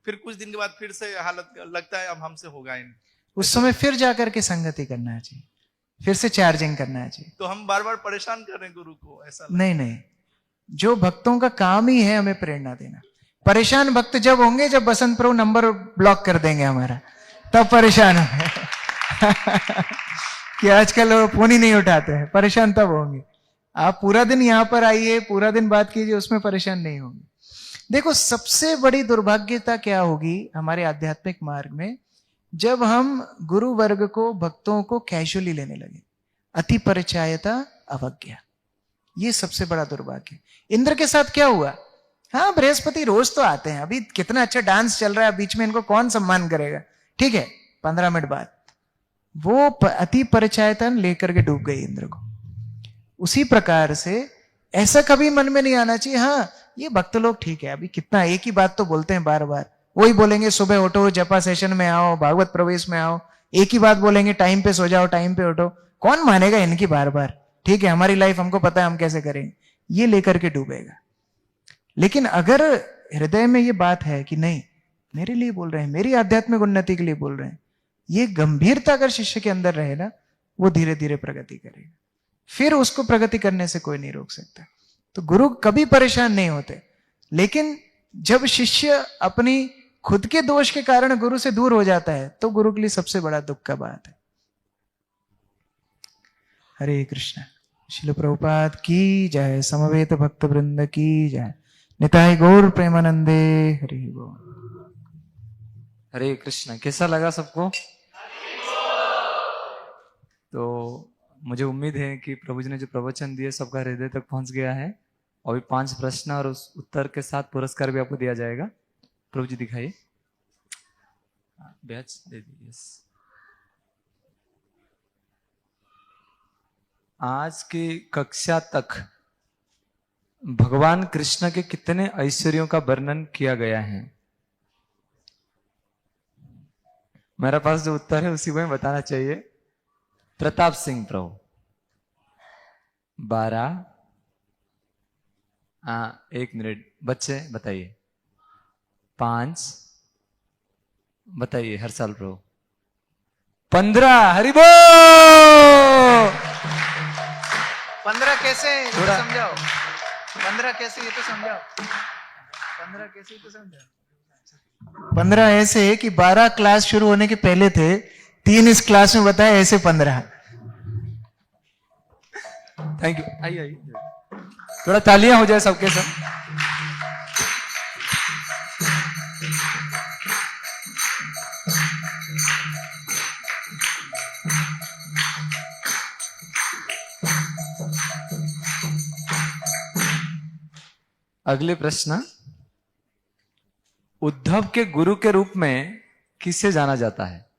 फिर कुछ दिन के बाद फिर से हालत लगता है अब हमसे होगा ही नहीं। उस समय फिर जाकर के संगति करना चाहिए, फिर से चार्जिंग करना चाहिए। तो हम बार बार परेशान कर रहे हैं गुरु को, ऐसा नहीं, जो भक्तों का काम ही है हमें प्रेरणा देना। परेशान भक्त जब होंगे जब बसंत प्रभु नंबर ब्लॉक कर देंगे हमारा, तब परेशान होंगे। कि आजकल वो फोन ही नहीं उठाते हैं, परेशान तब होंगे। आप पूरा दिन यहां पर आइए, पूरा दिन बात कीजिए, उसमें परेशान नहीं होंगे। देखो, सबसे बड़ी दुर्भाग्यता क्या होगी हमारे आध्यात्मिक मार्ग में, जब हम गुरु वर्ग को, भक्तों को कैजुअली लेने लगे। अति परिचायता अवज्ञा, ये सबसे बड़ा दुर्भाग्य। इंद्र के साथ क्या हुआ? हाँ, बृहस्पति रोज तो आते हैं, अभी कितना अच्छा डांस चल रहा है, बीच में इनको कौन सम्मान करेगा, ठीक है, 15 मिनट बाद वो अति परिचायता लेकर के डूब गई इंद्र को। उसी प्रकार से ऐसा कभी मन में नहीं आना चाहिए, हाँ ये भक्त लोग ठीक है, अभी कितना एक ही बात तो बोलते हैं बार बार, वही बोलेंगे सुबह उठो, जपा सेशन में आओ, भागवत प्रवेश में आओ, एक ही बात बोलेंगे, टाइम पे सो जाओ, टाइम पे उठो। कौन मानेगा इनकी बार बार? ठीक है, हमारी लाइफ हमको पता है हम कैसे करेंगे, ये लेकर के डूबेगा। लेकिन अगर हृदय में ये बात है कि नहीं, मेरे लिए बोल रहे हैं, मेरी आध्यात्मिक उन्नति के लिए बोल रहे हैं, ये गंभीरता अगर शिष्य के अंदर रहे ना, वो धीरे धीरे प्रगति करेगा। फिर उसको प्रगति करने से कोई नहीं रोक सकता। तो गुरु कभी परेशान नहीं होते, लेकिन जब शिष्य अपनी खुद के दोष के कारण गुरु से दूर हो जाता है, तो गुरु के लिए सबसे बड़ा दुख का बात है। हरे कृष्ण। श्रील प्रभुपाद की जय, समवेत भक्त वृंद की जय, निताय गौर प्रेमानंदे, हरि बोल। हरे कृष्ण। कैसा लगा सबको? तो मुझे उम्मीद है कि प्रभु जी ने जो प्रवचन दिए सबका हृदय तक पहुंच गया है। और भी 5 प्रश्न और उस उत्तर के साथ पुरस्कार भी आपको दिया जाएगा। प्रभु जी दिखाइए, बैच दे दीजिए। आज की कक्षा तक भगवान कृष्ण के कितने ऐश्वर्यों का वर्णन किया गया है? मेरे पास जो उत्तर है उसी को मैं बताना चाहिए। प्रताप सिंह प्रभु 12। 1 मिनट बच्चे बताइए। 5 बताइए। हर साल प्रभु 15। हरि बोल। 15 कैसे है, ये तो थोड़ा- समझाओ। 15 कैसे, ये तो समझाओ। 15 कैसे, ये तो समझाओ। 15 ऐसे है कि 12 क्लास शुरू होने के पहले थे, 3 इस क्लास में बताए, ऐसे 15। Thank you. आइए आइए, थोड़ा तालियां हो जाए सबके सब। अगले प्रश्न, उद्धव के गुरु के रूप में किसे जाना जाता है?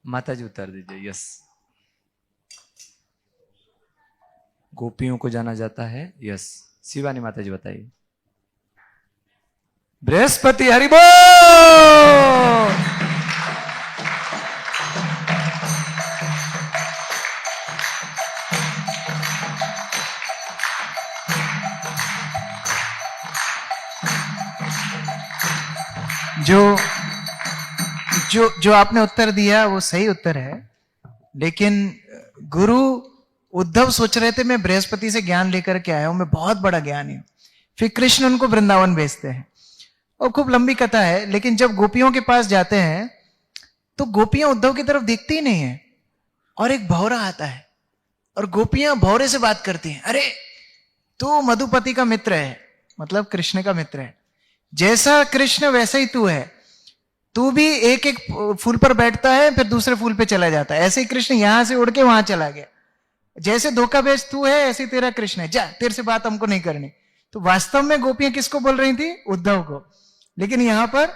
माता जी उत्तर दीजिए। यस। गोपियों को जाना जाता है। यस। शिवानी माता जी बताइए। बृहस्पति हरिबोल। जो जो जो आपने उत्तर दिया वो सही उत्तर है, लेकिन गुरु उद्धव सोच रहे थे मैं बृहस्पति से ज्ञान लेकर के आया हूं, मैं बहुत बड़ा ज्ञानी हूं। फिर कृष्ण उनको वृंदावन भेजते हैं और खूब लंबी कथा है, लेकिन जब गोपियों के पास जाते हैं तो गोपियां उद्धव की तरफ देखती ही नहीं है, और एक भौरा आता है और गोपियां भौरे से बात करती हैं, अरे तू मधुपति का मित्र है, मतलब कृष्ण का मित्र है, जैसा कृष्ण वैसा ही तू है, तू भी एक एक फूल पर बैठता है फिर दूसरे फूल पे चला जाता है, ऐसे ही कृष्ण यहां से उड़ के वहां चला गया, जैसे धोखाबाज तू है ऐसे ही तेरा कृष्ण है, जा तेरे से बात हमको नहीं करनी। तो वास्तव में गोपियां किसको बोल रही थी? उद्धव को, लेकिन यहां पर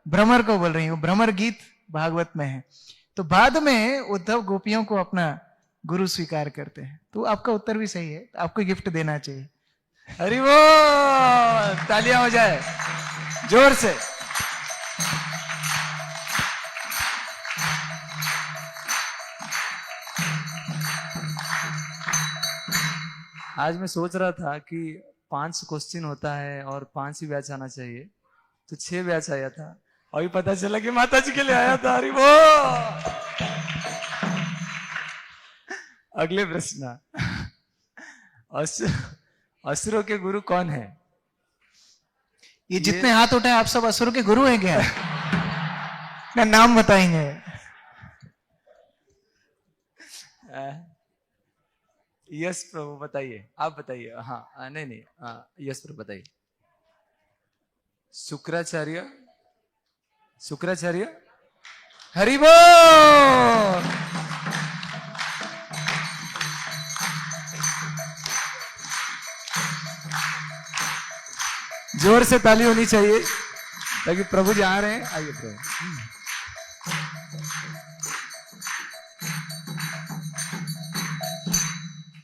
भ्रमर को बोल रही हूं। भ्रमर गीत भागवत में है। तो बाद में उद्धव गोपियों को अपना गुरु स्वीकार करते हैं। तो आपका उत्तर भी सही है, आपको गिफ्ट देना चाहिए। हरि बोल। तालियां हो जाए जोर से। आज मैं सोच रहा था कि 5 क्वेश्चन होता है और 5 ही बैच आना चाहिए, तो 6 बैच आया था, अभी पता चला कि माता जी के लिए आया था। हरि बोल। अगले प्रश्न, असुरों के गुरु कौन है? ये जितने हाथ उठाए आप सब असुरों के गुरु हैं क्या? ना नाम बताएंगे? यस प्रभु बताइए, आप बताइए। हाँ नहीं नहीं, यस प्रभु बताइए। शुक्राचार्य, शुक्राचार्य। हरि बोल। जोर से ताली होनी चाहिए ताकि प्रभु जी आ रहे हैं। आइए प्रभु।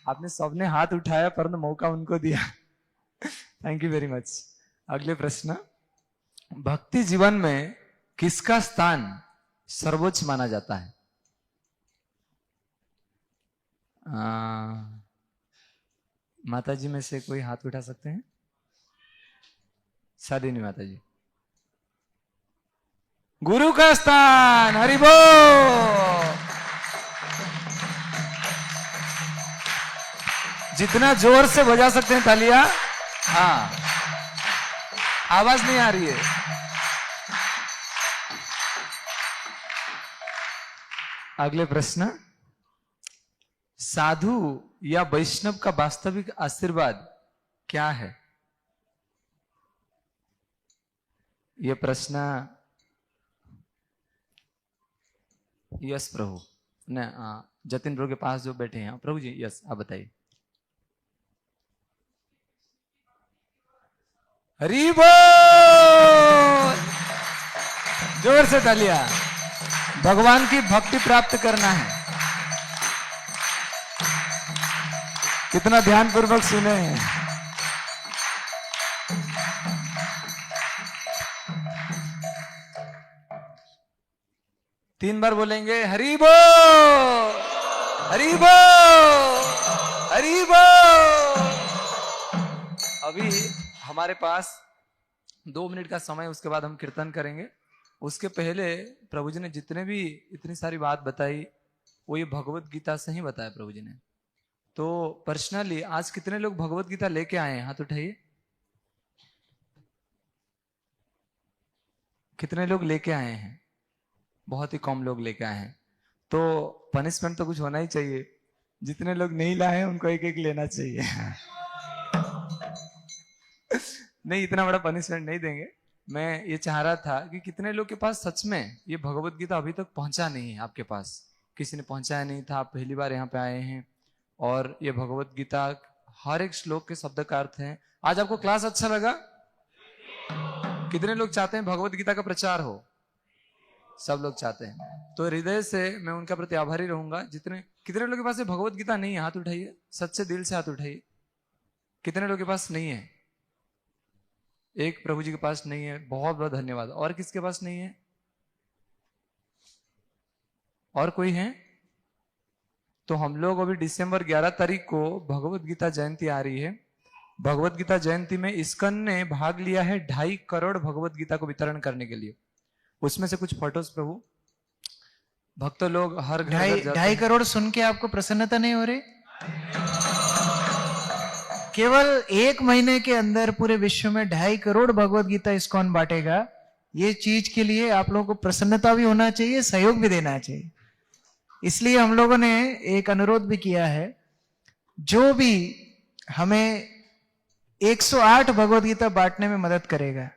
आपने सबने हाथ उठाया परंतु मौका उनको दिया। Thank you very much. अगले प्रश्न, भक्ति जीवन में किसका स्थान सर्वोच्च माना जाता है? माता जी में से कोई हाथ उठा सकते हैं? शालिनी माता जी। गुरु का स्थान। हरि बोल। जितना जोर से बजा सकते हैं तालियां। हाँ, आवाज नहीं आ रही है। अगले प्रश्न, साधु या वैष्णव का वास्तविक आशीर्वाद क्या है? यह प्रश्न, यस प्रभु ने जतिन प्रभु के पास जो बैठे हैं, प्रभु जी यस आप बताइए। हरि बोल। जोर से तालियां। भगवान की भक्ति प्राप्त करना है। कितना ध्यान पूर्वक सुने हैं। तीन बार बोलेंगे हरि बोल, हरि बोल, हरि बोल। अभी हमारे पास 2 मिनट का समय, उसके बाद हम कीर्तन करेंगे उसके पहले प्रभु जी ने जितने भी इतनी सारी बात बताई वो ये भगवत गीता से ही बताया प्रभु जी ने। तो पर्सनली आज कितने लोग भगवत गीता लेके आए हैं? हाथ उठाइए। कितने लोग लेके आए हैं? बहुत ही कम लोग लेके आए हैं। तो पनिशमेंट तो कुछ होना ही चाहिए। जितने लोग नहीं लाए हैं उनको एक एक लेना चाहिए। नहीं, इतना बड़ा पनिशमेंट नहीं देंगे। मैं ये चाह रहा था कि कितने लोग के पास सच में ये भगवत गीता अभी तक पहुंचा नहीं है। आपके पास किसी ने पहुंचाया नहीं था, आप पहली बार यहाँ पे आए हैं और ये भगवत गीता हर एक श्लोक के शब्द का अर्थ है। आज आपको क्लास अच्छा लगा? कितने लोग चाहते हैं भगवत गीता का प्रचार हो? सब लोग चाहते हैं। तो हृदय से मैं उनका प्रति आभारी रहूंगा। कितने लोगों के पास भगवत गीता नहीं है? हाथ उठाइए, सच्चे दिल से हाथ उठाइए। कितने लोगों के पास नहीं है? एक प्रभु जी के पास नहीं है, बहुत बहुत धन्यवाद। और किसके पास नहीं है? और कोई है? तो हम लोग अभी दिसंबर 11 तारीख को भगवत गीता जयंती आ रही है। भगवत गीता जयंती में इस्कॉन ने भाग लिया है 2.5 करोड़ भगवत गीता को वितरण करने के लिए। उसमें से कुछ फोटोज प्रभु भक्त लोग हर घर 2.5 करोड़ सुन के आपको प्रसन्नता नहीं हो रही? केवल 1 महीने के अंदर पूरे विश्व में 2.5 करोड़ भगवत गीता इस्कॉन बांटेगा। ये चीज के लिए आप लोगों को प्रसन्नता भी होना चाहिए, सहयोग भी देना चाहिए। इसलिए हम लोगों ने एक अनुरोध भी किया है, जो भी हमें 108 भगवत गीता बांटने में मदद करेगा,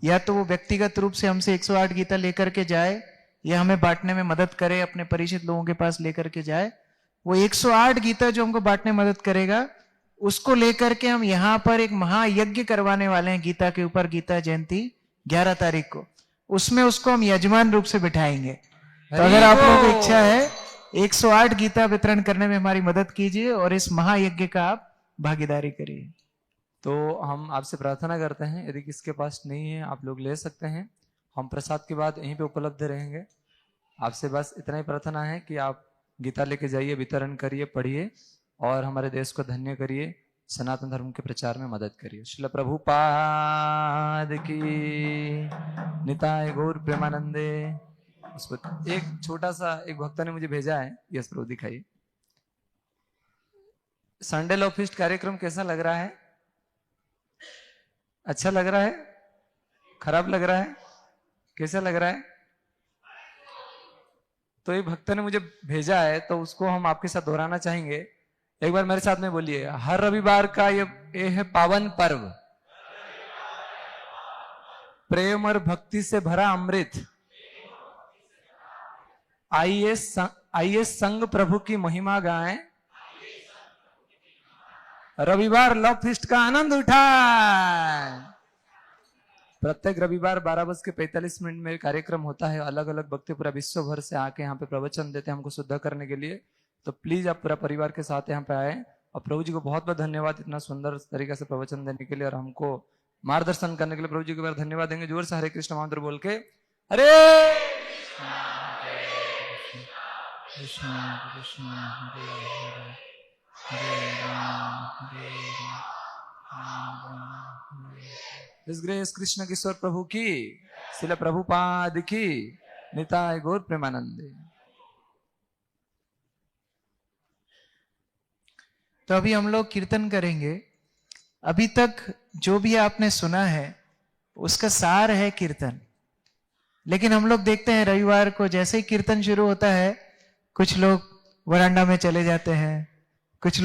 या तो वो व्यक्तिगत रूप से हमसे 108 गीता लेकर के जाए या हमें बांटने में मदद करे, अपने परिचित लोगों के पास लेकर के जाए। वो 108 गीता जो हमको बांटने में मदद करेगा, उसको लेकर के हम यहाँ पर एक महायज्ञ करवाने वाले हैं गीता के ऊपर, गीता जयंती 11 तारीख को। उसमें उसको हम यजमान रूप से बिठाएंगे। तो अगर आप लोगों को इच्छा है 108 गीता वितरण करने में हमारी मदद कीजिए और इस महायज्ञ का आप भागीदारी करिए। तो हम आपसे प्रार्थना करते हैं, यदि किसके पास नहीं है आप लोग ले सकते हैं। हम प्रसाद के बाद यहीं पे उपलब्ध रहेंगे। आपसे बस इतना ही प्रार्थना है कि आप गीता लेके जाइए, वितरण करिए, पढ़िए और हमारे देश को धन्य करिए, सनातन धर्म के प्रचार में मदद करिए। श्रील प्रभुपाद की निताय गौर प्रेमानंदे। उसको एक छोटा सा एक भक्त ने मुझे भेजा है, यस प्रभु दिखाइए। संडे लव फीस्ट कार्यक्रम कैसा लग रहा है? अच्छा लग रहा है? खराब लग रहा है? कैसा लग रहा है? तो एक भक्त ने मुझे भेजा है, तो उसको हम आपके साथ दोहराना चाहेंगे। एक बार मेरे साथ में बोलिए, हर रविवार का ये है पावन पर्व, प्रेम और भक्ति से भरा अमृत। आइए संग प्रभु की महिमा गाएं, रविवार लव फीस्ट का आनंद उठाएं। प्रत्येक रविवार 12:45 में कार्यक्रम होता है। अलग अलग भक्त पूरा विश्व भर से आके यहाँ पे प्रवचन देते हैं हमको शुद्ध करने के लिए। तो प्लीज आप पूरा परिवार के साथ यहाँ पे आए। और प्रभु जी को बहुत बहुत धन्यवाद इतना सुंदर तरीके से प्रवचन देने के लिए और हमको मार्गदर्शन करने के लिए। प्रभु जी को बार धन्यवाद देंगे जोर से हरे कृष्ण मंत्र बोल के। हरे कृष्ण कृष्ण हरे हरे हरे राम हरे राम। इस ग्रेस कृष्ण किशोर प्रभु की, श्रील प्रभुपाद की, निताय गौर प्रेमानंदे। तो अभी हम लोग कीर्तन करेंगे। अभी तक जो भी आपने सुना है उसका सार है कीर्तन। लेकिन हम लोग देखते हैं रविवार को जैसे ही कीर्तन शुरू होता है, कुछ लोग वरांडा में चले जाते हैं, कुछ लोग